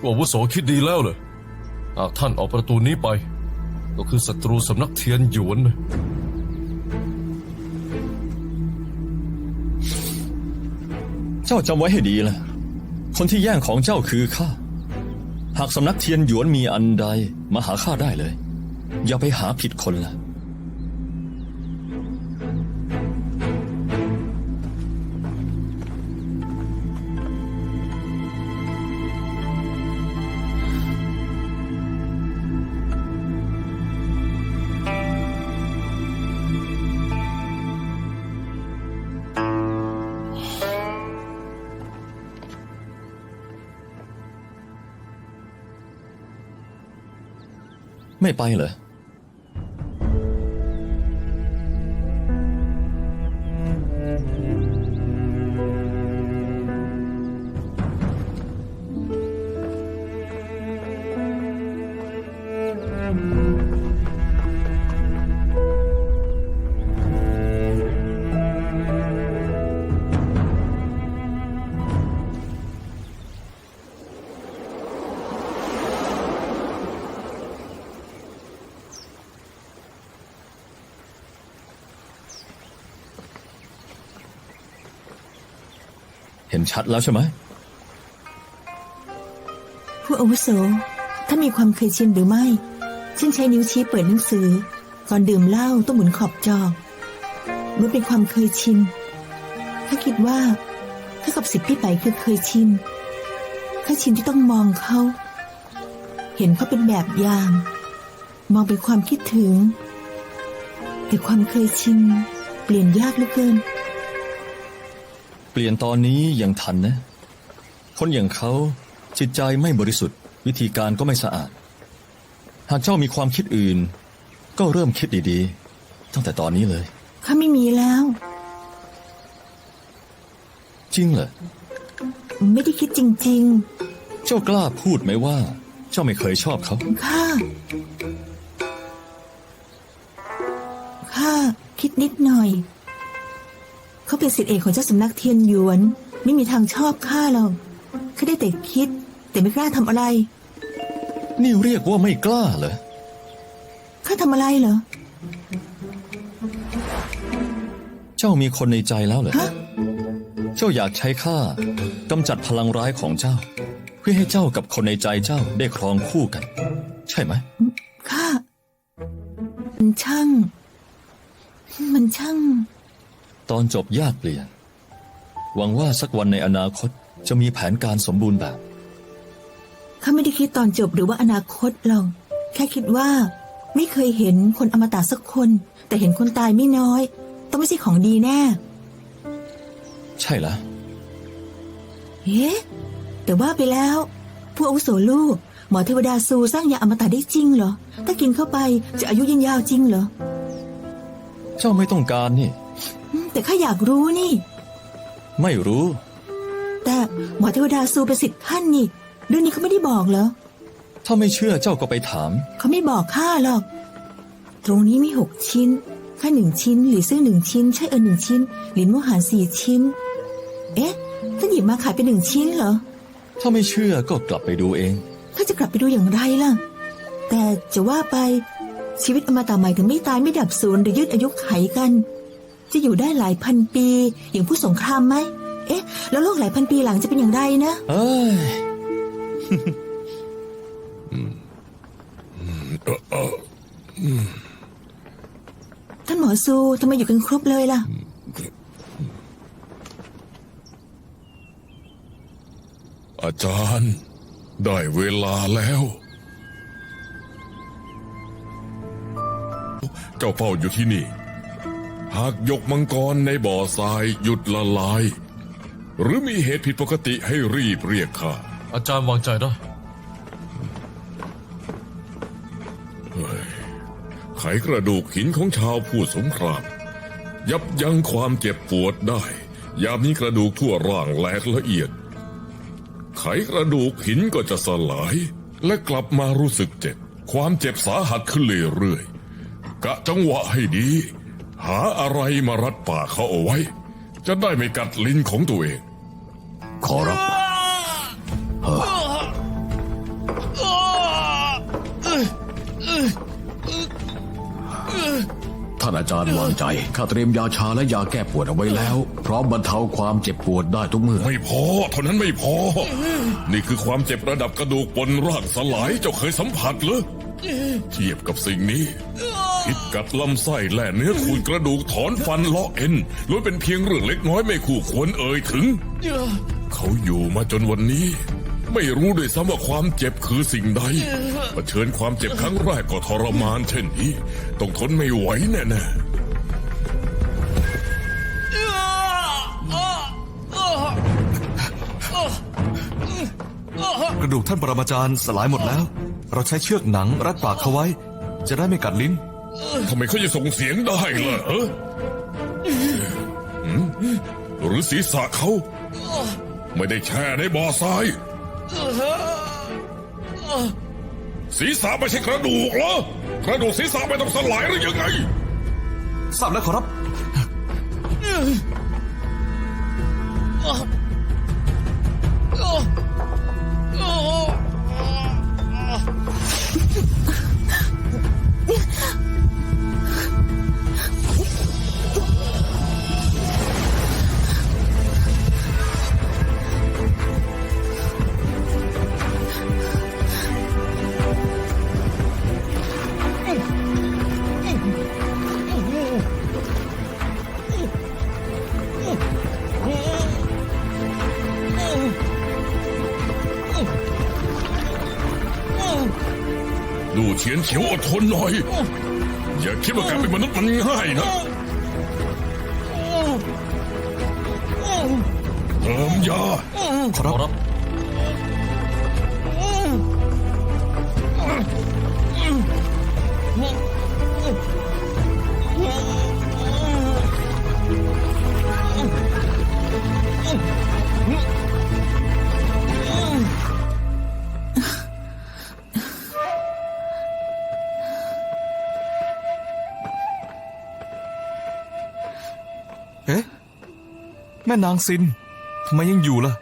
อาวุโสคิดดีแล้วเลยหากท่านออกประตูนี้ไป ก็คือศัตรูสำนักเทียนหยวนนะ เจ้าจำไว้ให้ดีล่ะ คนที่แย่งของเจ้าคือข้า หากสำนักเทียนหยวนมีอันใดมาหาข้าได้เลย อย่าไปหาผิดคนล่ะ ไม่ไปเหรอ เห็นชัดแล้วใช่ไหม ผู้อาวุโสถ้ามีความเคยชินหรือไม่เช่นใช้นิ้วชี้เปิดหนังสือ ก่อนดื่มเหล้าต้องหมุนขอบจอมันเป็นความเคยชินข้าคิดว่าถ้ากับสิทธิ์พี่ไปคือเคยชินข้าชินที่ต้องมองเขา เห็นเขาเป็นแบบอย่าง มองเป็นความคิดถึง แต่ความเคยชินเปลี่ยนยากเหลือเกิน เปลี่ยนตอนนี้ยังทันนะ คนอย่างเขาจิตใจไม่บริสุทธิ์ วิธีการก็ไม่สะอาด หากเจ้ามีความคิดอื่น ก็เริ่มคิดดีๆ ตั้งแต่ตอนนี้เลย ข้าไม่มีแล้ว จริงเหรอ ไม่ได้คิดจริง เจ้ากล้าพูดไหมว่า เจ้าไม่เคยชอบเขา ๆ ข้าคิดนิดหน่อย เขาเป็นศิษย์เอกของเจ้าสำนักเทียนหยวน ไม่มีทางชอบข้าหรอกข้าได้แต่คิด แต่ไม่กล้าทำอะไร นี่เรียกว่าไม่กล้าเหรอ ข้าทำอะไรเหรอ เจ้ามีคนในใจแล้วเหรอ ฮะ เจ้าอยากใช้ข้ากำจัดพลังร้ายของเจ้า เพื่อให้เจ้ากับคนในใจเจ้าได้ครองคู่กัน ใช่ไหม ข้ามันช่าง ตอนจบยากเปลี่ยน หวังว่าสักวันในอนาคตจะมีแผนการสมบูรณ์แบบ ข้าไม่ได้คิดตอนจบหรือว่าอนาคตหรอกแค่คิดว่า ไม่เคยเห็นคนอมตะสักคน แต่เห็นคนตายไม่น้อย ต้องไม่ใช่ของดีแน่ ใช่แล้ว เอ๊ะแต่ว่าไปแล้ว ผู้อาวุโสลูก หมอเทวดาซูสร้างยาอมตะได้จริงเหรอ ถ้ากินเข้าไปจะอายุยืนยาวจริงเหรอ เจ้าไม่ต้องการนี่ แต่ข้าอยากรู้นี่ ไม่รู้ แต่หมอเทวดาซูเป็นศิษย์ท่านนี่เรื่องนี้เขาไม่ได้บอกเหรอ ถ้าไม่เชื่อเจ้าก็ไปถาม เขาไม่บอกข้าหรอก ตรงนี้มี6 ชิ้นข้า1 ชิ้นหรือซื้อ1 ชิ้นใช่1 ชิ้นหลินโมหาร4 ชิ้น เอ๊ะท่านหยิบมาขายเป็น1 ชิ้นเหรอ ถ้าไม่เชื่อก็กลับไปดูเอง ข้าจะกลับไปดูอย่างไรล่ะ แต่จะว่าไปชีวิตอมตะหมายถึงไม่ตายไม่ดับสูญหรือยืดอายุไขกัน จะอยู่ได้หลายพันปีอย่างผู้สงครามไหม เอ๊ะ แล้วโลกหลายพันปีหลังจะเป็นอย่างไรนะ เอ้ย ท่านหมอซูทำไมอยู่กันครบเลยล่ะ อาจารย์ ได้เวลาแล้ว เจ้าเฝ้าอยู่ที่นี่ หากหยกมังกรในบ่อทรายหยุดละลาย หรือมีเหตุผิดปกติให้รีบเรียกข้า อาจารย์วางใจได้ ไขกระดูกหินของชาวผู้สงคราม ยับยั้งความเจ็บปวดได้ยามนี้กระดูกทั่วร่างแหลกละเอียด ไขกระดูกหินก็จะสลาย และกลับมารู้สึกเจ็บ ความเจ็บสาหัสขึ้นเรื่อยๆกะจังหวะให้ดี หาอะไรมารัดปากเขาเอาไว้ จะได้ไม่กัดลิ้นของตัวเอง ขอรับ ท่านอาจารย์วางใจ ข้าเตรียมยาชาและยาแก้ปวดเอาไว้แล้ว พร้อมบรรเทาความเจ็บปวดได้ทุกเมื่อ ไม่พอ เท่านั้นไม่พอ นี่คือความเจ็บระดับกระดูกปนร่างสลายเจ้าเคยสัมผัสหรือเทียบกับสิ่งนี้พิษกัดลำไส้แล่เนื้อขูดกระดูกถอนฟันเลาะเอ็นล้วนเป็นเพียงเรื่องเล็กน้อยไม่คู่ควรเอ่ยถึง เขาอยู่มาจนวันนี้ ไม่รู้ด้วยซ้ำว่าความเจ็บคือสิ่งใดเผชิญความเจ็บครั้งแรกก็ทรมานเช่นนี้ต้องทนไม่ไหวแน่ๆ กระดูกท่านปรมาจารย์สลายหมดแล้ว เราใช้เชือกหนังรัดปากเขาไว้ จะได้ไม่กัดลิ้น ทำไมเขาจะส่งเสียงได้ล่ะฮะหรือศีรษะเขา ไม่ได้แช่ในบ่อทราย ศีรษะไม่ใช่กระดูกเหรอกระดูกศีรษะไม่ต้องสลายหรือยังไง ทราบแล้วขอรับ ดูเฉียนเฉียวอดทนหน่อย อย่าคิดว่าการเป็นมนุษย์มันง่ายนะเติมยา ขอรับ เอ๊ะ แม่นางซินทำไมยังอยู่ล่ะ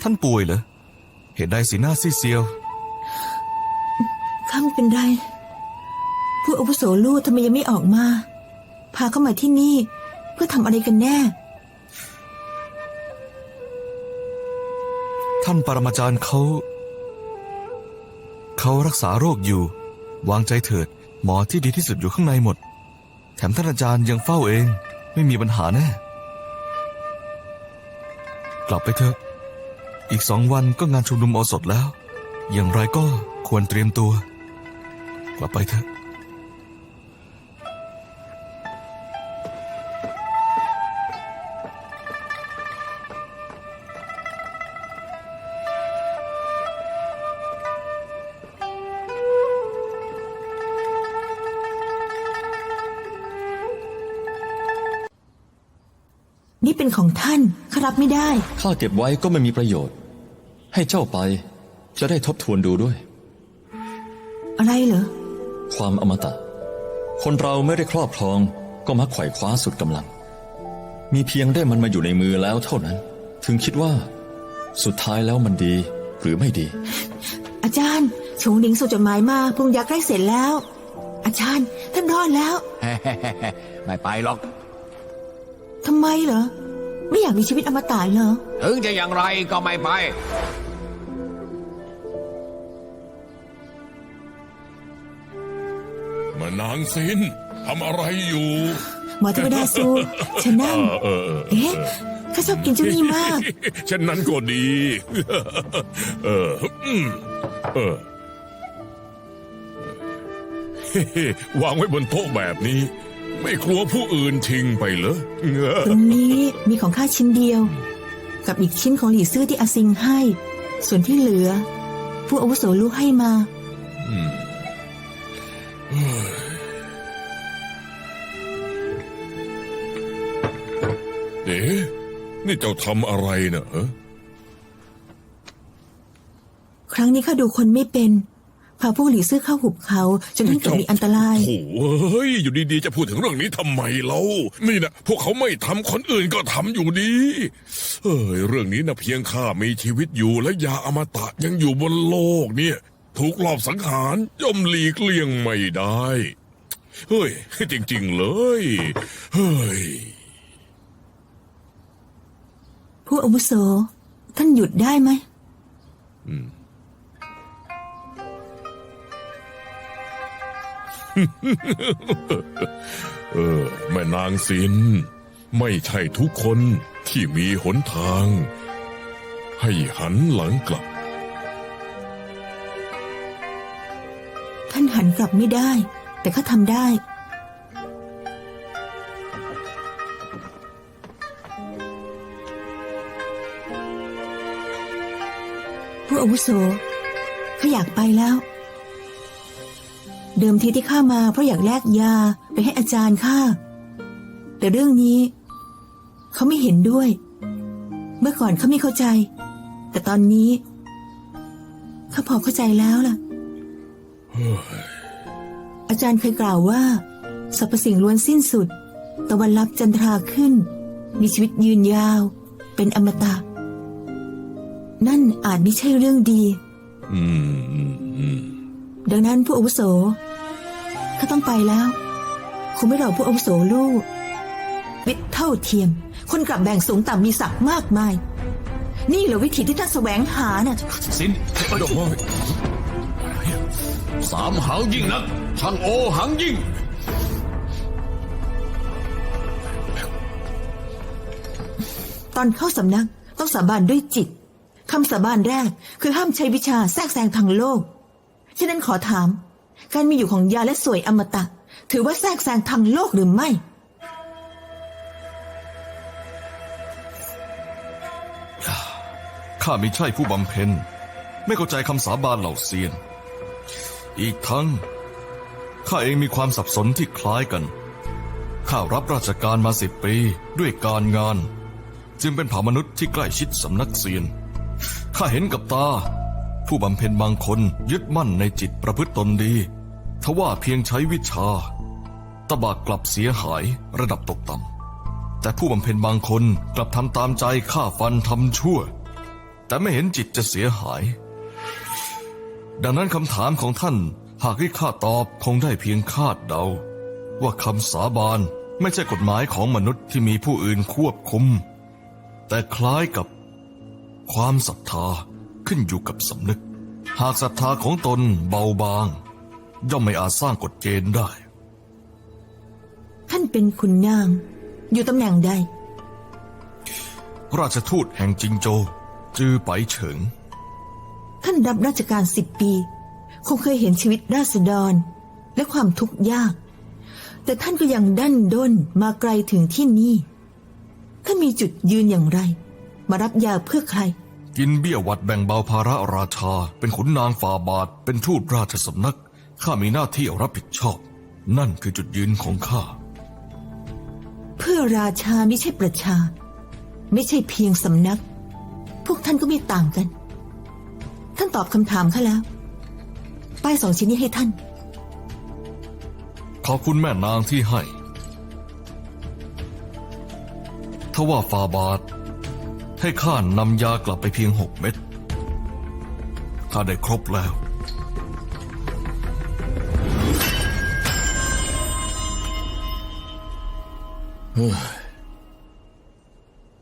ท่านป่วยเหรอ เหตุใดสีหน้าซีดเซียว ข้าไม่เป็นไร ผู้อาวุโสลูกทำไมยังไม่ออกมา พาเข้ามาที่นี่ เพื่อทำอะไรกันแน่ ท่านปรมาจารย์เขารักษาโรคอยู่ วางใจเถิด หมอที่ดีที่สุดอยู่ข้างในหมด แถมท่านอาจารย์ยังเฝ้าเอง ไม่มีปัญหาแน่ กลับไปเถอะ อีก2 วันก็งานชุมนุมโอสถแล้ว อย่างไรก็ควรเตรียมตัว กลับไปเถอะ นี่เป็นของท่านข้ารับไม่ได้ ข้าเก็บไว้ก็ไม่มีประโยชน์ ให้เจ้าไป จะได้ทบทวนดูด้วย อะไรเหรอ ความอมตะ คนเราไม่ได้ครอบครองก็มักไขว่คว้าสุดกำลัง มีเพียงได้มันมาอยู่ในมือแล้วเท่านั้น ถึงคิดว่า สุดท้ายแล้วมันดีหรือไม่ดี อาจารย์ชงหนิงส่งจดหมายมาปรุงยาใกล้เสร็จแล้ว อาจารย์ท่านรอดแล้ว ไม่ไปหรอก ทำไมเหรอ ไม่อยากมีชีวิตอมตะเหรอ ถึงจะอย่างไรก็ไม่ไป มานางซินทำอะไรอยู่ หมอเทวดาซูฉันนั่ง เอ๊ะข้าชอบกินเจ้านี่มาก เช่นนั้นก็ดี วางไว้บนโต๊ะแบบนี้ ไม่กลัวผู้อื่นทิ้งไปเหรอ ตรงนี้มีของข้าชิ้นเดียว กับอีกชิ้นของหลี่ซื่อที่อาซิงให้ ส่วนที่เหลือ ผู้อาวุโสลูกให้มา เอ๊ะนี่เจ้าทำอะไรเนอะ ครั้งนี้ข้าดูคนไม่เป็นพาพวกหลี่ซื่อเข้าหุบเขาจนท่านเกิดมีอันตราย โอ้โหเฮ้ยอยู่ดีๆจะพูดถึงเรื่องนี้ทำไมเล่านี่นะพวกเขาไม่ทำคนอื่นก็ทำอยู่ดีเอ้ยเรื่องนี้นะเพียงข้ามีชีวิตอยู่และยาอมตะยังอยู่บนโลกเนี่ย ถูกลอบสังหารย่อมหลีกเลี่ยงไม่ได้เฮ้ยจริงๆเลยเฮ้ย ผู้อาวุโสท่านหยุดได้ไหม แม่นางศิลไม่ใช่ทุกคนที่มีหนทาง ให้หันหลังกลับ ท่านหันกลับไม่ได้ แต่ข้าทำได้ ผู้อาวุโสข้าอยากไปแล้ว เดิมทีที่ข้ามาเพราะอยากแลกยาไปให้อาจารย์ข้าแต่เรื่องนี้เขาไม่เห็นด้วย เมื่อก่อนเขาไม่เข้าใจ แต่ตอนนี้เขาพอเข้าใจแล้วล่ะ อาจารย์เคยกล่าวว่าสรรพสิ่งล้วนสิ้นสุดตะวันลับจันทราขึ้นมีชีวิตยืนยาวเป็นอมตะนั่นอาจไม่ใช่เรื่องดีดังนั้นผู้อาวุโสข้าต้องไปแล้วคงไม่รอผู้อาวุโสลูกวิทย์เท่าเทียมคนกลับแบ่งสูงต่ำมีศักดิ์มากมายนี่เหรอวิธีที่ท่านแสวงหาน่ะ สินสามหางยิ่งนักช่างโอหังยิ่ง ตอนเข้าสำนักต้องสาบานด้วยจิตคำสาบานแรกคือห้ามใช้วิชาแทรกแซงทางโลกฉะนั้นขอถามการมีอยู่ของยาและสวยอมตะถือว่าแทรกแซงทางโลกหรือไม่ ข้าไม่ใช่ผู้บำเพ็ญไม่เข้าใจคำสาบานเหล่าเซียนอีกทั้งข้าเองมีความสับสนที่คล้ายกันข้ารับราชการมา10 ปีด้วยการงานจึงเป็นเผ่ามนุษย์ที่ใกล้ชิดสำนักเซียนข้าเห็นกับตาผู้บำเพ็ญบางคนยึดมั่นในจิตประพฤติตนดีทว่าเพียงใช้วิชาตบะกลับเสียหายระดับตกต่ำแต่ผู้บำเพ็ญบางคนกลับทำตามใจฆ่าฟันทำชั่วแต่ไม่เห็นจิตจะเสียหายดังนั้นคำถามของท่านหากให้ข้าตอบคงได้เพียงคาดเดาว่าคำสาบานไม่ใช่กฎหมายของมนุษย์ที่มีผู้อื่นควบคุมแต่คล้ายกับความศรัทธาขึ้นอยู่กับสำนึกหากศรัทธาของตนเบาบางย่อมไม่อาจสร้างกฎเกณฑ์ได้ ท่านเป็นขุนนางอยู่ตำแหน่งใด ราชทูตแห่งจิงโจวจือไปเฉิง ท่านรับราชการ10 ปีคงเคยเห็นชีวิตราษฎรและความทุกข์ยากแต่ท่านก็ยังดั้นด้นมาไกลถึงที่นี่ท่านมีจุดยืนอย่างไรมารับยาเพื่อใครกินเบี้ยวัดแบ่งเบาภาระราชาเป็นขุนนางฝ่าบาทเป็นทูตราชสำนักข้ามีหน้าที่รับผิดชอบนั่นคือจุดยืนของข้าเพื่อราชาไม่ใช่ประชาไม่ใช่เพียงสำนักพวกท่านก็ไม่ต่างกันท่านตอบคำถามข้าแล้วป้าย2 ชิ้นนี้ให้ท่านขอบคุณแม่นางที่ให้ทว่าฝ่าบาทให้ข้านำยากลับไปเพียง6 เม็ดข้าได้ครบแล้ว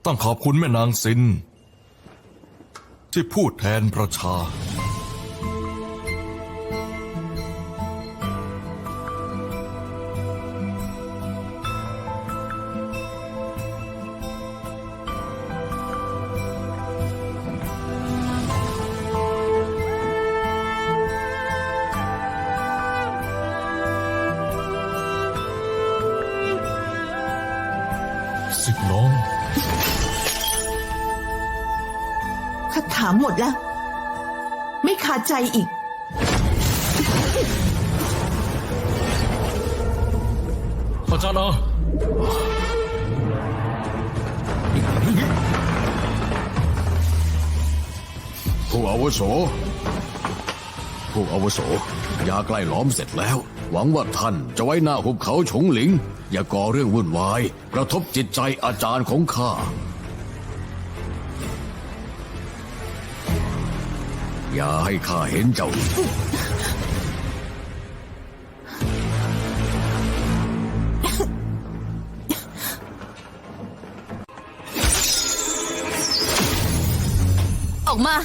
ต้องขอบคุณแม่นางซินที่พูดแทนประชา สิทธิ์น้อง ข้าถามหมดแล้ว ไม่คาใจอีก อาจารย์อา ผู้อาวุโสยาใกล้ล้อมเสร็จแล้ว หวังว่าท่านจะไว้หน้าหุบเขาฉงหลิง อย่าก่อเรื่องวุ่นวายกระทบจิตใจอาจารย์ของข้าอย่าให้ข้าเห็นเจ้าอีก ออกมา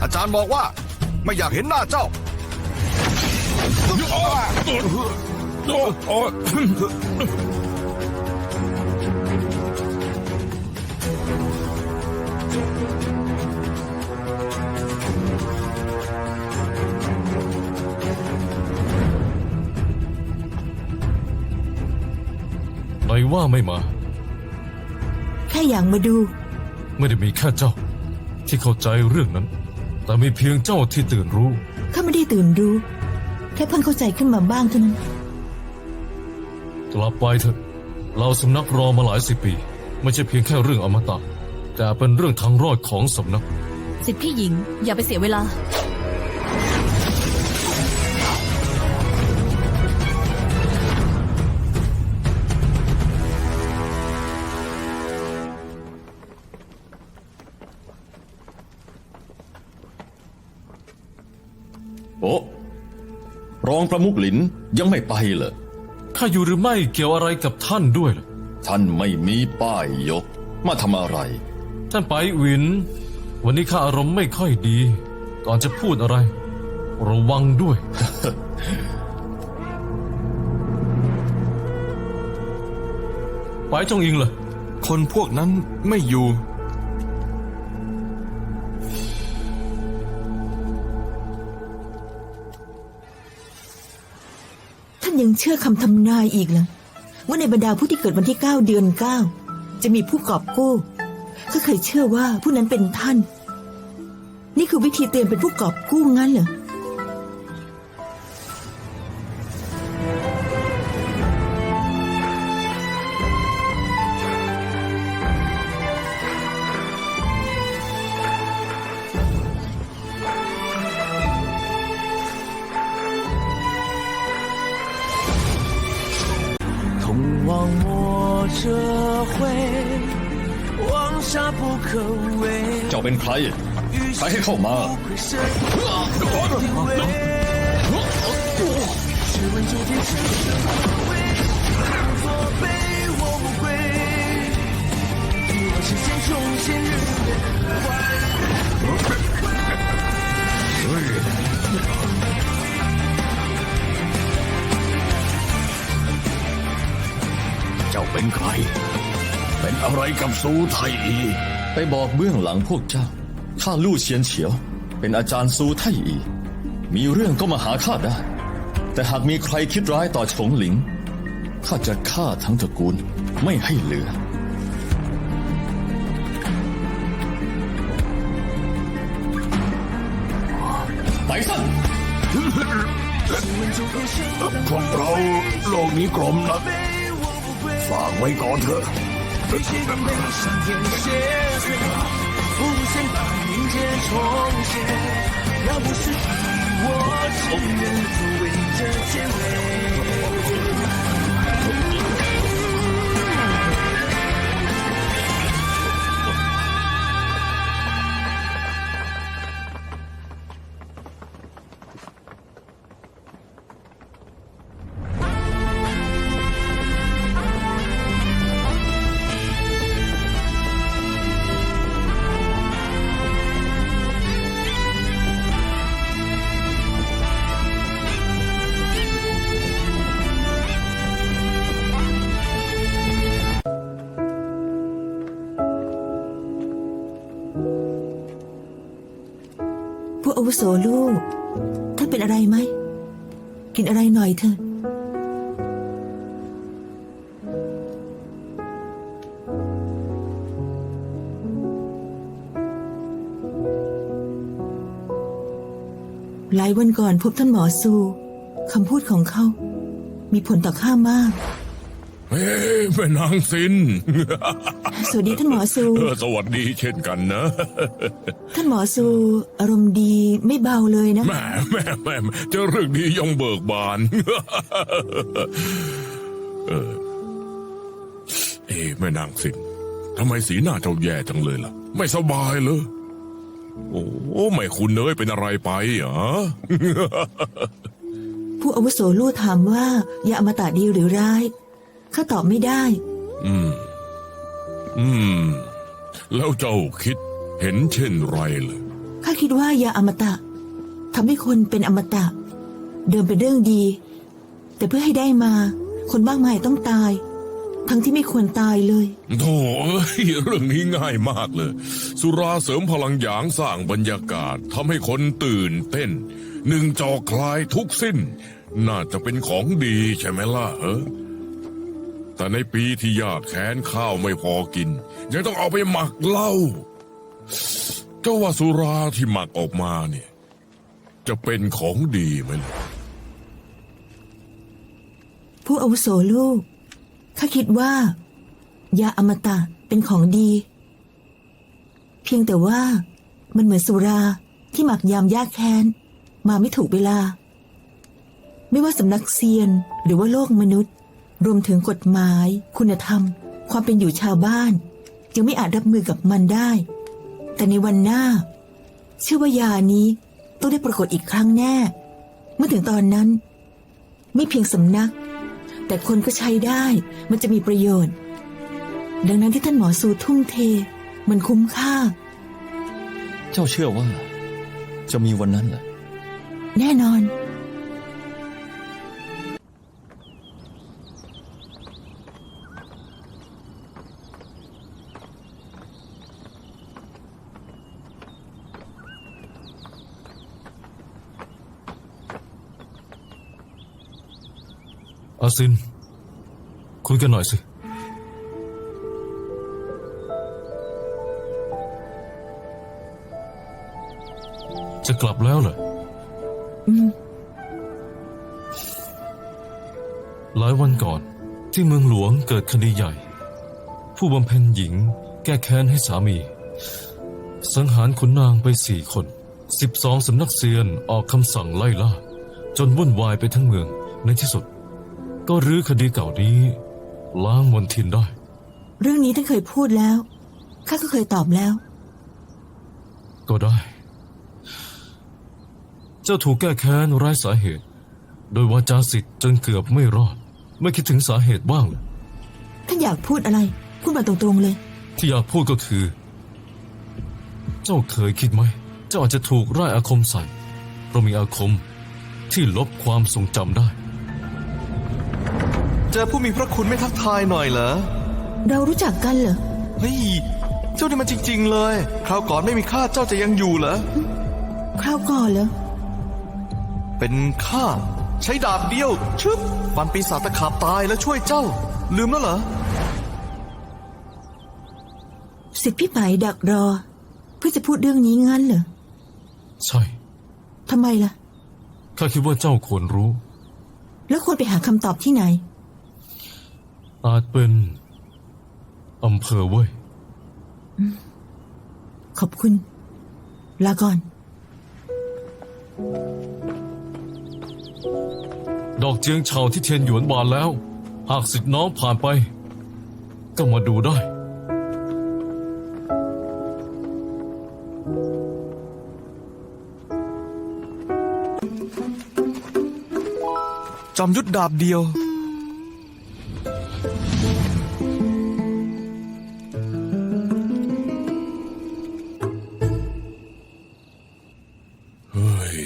อาจารย์บอกว่าไม่อยากเห็นหน้าเจ้า ไหนว่าไม่มา แค่อยากมาดู ไม่ได้มีแค่เจ้า ที่เข้าใจเรื่องนั้น แต่มีเพียงเจ้าที่ตื่นรู้ ข้าไม่ได้ตื่นรู้ แค่เพิ่งเข้าใจขึ้นมาบ้างเท่านั้น กลับไปเถอะ เราสำนักรอมาหลายสิบปี ไม่ใช่เพียงแค่เรื่องอมตะ แต่เป็นเรื่องทางรอดของสำนัก สิทธิพี่หญิง อย่าไปเสียเวลา โอ้รองประมุขหลินยังไม่ไปเหรอ ข้าอยู่หรือไม่เกี่ยวอะไรกับท่านด้วยล่ะ ท่านไม่มีป้ายยก มาทำอะไร ท่านไปวิน วันนี้ข้าอารมณ์ไม่ค่อยดี ก่อนจะพูดอะไร ระวังด้วย ไปจงอิงเหรอ คนพวกนั้นไม่อยู่ ท่านยังเชื่อคำทำนายอีกเหรอว่าในบรรดาผู้ที่เกิดวันที่ 9 เดือน 9 จะมีผู้กอบกู้ข้าเคยเชื่อว่าผู้นั้นเป็นท่าน นี่คือวิธีเตรียมเป็นผู้กอบกู้งั้นเหรอ 痛望我这回，望沙不可为。 เจ้าเป็นใคร ใครให้เข้ามา 愧身定位，试问究竟是什么味？作悲我无悔，欲望实现重现日月เจ้าเป็นใคร เป็นอะไรกับซูไทอี ไปบอกเบื้องหลังพวกเจ้า ข้าลู่เฉียนเฉียว เป็นอาจารย์ซูไทอี มีเรื่องก็มาหาข้าได้ แต่หากมีใครคิดร้ายต่อฉงหลิง ข้าจะฆ่าทั้งตระกูลไม่ให้เหลือ ไปซะ พวกเราโลกนี้กลมนะฝากไว้ก่อนเถอะ 飞起的美上天写罪，无限把明天重现。要不是我只愿作为这结尾。ผู้อาวุโสลูก ท่านเป็นอะไรไหม กินอะไรหน่อยเถอะ หลายวันก่อนพบท่านหมอซูคำพูดของเขา มีผลต่อข้ามาก เฮ้แม่นางซิน สวัสดีท่านหมอซู สวัสดีเช่นกันนะ ท่านหมอซูอารมณ์ดีไม่เบาเลยนะ แม่เจะเรื่องดีย่อมเบิกบาน แม่นางสินทำไมสีหน้าเจ้าแย่จังเลยล่ะ ไม่สบายเลยโอ้ไม่คุณเอ้ยเป็นอะไรไปเหรอ ผู้อาวุโสลู่ถามว่ายาอมตะดีหรือร้ายข้าตอบไม่ได้ แล้วเจ้าคิดเห็นเช่นไรล่ะ ข้าคิดว่ายาอมตะทำให้คนเป็นอมตะ เดิมเป็นเรื่องดี แต่เพื่อให้ได้มาคนมากมายต้องตาย ทั้งที่ไม่ควรตายเลย โธ่เอ้ยเรื่องนี้ง่ายมากเลย สุราเสริมพลังหยางสร้างบรรยากาศทำให้คนตื่นเต้นหนึ่งจอคลายทุกสิ้น น่าจะเป็นของดีใช่ไหมล่ะแต่ในปีที่ยากแค้นข้าวไม่พอกิน ยังต้องเอาไปหมักเหล้าเจ้าว่าสุราที่หมักออกมาเนี่ย จะเป็นของดีไหมล่ะ ผู้อาวุโสลูกข้าคิดว่ายาอมตะเป็นของดี เพียงแต่ว่ามันเหมือนสุราที่หมักยามยากแค้นมาไม่ถูกเวลา ไม่ว่าสำนักเซียนหรือว่าโลกมนุษย์ รวมถึงกฎหมาย คุณธรรม ความเป็นอยู่ชาวบ้านยังไม่อาจรับมือกับมันได้ แต่ในวันหน้า เชื่อว่ายานี้ต้องได้ปรากฏอีกครั้งแน่ เมื่อถึงตอนนั้น ไม่เพียงสำนัก แต่คนก็ใช้ได้มันจะมีประโยชน์ ดังนั้นที่ท่านหมอซูทุ่มเท มันคุ้มค่า เจ้าเชื่อว่า จะมีวันนั้นเหรอ แน่นอน อาซิน คุยกันหน่อยสิ จะกลับแล้วเหรอ หลายวันก่อนที่เมืองหลวงเกิดคดีใหญ่ ผู้บำเพ็ญหญิงแก้แค้นให้สามี สังหารขุนนางไป4 คน 12 สำนักเซียนออกคำสั่งไล่ล่า จนวุ่นวายไปทั้งเมืองในที่สุด ก็รื้อคดีเก่านี้ล้างมนทินได้ เรื่องนี้ท่านเคยพูดแล้วข้าก็เคยตอบแล้ว ก็ได้ เจ้าถูกแก้แค้นไร้สาเหตุ โดยวาจาสิทธิ์จนเกือบไม่รอด ไม่คิดถึงสาเหตุบ้างเหรอ ท่านอยากพูดอะไร พูดมาตรงๆเลย ที่อยากพูดก็คือ เจ้าเคยคิดไหม เจ้าอาจจะถูกร่ายอาคมใส่เพราะมีอาคมที่ลบความทรงจำได้ เจอผู้มีพระคุณไม่ทักทายหน่อยเหรอ เรารู้จักกันเหรอ เฮ้ย เจ้านี่มันจริงๆเลย คราวก่อนไม่มีข้าเจ้าจะยังอยู่เหรอ คราวก่อนเหรอ เป็นข้าใช้ดาบเดียวชึบฟันปีศาจตะขาบตายแล้วช่วยเจ้า ลืมแล้วเหรอ สิทธิพี่ไหมดักรอ เพื่อจะพูดเรื่องนี้งั้นเหรอ ใช่ ทำไมล่ะ ข้าคิดว่าเจ้าควรรู้ แล้วควรไปหาคำตอบที่ไหน อาจเป็นอำเภอเว้ย ขอบคุณ ลาก่อน ดอกเจียงเฉาที่เทียนหยวนบานแล้ว หากสิทธิ์น้องผ่านไป ก็มาดูได้ จอมยุทธดาบเดียว เฮ้ย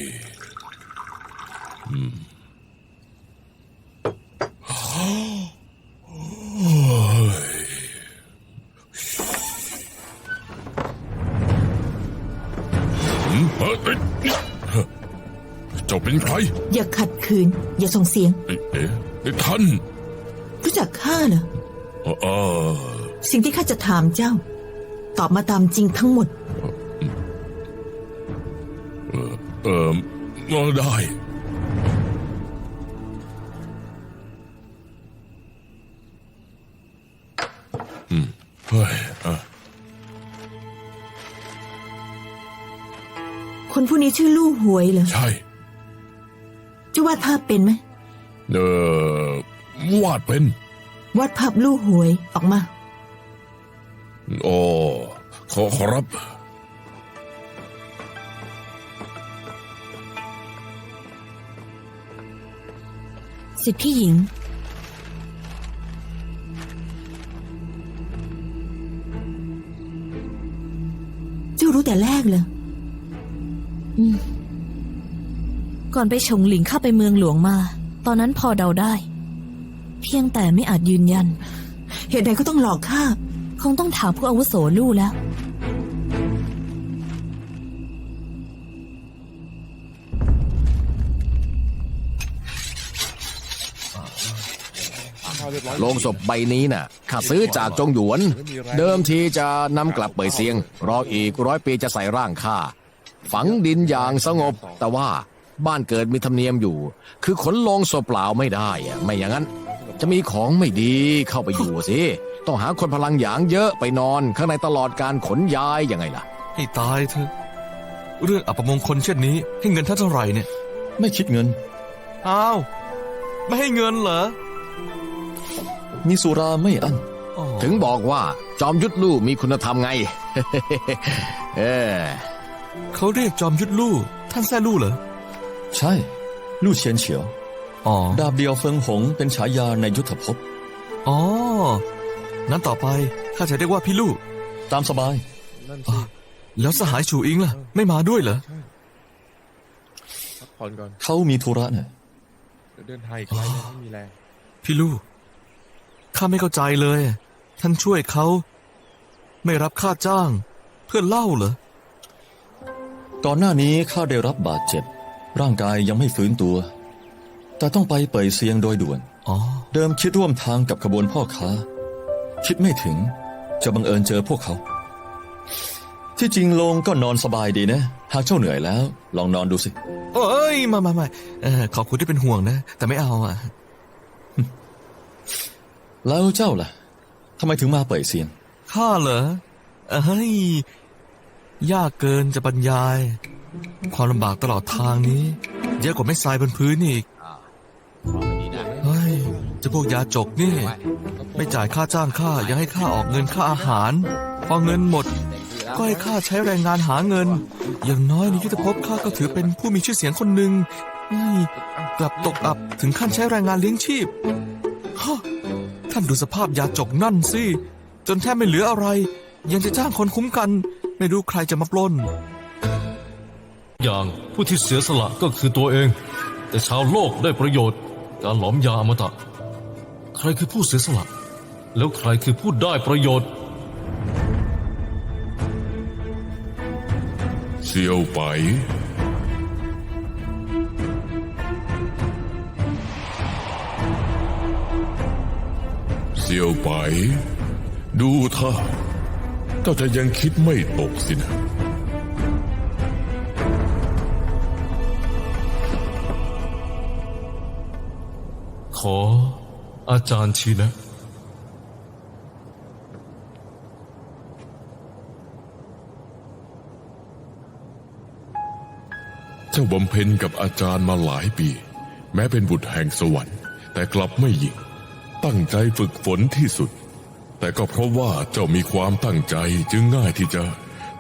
เจ้าเป็นใคร อย่าขัดขืน อย่าส่งเสียง ท่าน รู้จักข้าเหรอ สิ่งที่ข้าจะถามเจ้า ตอบมาตามจริงทั้งหมด ได้ เฮ้ย คนผู้นี้ชื่อลู่หวยเหรอ ใช่ จะวาดภาพเป็นไหม วาดเป็น วาดภาพลู่หวยออกมา โอ้ขอรับ สิทธิพี่หญิง เจ้ารู้แต่แรกเลย ก่อนไปฉงหลิงเข้าไปเมืองหลวงมา ตอนนั้นพอเดาได้ เพียงแต่ไม่อาจยืนยัน เหตุใดก็ต้องหลอกข้า คงต้องถามผู้อาวุโสลู่แล้ว โลงศพใบนี้น่ะข้าซื้อจากจงหยวน เดิมทีจะนำกลับเป่ยเซียง รออีก100 ปีจะใส่ร่างข้า ฝังดินอย่างสงบ แต่ว่าบ้านเกิดมีธรรมเนียมอยู่ คือขนโลงศพเปล่าไม่ได้อะไม่อย่างนั้น จะมีของไม่ดีเข้าไปอยู่สิ ต้องหาคนพลังหยางเยอะไปนอนข้างในตลอดการขนย้ายยังไงล่ะ ให้ตายเถอะ เรื่องอัปมงคลเช่นนี้ให้เงินท่านเท่าไหร่เนี่ย ไม่คิดเงิน อ้าว ไม่ให้เงินเหรอ มีสุราไม่อั้น อ๋อ ถึงบอกว่าจอมยุทธลู่มีคุณธรรมไง เออ เขาเรียกจอมยุทธลู่ท่านแซ่ลู่เหรอ ใช่ลู่เฉียนเฉียว อ๋อ ดาบเดียวเฟิงหงเป็นฉายาในยุทธภพ อ๋อ นั้นต่อไปข้าจะเรียกว่าพี่ลู่ ตามสบาย แล้วสหายฉูอิงล่ะ ไม่มาด้วยเหรอ พักผ่อนก่อน เขามีธุระเนี่ย เดี๋ยวเดินทางอีกไกลเลยไม่มีแรง พี่ลู่ข้าไม่เข้าใจเลย ท่านช่วยเขา ไม่รับค่าจ้าง เพื่อเล่าเหรอ ก่อนหน้านี้ข้าได้รับบาดเจ็บ ร่างกายยังไม่ฟื้นตัว แต่ต้องไปเป่ยเซียงโดยด่วน อ๋อ เดิมคิดร่วมทางกับขบวนพ่อค้า คิดไม่ถึงจะบังเอิญเจอพวกเขา ที่จริงโลงก็นอนสบายดีนะ หากเจ้าเหนื่อยแล้ว ลองนอนดูสิ เอ้ยมาขอบคุณที่เป็นห่วงนะ แต่ไม่เอาอ่ะ แล้วเจ้าล่ะทำไมถึงมาเป่ยเซียง ข้าเหรอเฮ้ย ยากเกินจะบรรยาย ความลำบากตลอดทางนี้ เยอะกว่าไม่ทรายบนพื้นอีก เฮ้ยเจะพวกยาจกนี่ ไม่จ่ายค่าจ้างข้ายังให้ข้าออกเงินค่าอาหาร พอเงินหมด ก็ให้ข้าใช้แรงงานหาเงิน อย่างน้อยในยุทธภพข้าก็ถือเป็นผู้มีชื่อเสียงคนหนึ่งนี่กลับตกอับถึงขั้นใช้แรงงานเลี้ยงชีพฮะท่านดูสภาพยาจกนั่นสิ จนแทบไม่เหลืออะไร ยังจะจ้างคนคุ้มกัน ไม่รู้ใครจะมาปล้น อย่างผู้ที่เสียสละก็คือตัวเอง แต่ชาวโลกได้ประโยชน์ การหลอมยาอมตะ ใครคือผู้เสียสละ แล้วใครคือผู้ได้ประโยชน์ เซียวไป เซียวไป ดูท่าเจ้าจะยังคิดไม่ตกสินะ ขออาจารย์ชี้แนะ เจ้าบำเพ็ญกับอาจารย์มาหลายปี แม้เป็นบุตรแห่งสวรรค์ แต่กลับไม่ยิ่งตั้งใจฝึกฝนที่สุด แต่ก็เพราะว่าเจ้ามีความตั้งใจจึงง่ายที่จะ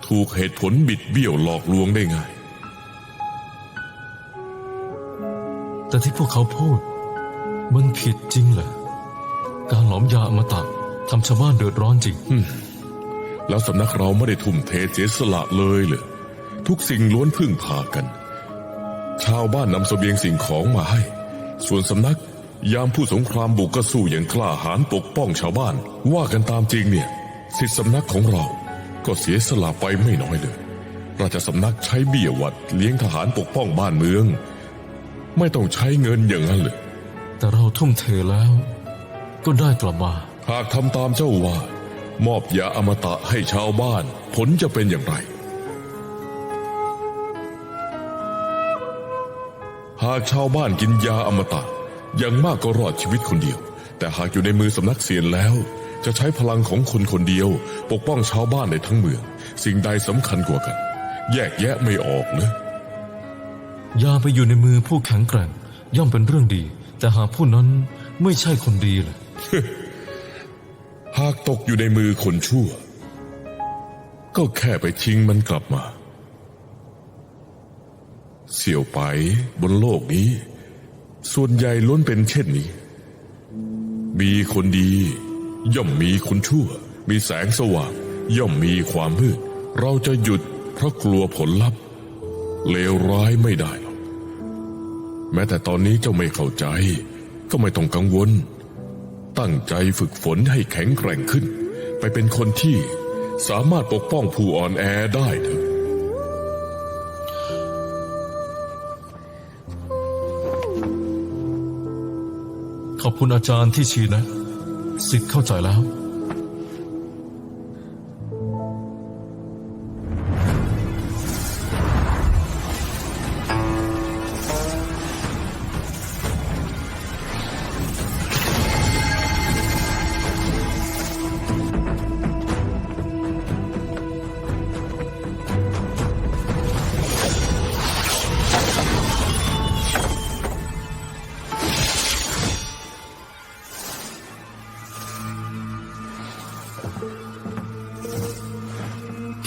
ถูกเหตุผลบิดเบี้ยวหลอกลวงได้ง่าย แต่ที่พวกเขาพูด มันผิดจริงเหรอ การหลอมยาอมตะทำชาวบ้านเดือดร้อนจริง แล้วสำนักเราไม่ได้ทุ่มเทเสียสละเลยเหรอทุกสิ่งล้วนพึ่งพากัน ชาวบ้านนำเสบียงสิ่งของมาให้ ส่วนสำนักยามผู้สงครามบุกก็สู้อย่างกล้าหาญปกป้องชาวบ้าน ว่ากันตามจริงเนี่ยสิทธิสำนักของเราก็เสียสละไปไม่น้อยเลยราชสำนักใช้เบี้ยหวัดเลี้ยงทหารปกป้องบ้านเมือง ไม่ต้องใช้เงินอย่างนั้นเลย แต่เราทุ่มเทแล้ว ก็ได้กลับมา หากทำตามเจ้าว่ามอบยาอมตะให้ชาวบ้านผลจะเป็นอย่างไร หากชาวบ้านกินยาอมตะอย่างมากก็รอดชีวิตคนเดียว แต่หากอยู่ในมือสำนักเซียนแล้ว จะใช้พลังของคนคนเดียวปกป้องชาวบ้านในทั้งเมือง สิ่งใดสำคัญกว่ากัน แยกแยะไม่ออกเลย ยาไปอยู่ในมือผู้แข็งแกร่งย่อมเป็นเรื่องดี แต่หากผู้นั้นไม่ใช่คนดีล่ะ หากตกอยู่ในมือคนชั่ว ก็แค่ไปชิงมันกลับมา เสี่ยวไปบนโลกนี้ ส่วนใหญ่ล้วนเป็นเช่นนี้ มีคนดี ย่อมมีคนชั่ว มีแสงสว่าง ย่อมมีความมืด เราจะหยุดเพราะกลัวผลลัพธ์เลวร้ายไม่ได้หรอกแม้แต่ตอนนี้เจ้าไม่เข้าใจ ก็ไม่ต้องกังวล ตั้งใจฝึกฝนให้แข็งแกร่งขึ้น ไปเป็นคนที่สามารถปกป้องผู้อ่อนแอได้เถอะ ขอบคุณอาจารย์ที่ชี้นะสิทธิ์เข้าใจแล้ว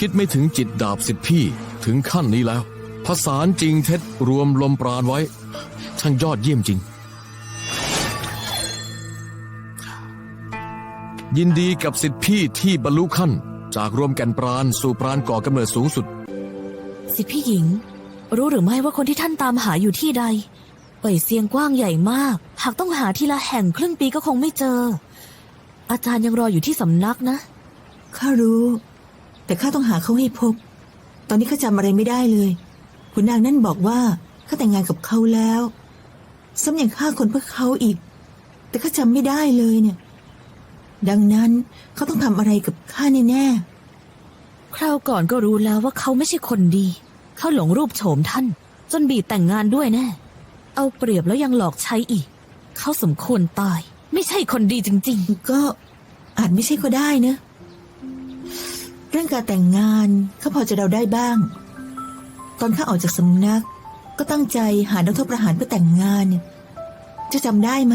คิดไม่ถึงจิตดาบสิทธิพี่ถึงขั้นนี้แล้วผสานจริงเท็จรวมลมปราณไว้ ช่างยอดเยี่ยมจริง ยินดีกับสิทธิพี่ที่บรรลุขั้น จากรวมแก่นปราณสู่ปราณก่อกำเนิดสูงสุด สิทธิพี่หญิง รู้หรือไม่ว่าคนที่ท่านตามหาอยู่ที่ใดเป่ยเซียงกว้างใหญ่มาก หากต้องหาทีละแห่งครึ่งปีก็คงไม่เจอ อาจารย์ยังรออยู่ที่สำนักนะ ข้ารู้ แต่ข้าต้องหาเขาให้พบ ตอนนี้ข้าจำอะไรไม่ได้เลยขุนนางนั่นบอกว่าข้าแต่งงานกับเขาแล้วซ้ำยังฆ่าคนเพื่อเขาอีก แต่ข้าจำไม่ได้เลยเนี่ย ดังนั้นเขาต้องทำอะไรกับข้าแน่ๆ คราวก่อนก็รู้แล้วว่าเขาไม่ใช่คนดี เขาหลงรูปโฉมท่าน จนบีบแต่งงานด้วยแน่ เอาเปรียบแล้วยังหลอกใช้อีก เขาสมควรตาย ไม่ใช่คนดีจริง ก็อาจไม่ใช่ก็ได้นะ เรื่องการแต่งงานข้าพอจะเดาได้บ้าง ตอนข้าออกจากสำนัก ก็ตั้งใจหานักโทษประหารเพื่อแต่งงานเนี่ยจะจำได้ไหม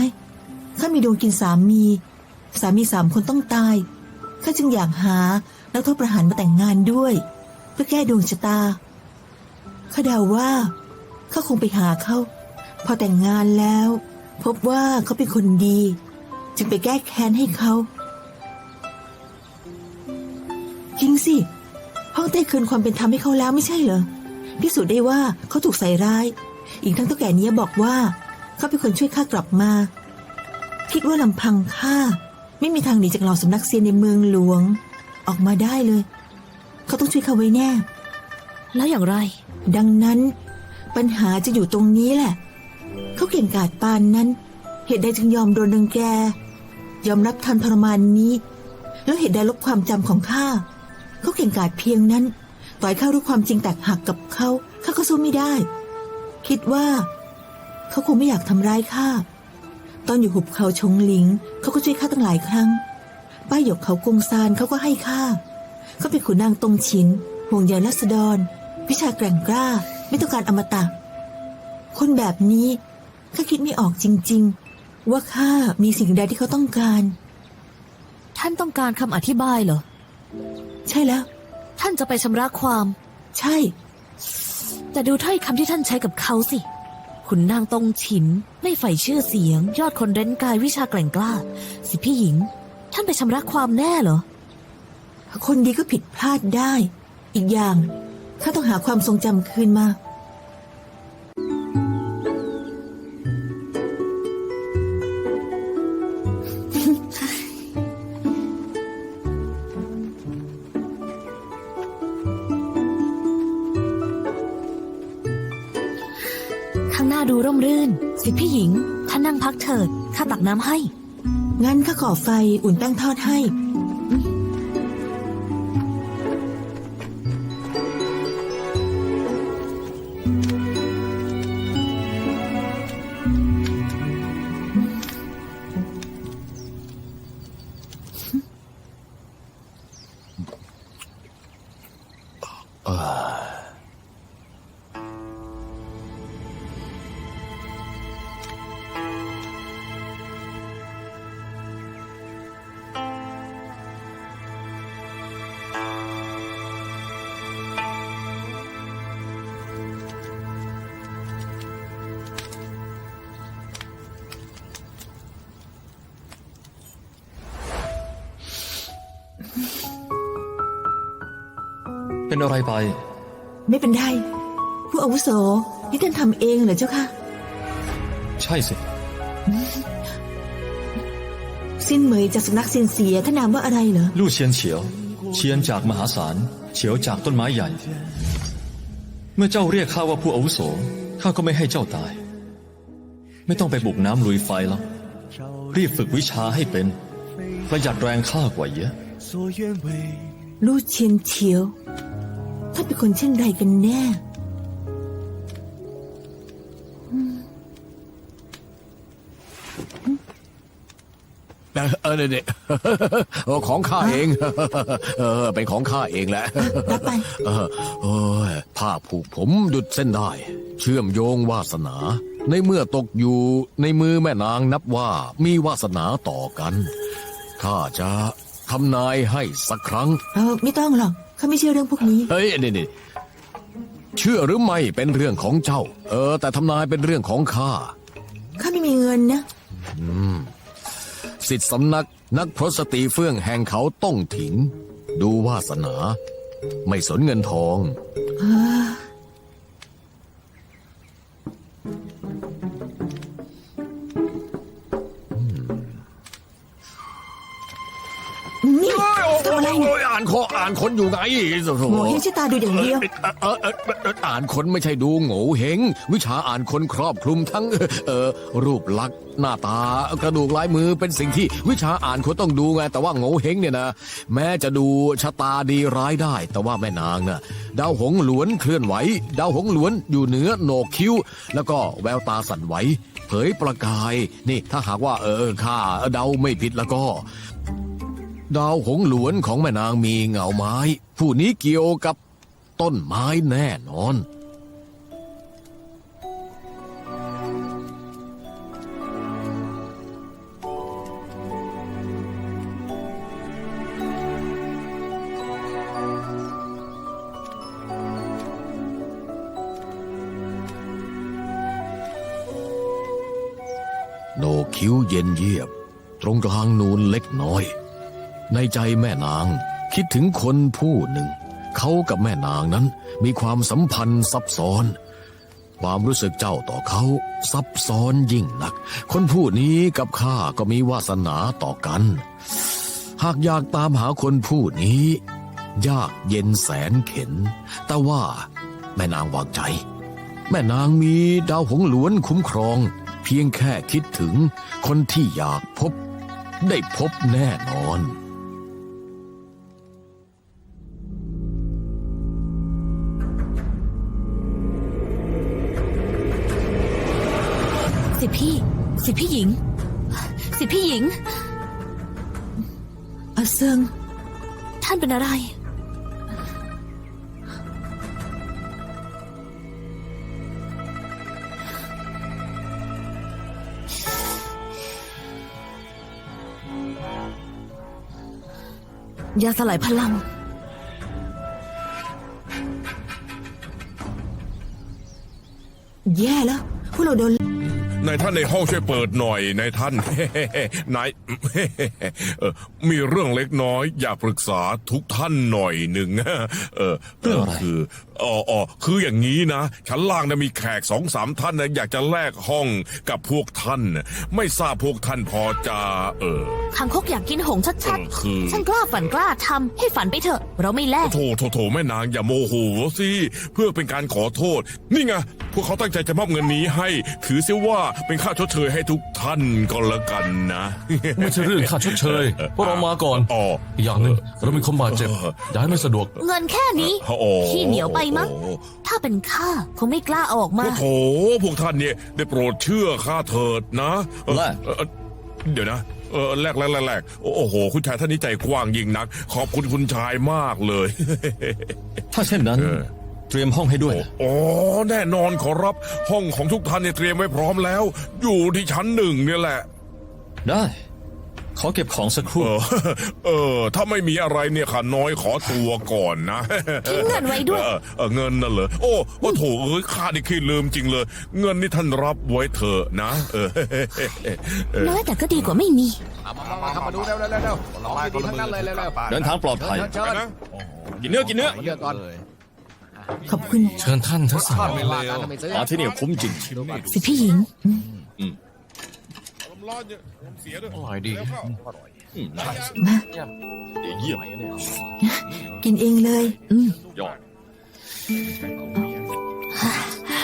ข้ามีดวงกินสามี3 คนต้องตายข้าจึงอยากหานักโทษประหารมาแต่งงานด้วย เพื่อแก้ดวงชะตาข้าเดาว่าข้าคงไปหาเขาพอแต่งงานแล้ว พบว่าเขาเป็นคนดี จึงไปแก้แค้นให้เขาจริงสิห้องเต้คืนความเป็นธรรมให้เขาแล้วไม่ใช่เหรอพิสูจน์ได้ว่าเขาถูกใส่ร้ายอีกทั้งเฒ่าแก่เนี้ยบอกว่าเขาเป็นคนช่วยข้ากลับมาคิดว่าลำพังข้าไม่มีทางหนีจากเหล่าสำนักเซียนในเมืองหลวงออกมาได้เลยเขาต้องช่วยเขาไว้แน่ ๆ แล้วอย่างไร ดังนั้นปัญหาจะอยู่ตรงนี้แหละเขาเก่งกาจปานนั้นเหตุใดจึงยอมโดนรังแกยอมรับทันทรมานนี้ แล้วเหตุใดลบความจำของข้าเขาเก่งกาจเพียงนั้นต่อยข้ารู้ความจริงแตกหักกับเขาข้าก็สู้ไม่ได้ คิดว่าเขาคงไม่อยากทำร้ายข้าตอนอยู่หุบเขาชงหลิงเขาก็ช่วยข้าตั้งหลายครั้งป้ายหยกเขากงซานเขาก็ให้ข้าเขาเป็นขุนนางตงฉินห่วงใยรัษฎรวิชาแกร่งกล้าไม่ต้องการอมตะคนแบบนี้ข้าคิดไม่ออกจริงๆว่าข้ามีสิ่งใดที่เขาต้องการ ท่านต้องการคำอธิบายเหรอ ใช่แล้ว ท่านจะไปชำระความ ใช่ แต่ดูถ้อยคำที่ท่านใช้กับเขาสิขุนนางตงฉินไม่ใฝ่ชื่อเสียง ยอดคนเร้นกายวิชาแกร่งกล้า สิพี่หญิง ท่านไปชำระความแน่เหรอ คนดีก็ผิดพลาดได้ อีกอย่างข้าต้องหาความทรงจำคืนมา ข้างหน้าดูร่มรื่น สิพี่หญิง ท่านนั่งพักเถิดข้าตักน้ำให้ งั้นข้าก่อไฟอุ่นแป้งทอดให้ พ เป็นอะไรไป ไม่เป็นไรผู้อาวุโสนี่ท่านทำเองเหรอเจ้าค่ะ ใช่สิ ซินเหมยจากสำนักซินเสียท่านนามว่าอะไรเหรอ ลู่เชียนเฉียว เชียนจากมหาศาล เฉียวจากต้นไม้ใหญ่ เมื่อเจ้าเรียกข้าว่าผู้อาวุโสข้าก็ไม่ให้เจ้าตาย ไม่ต้องไปบุกน้ำลุยไฟแล้ว รีบฝึกวิชาให้เป็น ประหยัดแรงข้ากว่าเยอะ 所愿为 ลู่เชียนเฉียวท่านเป็นคนเช่นไรกันแน่ เนี่ยของข้าเอง เป็นของข้าเองแหละ รับไป ผ้าผูกผมหยุดเส้นได้ เชื่อมโยงวาสนา ในเมื่อตกอยู่ในมือแม่นางนับว่ามีวาสนาต่อกันข้าจะทำนายให้สักครั้ง ไม่ต้องหรอกข้าไม่เชื่อเรื่องพวกนี้ เฮ้ยนี่เชื่อหรือไม่เป็นเรื่องของเจ้า แต่ทำนายเป็นเรื่องของข้า ข้าไม่มีเงินนะ สิทธิสำนักนักพรสตรีเฟื่องแห่งเขาต้องถิง ดูวาสนา ไม่สนเงินทอง นี่ทำอะไรเนี่ย อ่านคนอยู่ไง โง่เฮงใช้ตาดูอย่างเดียว อ่านคนไม่ใช่ดูโง่เฮงวิชาอ่านคนครอบคลุมทั้งรูปลักษณ์หน้าตากระดูกลายมือเป็นสิ่งที่วิชาอ่านคนต้องดูไงแต่ว่าโง่เฮงเนี่ยนะแม้จะดูชะตาดีร้ายได้ แต่ว่าแม่นางน่ะดาวหงหลวนเคลื่อนไหวดาวหงหลวนอยู่เหนือโหนกคิ้ว แล้วก็แววตาสั่นไหวเผยประกายนี่ถ้าหากว่าข้าเดาไม่ผิดแล้วก็ดาวหงหลวนของแม่นางมีเงาไม้ผู้นี้เกี่ยวกับต้นไม้แน่นอน โหนกคิ้วเย็นเยียบตรงกลางนูนเล็กน้อย ในใจแม่นางคิดถึงคนผู้หนึ่ง เขากับแม่นางนั้นมีความสัมพันธ์ซับซ้อน ความรู้สึกเจ้าต่อเขาซับซ้อนยิ่งนัก คนผู้นี้กับข้าก็มีวาสนาต่อกัน หากอยากตามหาคนผู้นี้ ยากเย็นแสนเข็ญแต่ว่าแม่นางวางใจ แม่นางมีดาวหงหลวนคุ้มครอง เพียงแค่คิดถึงคนที่อยากพบได้พบแน่นอน สิพี่หญิง สิพี่หญิง อาเซิง ท่านเป็นอะไร ยาสลายพลัง แย่แล้วพวกเราโดน นายท่านในห้องช่วยเปิดหน่อยนายท่าน นาย มีเรื่องเล็กน้อยอยากปรึกษาทุกท่านหน่อยหนึ่ง เรื่องอะไร คืออย่างนี้นะชั้นล่างนะมีแขก2-3ท่านนะอยากจะแลกห้องกับพวกท่านนะไม่ทราบพวกท่านพอจะคางคกอยากกินหงส์ชัด คือ ๆ ฉันกล้าฝันกล้าทำให้ฝันไปเถอะ เราไม่แลก โถแม่นางอย่าโมโหสิเพื่อเป็นการขอโทษ นี่ไงพวกเขาตั้งใจจะมอบเงินนี้ให้ถือเสียว่าเป็นค่าชดเชยให้ทุกท่านก็แล้วกันนะ ไม่ใช่เรื่องค่าชดเชยพวกเรามาก่อน อีกอย่างหนึ่งเรามีคนบาดเจ็บย้ายไม่สะดวก เงินแค่นี้ขี้เหนียวไปมั้ง ถ้าเป็นข้าคงไม่กล้าเอาออกมา โถพวกท่านเนี่ยได้โปรดเชื่อข้าเถิดนะ แลก เดี๋ยวนะแลกโอ้โหคุณชายท่านนี้ใจกว้างยิ่งนัก ขอบคุณคุณชายมากเลย ถ้าเช่นนั้น เตรียมห้องให้ด้วย อ๋อแน่นอนขอรับห้องของทุกท่านเนี่ยเตรียมไว้พร้อมแล้ว อยู่ที่ชั้น1เนี่ยแหละ ได้ ขอเก็บของสักครู่ ถ้าไม่มีอะไรเนี่ยข้าน้อยขอตัวก่อนนะ ทิ้งเงินไว้ด้วย เงินน่ะเหรอโอ้โถข้านี่ขี้ลืมจริงเลย เงินนี่ท่านรับไว้เถอะนะน้อยแต่ก็ดีกว่าไม่มี มาดูเร็วลองดีๆทั้งนั้นเลยเร็ว เดินทางปลอดภัย เชิญ นะ กินเนื้อกินเนื้อ เลือกก่อน ขอบคุณ เชิญท่านทั้งสาม ไม่ว่ากันทำไมซื้อ มาที่นี่คุ้มจริง สิพี่หญิง ร้อนๆเสียด้วย อร่อยดี แล้วก็ มา เยี่ยม กินเองเลย ยอด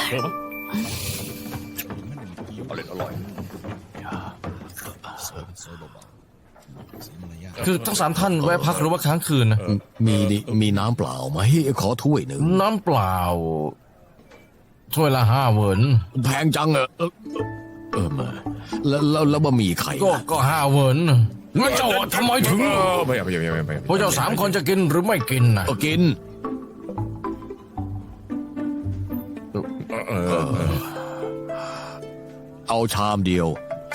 เออปะอร่อย คือทั้งสามท่านแวะพักหรือว่าค้างคืนนะ มีน้ำเปล่าไหมขอถ้วยหนึ่ง น้ำเปล่า ถ้วยละ5 เหวิน แพงจังมาแล้วบะหมี่ไข่ ก็5 เหวินงั้นเจ้าทำไมถึง ไม่เอา พวกเจ้า3 คนจะกินหรือไม่กินนะ ก็กิน เอาชามเดียว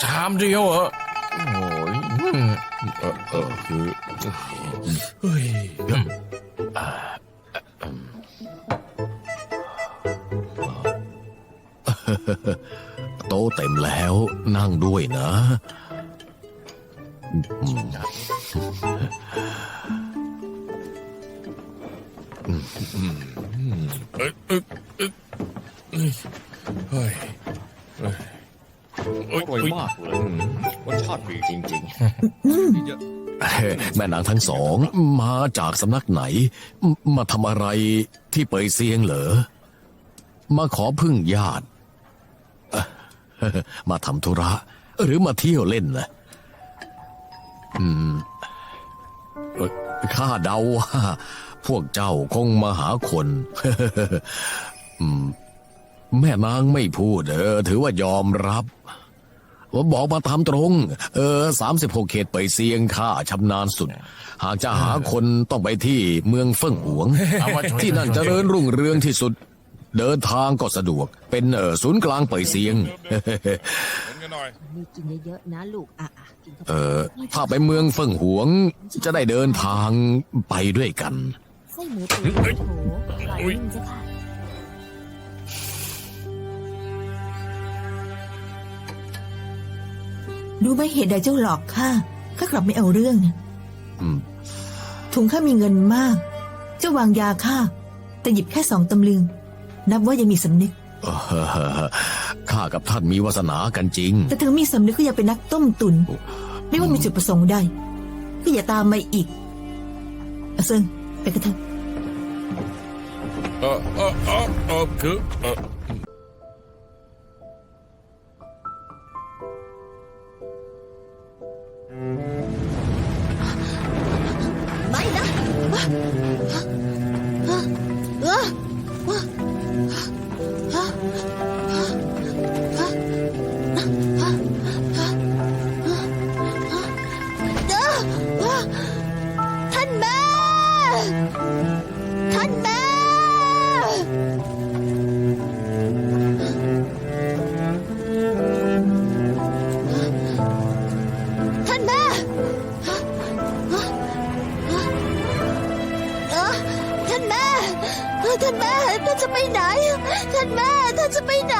ชามเดียวเหรอโอ้ย คือ โต๊ะเต็มแล้วนั่งด้วยนะ เฮ้ย อร่อยมากเลยรสชาติดีจริง แม่นางทั้งสองมาจากสำนักไหน มาทำอะไรที่เปยเซียงเหรอ มาขอพึ่งญาติ มาทำธุระ หรือมาเที่ยวเล่นนะข้าเดาว่าพวกเจ้าคงมาหาคน แม่นางไม่พูดถือว่ายอมรับว่าบอกมาตามตรง36 เขตเปยเซียงข้าชำนาญสุด หากจะหาคนต้องไปที่เมืองเฟิ่งหวง ที่นั่นเจริญรุ่งเรืองที่สุด เดินทางก็สะดวก เป็นศูนย์กลางเปยเซียง เห็นกันหน่อย มีกินเยอะๆนะลูกกินเข้าไป ถ้าไปเมืองเฟิ่งหวง จะได้เดินทางไปด้วยกัน ไส้หมูตุ๋นโอ้โหอร่อยจริงจ้ะค่ะ รู้ไหมเหตุใดเจ้าหลอกข้ากลับไม่เอาเรื่องนะ อืม ถุงข้ามีเงินมาก เจ้าวางยาข้าแต่หยิบแค่2 ตำลึง นับว่ายังมีสำนึก ข้ากับท่านมีวาสนากันจริง แต่ถึงมีสำนึกก็ยังเป็นนักต้มตุน ไม่ว่ามีจุดประสงค์ใดก็อย่าตามมาอีกเซิงไปกันเถอะ คือ ไม่นะท่านแม่ ท่านแม่ ท่านแม่ ท่านแม่ ท่านแม่ ท่านจะไปไหน ท่านแม่ ท่านจะไปไหน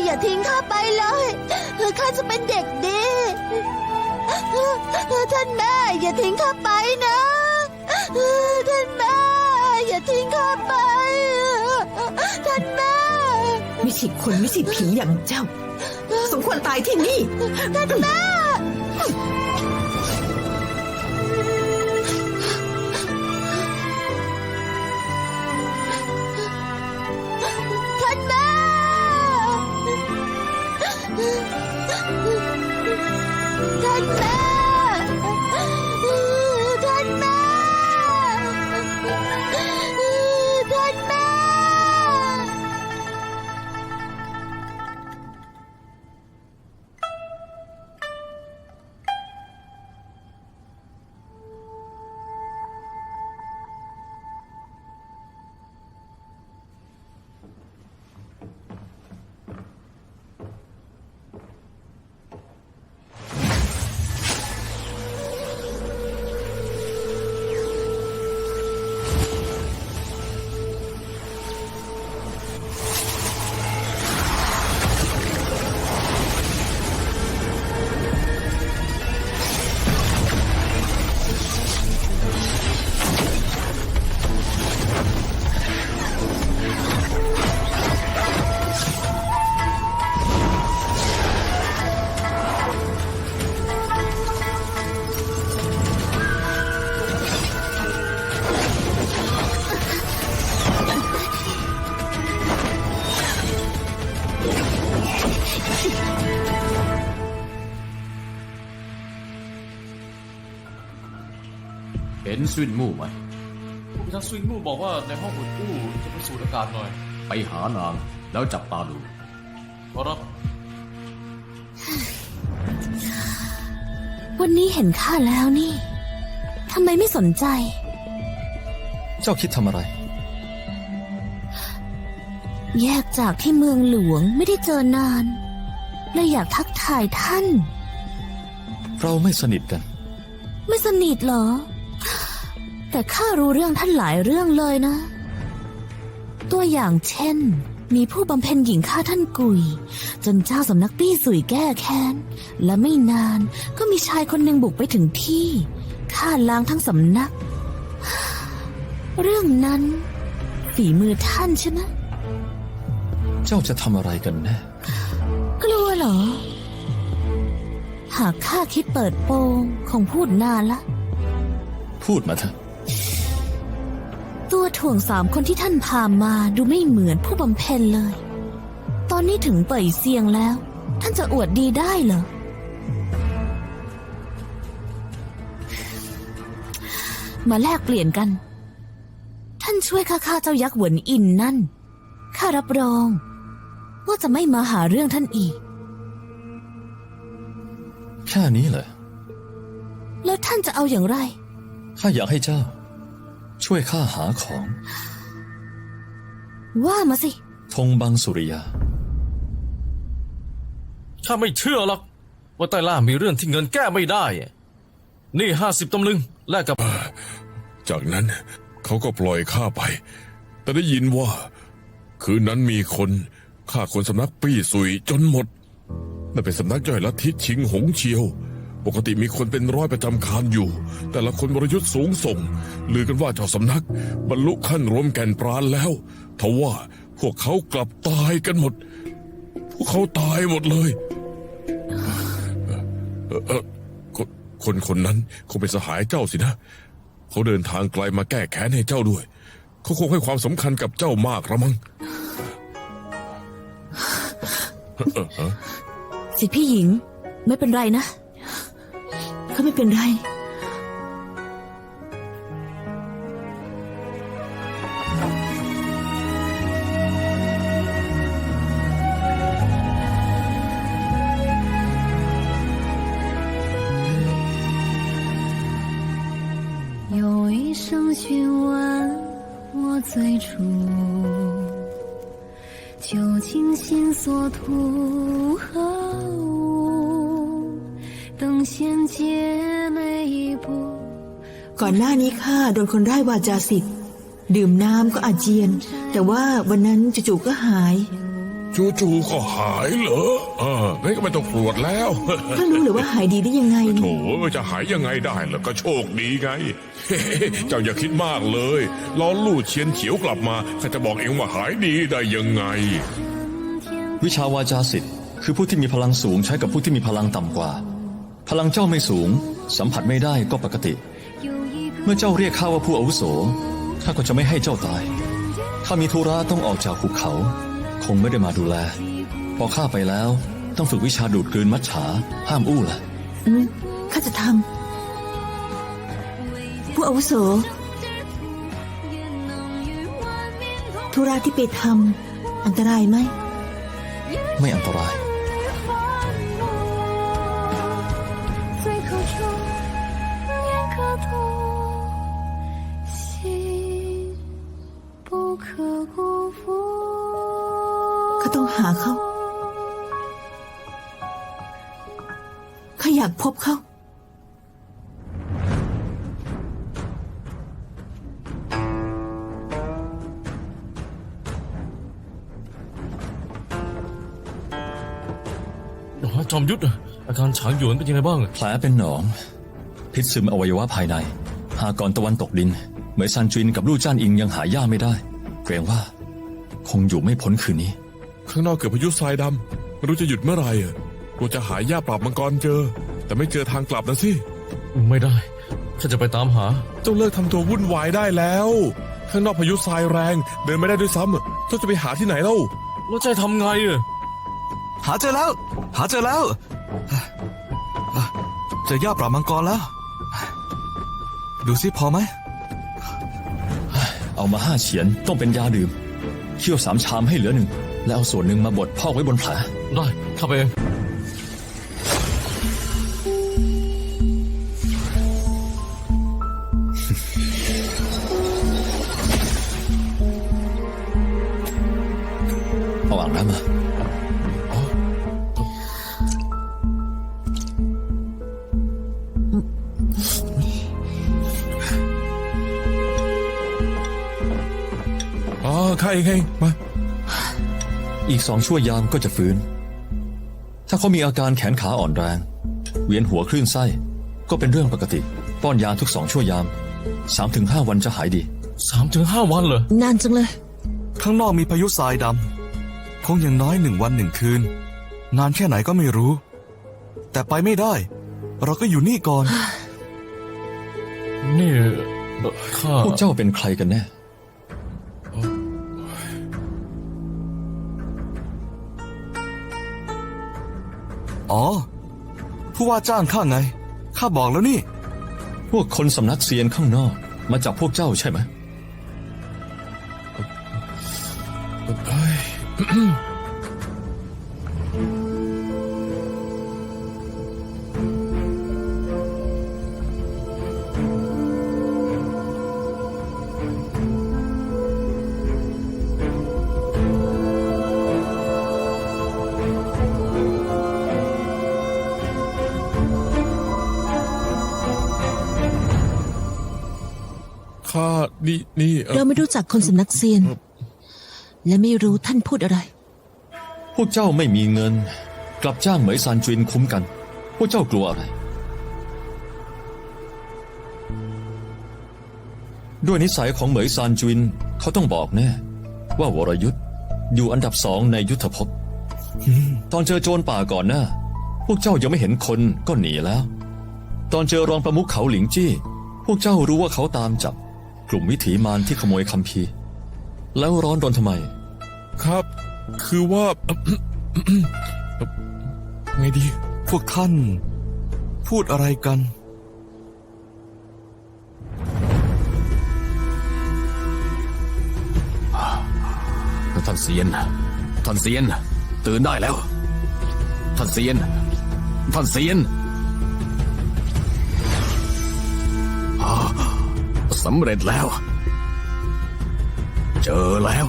อย่าทิ้งข้าไปเลย ข้าจะเป็นเด็กดี ท่านแม่ อย่าทิ้งข้าไปนะ ท่านแม่ อย่าทิ้งข้าไป ท่านแม่ ไม่ใช่คนไม่ใช่ผีอย่างเจ้า สมควรตายที่นี่ ท่านแม่ ท่านแม่ ท่านแม่ ท่านแม่ ท่านแม่ ห็นสวินมู่ไหม ผู้พิทักษ์สวิงมู่บอกว่าในห้องอุดอู้จะไปสูดอากาศหน่อย ไปหานางแล้วจับตาดู ขอรับ วันนี้เห็นข้าแล้วนี่ทำไมไม่สนใจ เจ้าคิดทำอะไร แยกจากที่เมืองหลวงไม่ได้เจอนานเลยอยากทักทายท่าน เราไม่สนิทกัน ไม่สนิทเหรอ แต่ข้ารู้เรื่องท่านหลายเรื่องเลยนะ ตัวอย่างเช่น มีผู้บำเพ็ญหญิงฆ่าท่านกุย จนเจ้าสำนักปี้สุยแก้แค้น และไม่นานก็มีชายคนหนึ่งบุกไปถึงที่ฆ่าล้างทั้งสำนัก เรื่องนั้นฝีมือท่านใช่ไหม เจ้าจะทำอะไรกันแน่ กลัวเหรอ หากข้าคิดเปิดโปงคงพูดนานละ พูดมาเถอะ ตัวถ่วง3 คนที่ท่านพามาดูไม่เหมือนผู้บำเพ็ญเลย ตอนนี้ถึงเป่ยเซียงแล้ว ท่านจะอวดดีได้เหรอ มาแลกเปลี่ยนกัน ท่านช่วยข้าฆ่าเจ้ายักษ์เหวินอินนั่น ข้ารับรอง ว่าจะไม่มาหาเรื่องท่านอีก แค่นี้เหรอ แล้วท่านจะเอาอย่างไร ข้าอยากให้เจ้า ช่วยข้าหาของ ว่ามาสิ ธงบังสุริยา ข้าไม่เชื่อหรอกว่าใต้ล่ามีเรื่องที่เงินแก้ไม่ได้ นี่50 ตำลึงแลกกับ จากนั้นเขาก็ปล่อยข้าไป แต่ได้ยินว่า คืนนั้นมีคนฆ่าคนสำนักปี้ซุยจนหมดนั่นเป็นสำนักย่อยลัทธิชิงหงเชียว ปกติมีคนเป็นร้อยประจำคานอยู่ แต่ละคนวรยุทธ์สูงส่งลือกันว่าเจ้าสำนักบรรลุขั้นรวมแก่นปราณแล้วทว่าพวกเขากลับตายกันหมด พวกเขาตายหมดเลยคนนั้นคงเป็นสหายเจ้าสินะเขาเดินทางไกลมาแก้แค้นให้เจ้าด้วยเขาคงให้ความสำคัญกับเจ้ามากละมั้ง สิพี่หญิง ไม่เป็นไรนะ เขาไม่เป็นไร 有一声询问我最初究竟心所图何物，等闲解每一步。 ก่อนหน้านี้ข้าโดนคนไร้วาจาสิทธิ์ดื่มน้ำก็อาเจียน แต่ว่าวันนั้นจู่ๆก็หาย จู่ๆก็หายเหรองั้นก็ไม่ต้องตรวจแล้ว ข้ารู้หรือว่าหายดีได้ยังไง โถจะหายยังไงได้ล่ะก็โชคดีไง เจ้าอย่าคิดมากเลยรอลู่เชียนเฉียวกลับมาข้าจะบอกเองว่าหายดีได้ยังไง วิชาวาจาสิทธิ์คือผู้ที่มีพลังสูงใช้กับผู้ที่มีพลังต่ำกว่า พลังเจ้าไม่สูง สัมผัสไม่ได้ก็ปกติ เมื่อเจ้าเรียกข้าว่าผู้อาวุโสข้าก็จะไม่ให้เจ้าตายข้ามีธุระต้องออกจากภูเขา คงไม่ได้มาดูแล พอข้าไปแล้วต้องฝึกวิชาดูดกลืนมัจฉาห้ามอู้ล่ะ ข้าจะทำผู้อาวุโสธุระที่ไปทำอันตรายไหม ไม่อันตราย 最口中言可痛，心不可辜负。 ข้าต้องหาเขาข้าอยากพบเขา จอมยุทธอาการฉางหยวนเป็นยังไงบ้าง แผลเป็นหนอง พิษซึมอวัยวะภายใน หากก่อนตะวันตกดินเหมยซันจุนกับลู่จ้านอิงยังหาย่าไม่ได้ เกรงว่า คงอยู่ไม่พ้นคืนนี้ ข้างนอกเกิดพายุทรายดำไม่รู้จะหยุดเมื่อไหร่กลัวจะหายาปราบมังกรเจอ แต่ไม่เจอทางกลับนะสิ ไม่ได้ข้าจะไปตามหา เจ้าเลิกทำตัววุ่นวายได้แล้ว ข้างนอกพายุทรายแรงเดินไม่ได้ด้วยซ้ำเจ้าจะไปหาที่ไหนเล่า แล้วจะทำไง หาเจอแล้ว หาเจอแล้วเจอย่าปราบมังกรแล้ว ดูสิพอไหม เอามา5 เฉียนต้องเป็นยาดื่มเคี่ยว3 ชามให้เหลือ 1 แล้วเอาส่วนหนึ่งมาบดพอกไว้บนแผล ได้ข้าไปเอง เอาอ่างน้ำมา อ๋อข้าเองมา อีก2 ชั่วยามก็จะฟื้น ถ้าเขามีอาการแขนขาอ่อนแรง เวียนหัวคลื่นไส้ ก็เป็นเรื่องปกติ ป้อนยาทุก2 ชั่วยาม 3-5 วันจะหายดี 3-5 วันเหรอ นานจังเลย ข้างนอกมีพายุทรายดำ คงอย่างน้อย1 วัน 1 คืน นานแค่ไหนก็ไม่รู้ แต่ไปไม่ได้ เราก็อยู่นี่ก่อน นี่ข้า พวกเจ้าเป็นใครกันแน่ อ๋อ ผู้ว่าจ้างข้าไง ข้าบอกแล้วนี่ พวกคนสำนักเซียนข้างนอก มาจับพวกเจ้าใช่ไหม ข้านี่ เราไม่รู้จักคนสำนักเซียน และไม่รู้ท่านพูดอะไร พวกเจ้าไม่มีเงิน กลับจ้างเหมยซานจุนคุ้มกัน พวกเจ้ากลัวอะไร ด้วยนิสัยของเหมยซานจุนเขาต้องบอกแน่ ว่าวรยุทธ์อยู่อันดับ2ในยุทธภพ ตอนเจอโจรป่าก่อนหน้า พวกเจ้ายังไม่เห็นคนก็หนีแล้ว ตอนเจอรองประมุขเขาหลิงจี้ พวกเจ้ารู้ว่าเขาตามจับ กลุ่มวิถีมารที่ขโมยคัมภีร์ แล้วร้อนรนทำไม ครับ คือว่า ไงดี พวกท่าน พูดอะไรกัน ท่านเซียน ท่านเซียน ตื่นได้แล้ว ท่านเซียน ท่านเซียนสำเร็จแล้ว เจอแล้ว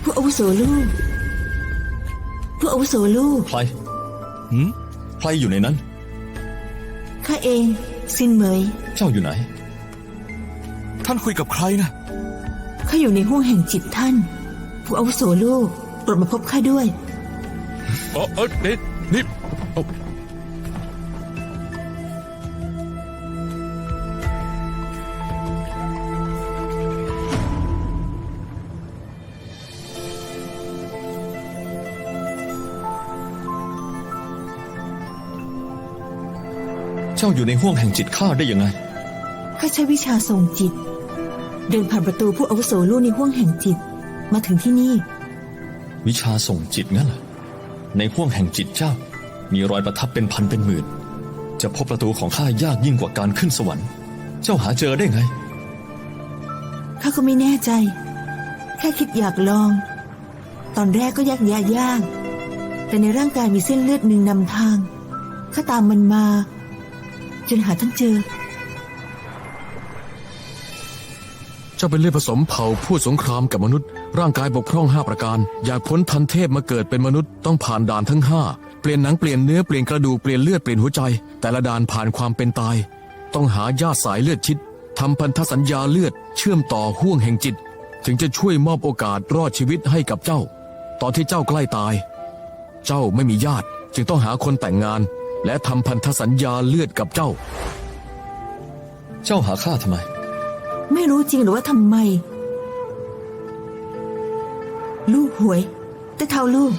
ผู้อาวุโสลูก ผู้อาวุโสลูก ใครใครอยู่ในนั้น ข้าเองซินเหมย เจ้าอยู่ไหน ท่านคุยกับใครนะ ข้าอยู่ในห้วงแห่งจิตท่าน ผู้อาวุโสลูกโปรดมาพบข้าด้วย นี่เอา เจ้าอยู่ในห้วงแห่งจิตข้าได้ยังไง ข้าใช้วิชาส่งจิต เดินผ่านประตูผู้อาวุโสลูกในห้วงแห่งจิต มาถึงที่นี่ วิชาส่งจิตงั้นเหรอ ในห้วงแห่งจิตเจ้า มีรอยประทับเป็นพันเป็นหมื่น จะพบประตูของข้ายากยิ่งกว่าการขึ้นสวรรค์ เจ้าหาเจอได้ไง ข้าก็ไม่แน่ใจ แค่คิดอยากลอง ตอนแรกก็ยากยาก แต่ในร่างกายมีเส้นเลือดหนึ่งนำทาง ข้าตามมันมา จนหาทั้งเจอ เจ้าเป็นเลือดผสมเผ่าผู้สงครามกับมนุษย์ ร่างกายบกพร่อง5 ประการ อยากพ้นทันเทพมาเกิดเป็นมนุษย์ต้องผ่านด่านทั้ง 5 เปลี่ยนหนังเปลี่ยนเนื้อเปลี่ยนกระดูกเปลี่ยนเลือดเปลี่ยนหัวใจ แต่ละด่านผ่านความเป็นตาย ต้องหาญาติสายเลือดชิดทำพันธสัญญาเลือดเชื่อมต่อห้วงแห่งจิต ถึงจะช่วยมอบโอกาสรอดชีวิตให้กับเจ้า ตอนที่เจ้าใกล้ตาย เจ้าไม่มีญาติจึงต้องหาคนแต่งงาน และทำพันธสัญญาเลือดกับเจ้า เจ้าหาข้าทำไม ไม่รู้จริงหรือว่าทำไม ลูกหวย แต่เท่าลูก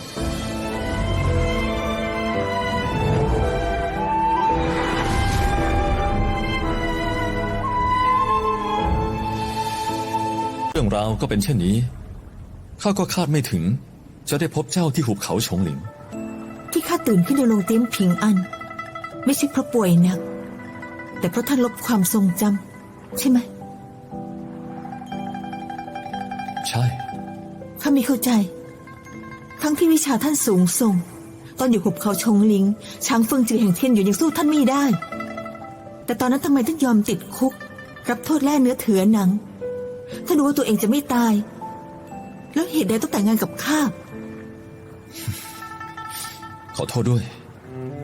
เรื่องราวก็เป็นเช่นนี้ ข้าก็คาดไม่ถึง จะได้พบเจ้าที่หุบเขาฉงหลิง ข้าตื่นขึ้นในโรงเตรียมผิงอัน ไม่ใช่เพราะป่วยหนัก แต่เพราะท่านลบความทรงจำใช่ไหม ใช่ ข้าไม่เข้าใจ ทั้งที่วิชาท่านสูงส่ง ตอนอยู่หุบเขาชงลิง ช้างเฟิงจือแห่งเทียนอยู่ยังสู้ท่านไม่ได้ แต่ตอนนั้นทำไมท่านยอมติดคุก รับโทษแล่เนื้อเถือหนังถ้ารู้ว่าตัวเองจะไม่ตาย แล้วเหตุใดต้องแต่งงานกับข้า ขอโทษด้วย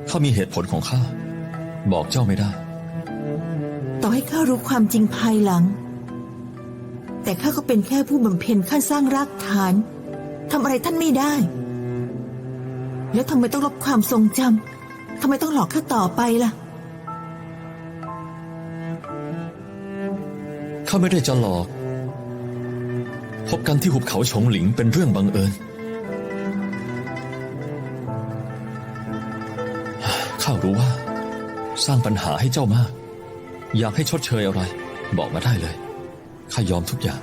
ข้ามีเหตุผลของข้า บอกเจ้าไม่ได้ ต่อให้ข้ารู้ความจริงภายหลัง แต่ข้าก็เป็นแค่ผู้บำเพ็ญขั้นสร้างรากฐานทำอะไรท่านไม่ได้ แล้วทำไมต้องลบความทรงจำทำไมต้องหลอกข้าต่อไปล่ะ ข้าไม่ได้จะหลอก พบกันที่หุบเขาฉงหลิงเป็นเรื่องบังเอิญ ข้ารู้ว่า สร้างปัญหาให้เจ้ามาก อยากให้ชดเชยอะไร บอกมาได้เลย ข้ายอมทุกอย่าง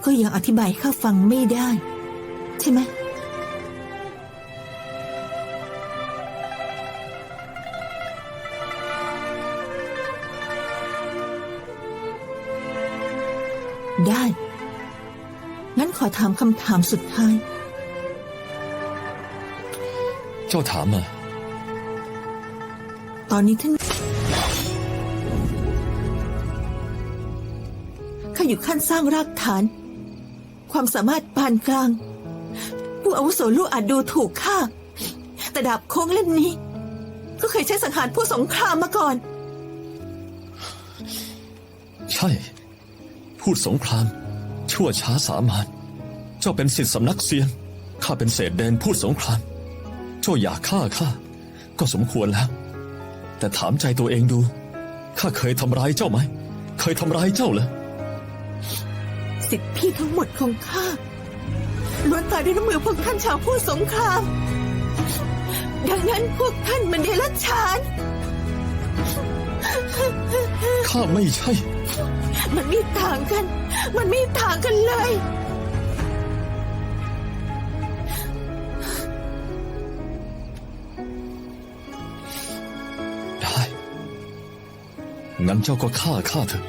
ก็ยังอธิบายให้ข้าฟังไม่ได้ ใช่ไหม ได้ งั้นขอถามคำถามสุดท้าย เจ้าถามมา ตอนนี้ท่านข้าอยู่ขั้นสร้างรากฐาน ความสามารถปานกลาง ผู้อาวุโสลูกอาจดูถูกข้า แต่ดาบโค้งเล่มนี้ ก็เคยใช้สังหารผู้สงครามมาก่อน ใช่ พูดสงคราม ชั่วช้าสามาน เจ้าเป็นศิษย์สำนักเซียน ข้าเป็นเศษเดนพูดสงคราม เจ้าอยากฆ่าข้าก็สมควรแล้ว แต่ถามใจตัวเองดู ข้าเคยทำร้ายเจ้าไหม เคยทำร้ายเจ้าเหรอ สิทธิพี่ทั้งหมดของข้าล้วนตายด้วยน้ำมือพวกท่านชาวผู้สงคราม ดังนั้นพวกท่านมันเดรัจฉาน ข้าไม่ใช่ มันไม่ต่างกัน มันไม่ต่างกันเลย ได้ งั้นเจ้าก็ฆ่าข้าเถอะ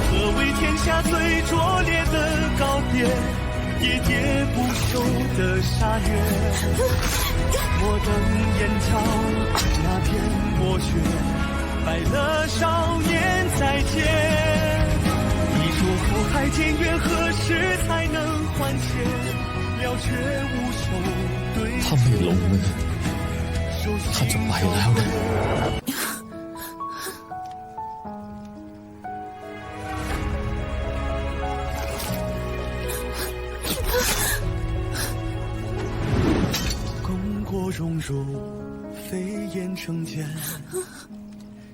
何为天下最拙劣的告别，喋喋不休的杀月？莫等燕朝那片薄雪，败了少年再见。你说火海渐远，何时才能还钱？了却无手对 ถ้าไม่ลงมือ ข้าจะไปแล้วนะ 功过荣辱，飞燕成茧，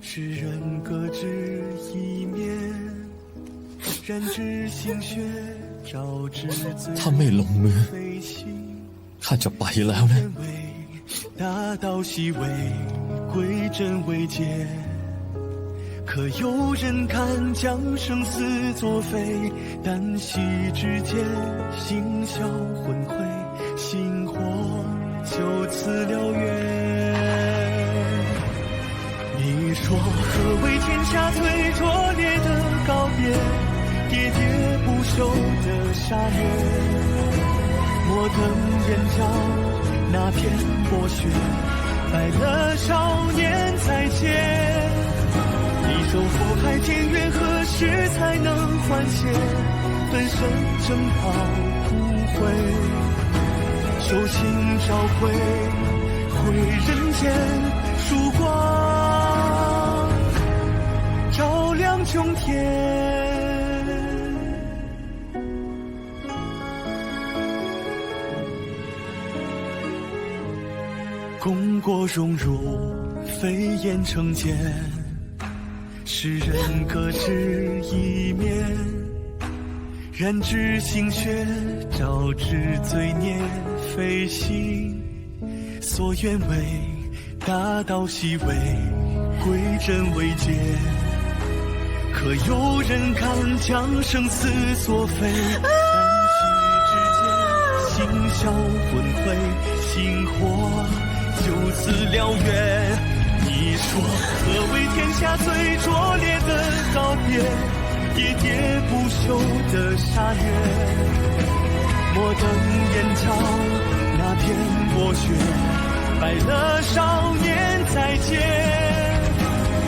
世人各执一面，染指心血，照之最 ถ้าไม่ลงมือ 飞行。 ข้าจะไปแล้วนะ 大道西为归真为界，可有人看将生死作废？旦夕之间，心消魂灰，星火就此燎原。你说何为天下最拙劣的告别？喋喋不休的杀月。 莫等燕朝那片薄雪，败了少年再见。你说火海渐远，何时才能还血？粉身正袍枯灰，手心照回，回人间曙光，照亮穹天。 功过荣辱，飞燕成茧，世人各执一面，染指心血，招致罪孽，非心所愿为，大道西为，归真为戒。可有人敢将生死作废？但夕之间，心消魂灰，星火就此燎原。你说何为天下最拙劣的告别？喋喋不休的杀月，莫等燕朝那片薄雪，败了少年再见。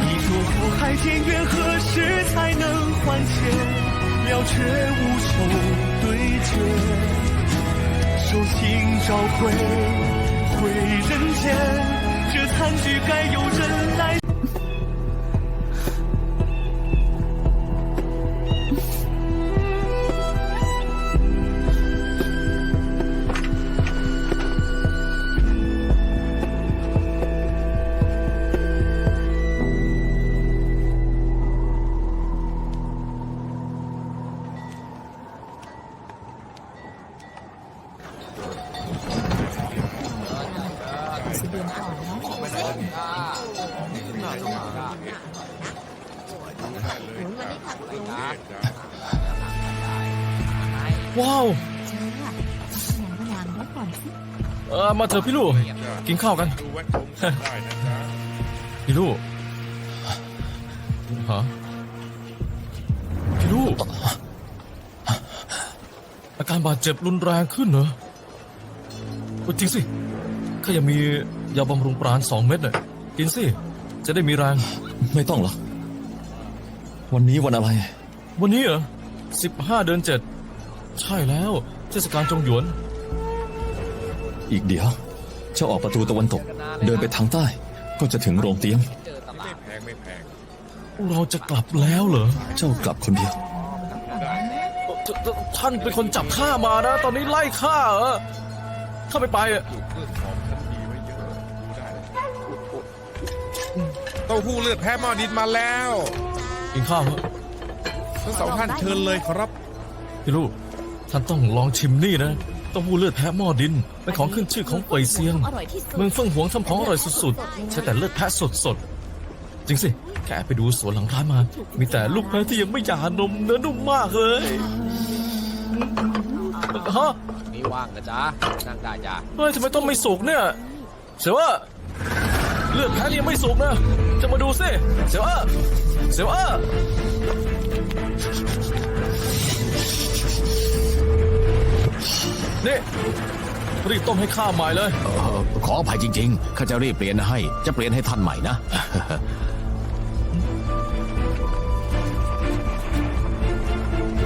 你说苦海田园何时才能还钱？了却无手对决，手心朝晖回人间，这残局该由人来。ว้าวมาเถอะพี่ลูกกินข้าวกัน พี่ลูกฮะพี่ลูกอาการบาดเจ็บรุนแรงขึ้นเหรอจริงสิข้ายังมียาบำรุงปราณ2 เม็ดน่ะกินสิจะได้มีแรง ไม่ต้องหรอกวันนี้วันอะไร วันนี้เหรอ15 เดือน 7ใช่แล้วเทศกาลจงหยวน อีกเดี๋ยวเจ้าออกประตูตะวันตก เดินไปทางใต้ ก็จะถึงโรงเตรียม เราจะกลับแล้วเหรอ เจ้ากลับคนเดียว ท่านเป็นคนจับข้ามานะ ตอนนี้ไล่ข้าเหรอข้าไม่ไปอ่ะ เต้าหู้เลือดแพ้หม้อดินมาแล้ว กินข้าวเถอะ ทั้งสองท่านเชิญเลยครับ พี่ลูกท่านต้องลองชิมนี่นะเต้าหู้เลือดแพะหม้อดินเป็นของขึ้นชื่อของเป่ยเซียงเมืองเฟิ่งหวงทำของอร่อยสุดๆใช้แต่เลือดแพะสดๆจริงสิแกไปดูสวนหลังร้านมา มีแต่ลูกแพะที่ยังไม่หย่านมเนื้อนุ่มมากเลยฮะ นี่ว่างนะจ๊ะนั่งได้จ้ะ เฮ้ยทำไมต้องไม่สุกเนี่ยเสียวเลือดแพะนี่ยังไม่สุกนะจะมาดูสิเสียวนี่รีบต้มให้ข้าใหม่เลย ขออภัยจริงๆ ข้าจะรีบเปลี่ยนให้ จะเปลี่ยนให้ท่านใหม่นะ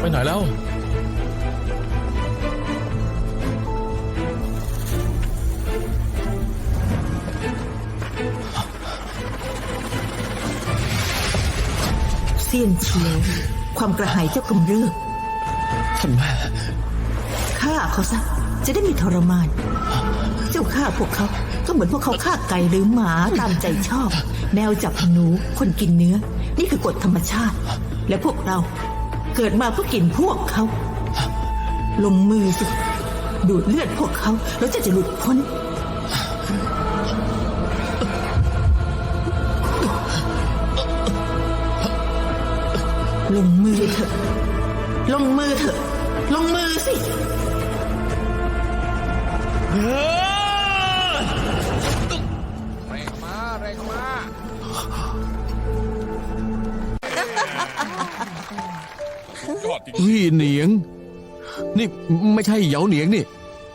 ไปไหนแล้ว เซียนเฉียวความกระหายเจ้ากำเริบ ท่านแม่ ฆ่าเขาซะจะได้ไมีทรมาน เจ้าฆ่าพวกเขาก็เหมือนพวกเขาฆ่าไก่หรือหมาตามใจชอบ แมวจับหนูคนกินเนื้อ นี่คือกฎธรรมชาติ และพวกเราเกิดมาเพื่อกินพวกเขา ลงมือสิดูดเลือดพวกเขาแล้วจะหลุดพ้น ลงมือเถอะ ลงมือเถอะ ลงมือสิ เร่งมาเร่งมา ยอดจริง วี่เหนียง นี่ไม่ใช่เหยาเหนียงนี่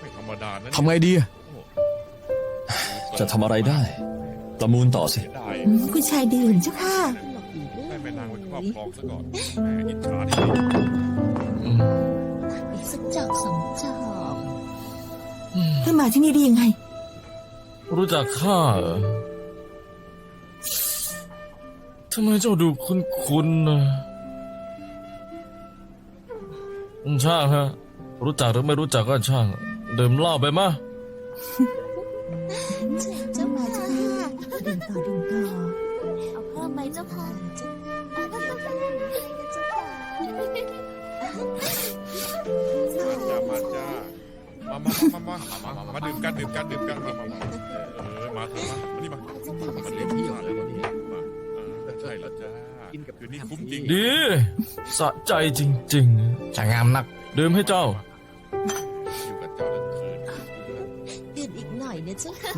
ไม่ธรรมดานะ ทำไงดีอะ จะทำอะไรได้ ประมูลต่อสิ ได้ คุณชายดื่มเจ้าค่ะ ได้แม่นางไว้ครอบครองซะก่อนแหมอิจฉาที่ อีกสักจอก2 จอก ท่านมาที่นี่ได้ยังไง รู้จักข้าเหรอทำไมเจ้าดูคุ้นๆนะช่างฮะ รู้จักหรือไม่รู้จักก็ช่างดื่มเหล้าไปมะ เจ้ามาเจ้าค่ะดื่มต่อ เจ้าค่ะ จ้ามาจ้ามาดื่มกันมามาทำมานี่มาเลี้ยงพี่ก่อนเลยวันนี้มาใช่แล้วจ้ากินกับคืนนี้คุ้มจริง ดี สะใจจริง สวยงามนัก ๆ ดื่มให้เจ้า อยู่กับเจ้าทั้งคืน ดื่มอีกหน่อยนะเจ้าค่ะ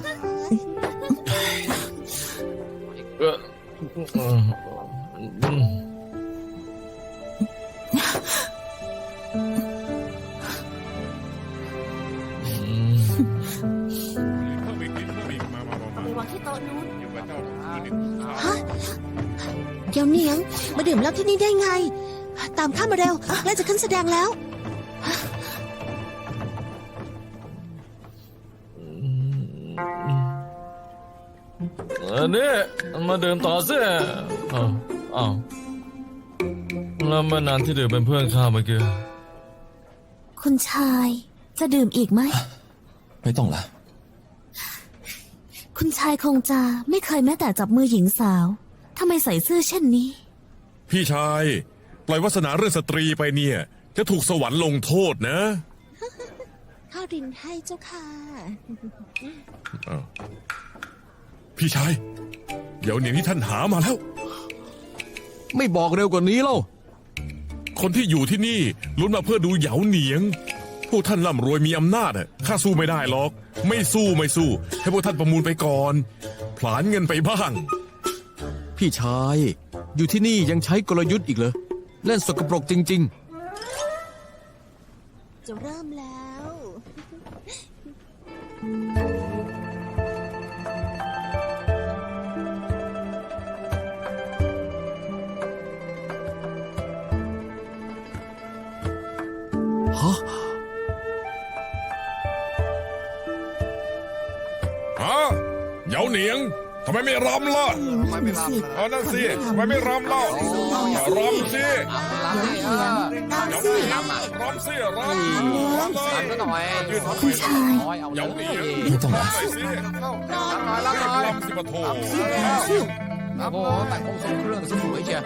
เอออืมอืม เข้าไปกินเข้าไปมา ไปวางที่โต๊ะนู้น อยู่กับเจ้าทั้งคืน ฮะเดี๋ยวเนียง มาดื่มเหล้าที่นี่ได้ไง ตามข้ามาเร็วใกล้จะขึ้นแสดงแล้ว นี่มาดื่มต่อสิอ้าวแล้วแม่นานที่ดื่มเป็นเพื่อนข้าเมื่อกี้ คุณชายจะดื่มอีกไหม ไม่ต้องละ คุณชายคงจะไม่เคยแม้แต่จับมือหญิงสาวทำไมใส่เสื้อเช่นนี้ พี่ชายปล่อยวาสนาเรื่องสตรีไปเนี่ย จะถูกสวรรค์ลงโทษนะ ข้ารินให้เจ้าค่ะ พี่ชายเดี๋ยวเหนียงที่ท่านหามาแล้ว ไม่บอกเร็วกว่านี้เล่า คนที่อยู่ที่นี่ล้วนมาเพื่อดูเหยาเหนียง พวกท่านร่ำรวยมีอำนาจอะข้าสู้ไม่ได้หรอก ไม่สู้ ให้พวกท่านประมูลไปก่อน ผลาญเงินไปบ้าง พี่ชาย อยู่ที่นี่ยังใช้กลยุทธ์อีกเหรอ เล่นสกปรกจริง จะเริ่มแล้ว ๆ ฮะ เหยาเหนียงทำไมไม่รำล่ะ ทำไมไม่รำล่ะ เอานั่นสิทำไมไม่รำเล่ารำสิ รำให้เหยาเหนียงรำสิรำเลย รำซะหน่อย คุณชาย เหยาเหนียง ไม่ต้องละ รำหน่อยสิ รำหน่อย รำสิปะโถ โอ้โหแต่งองค์ทรงเครื่องสวยเชียว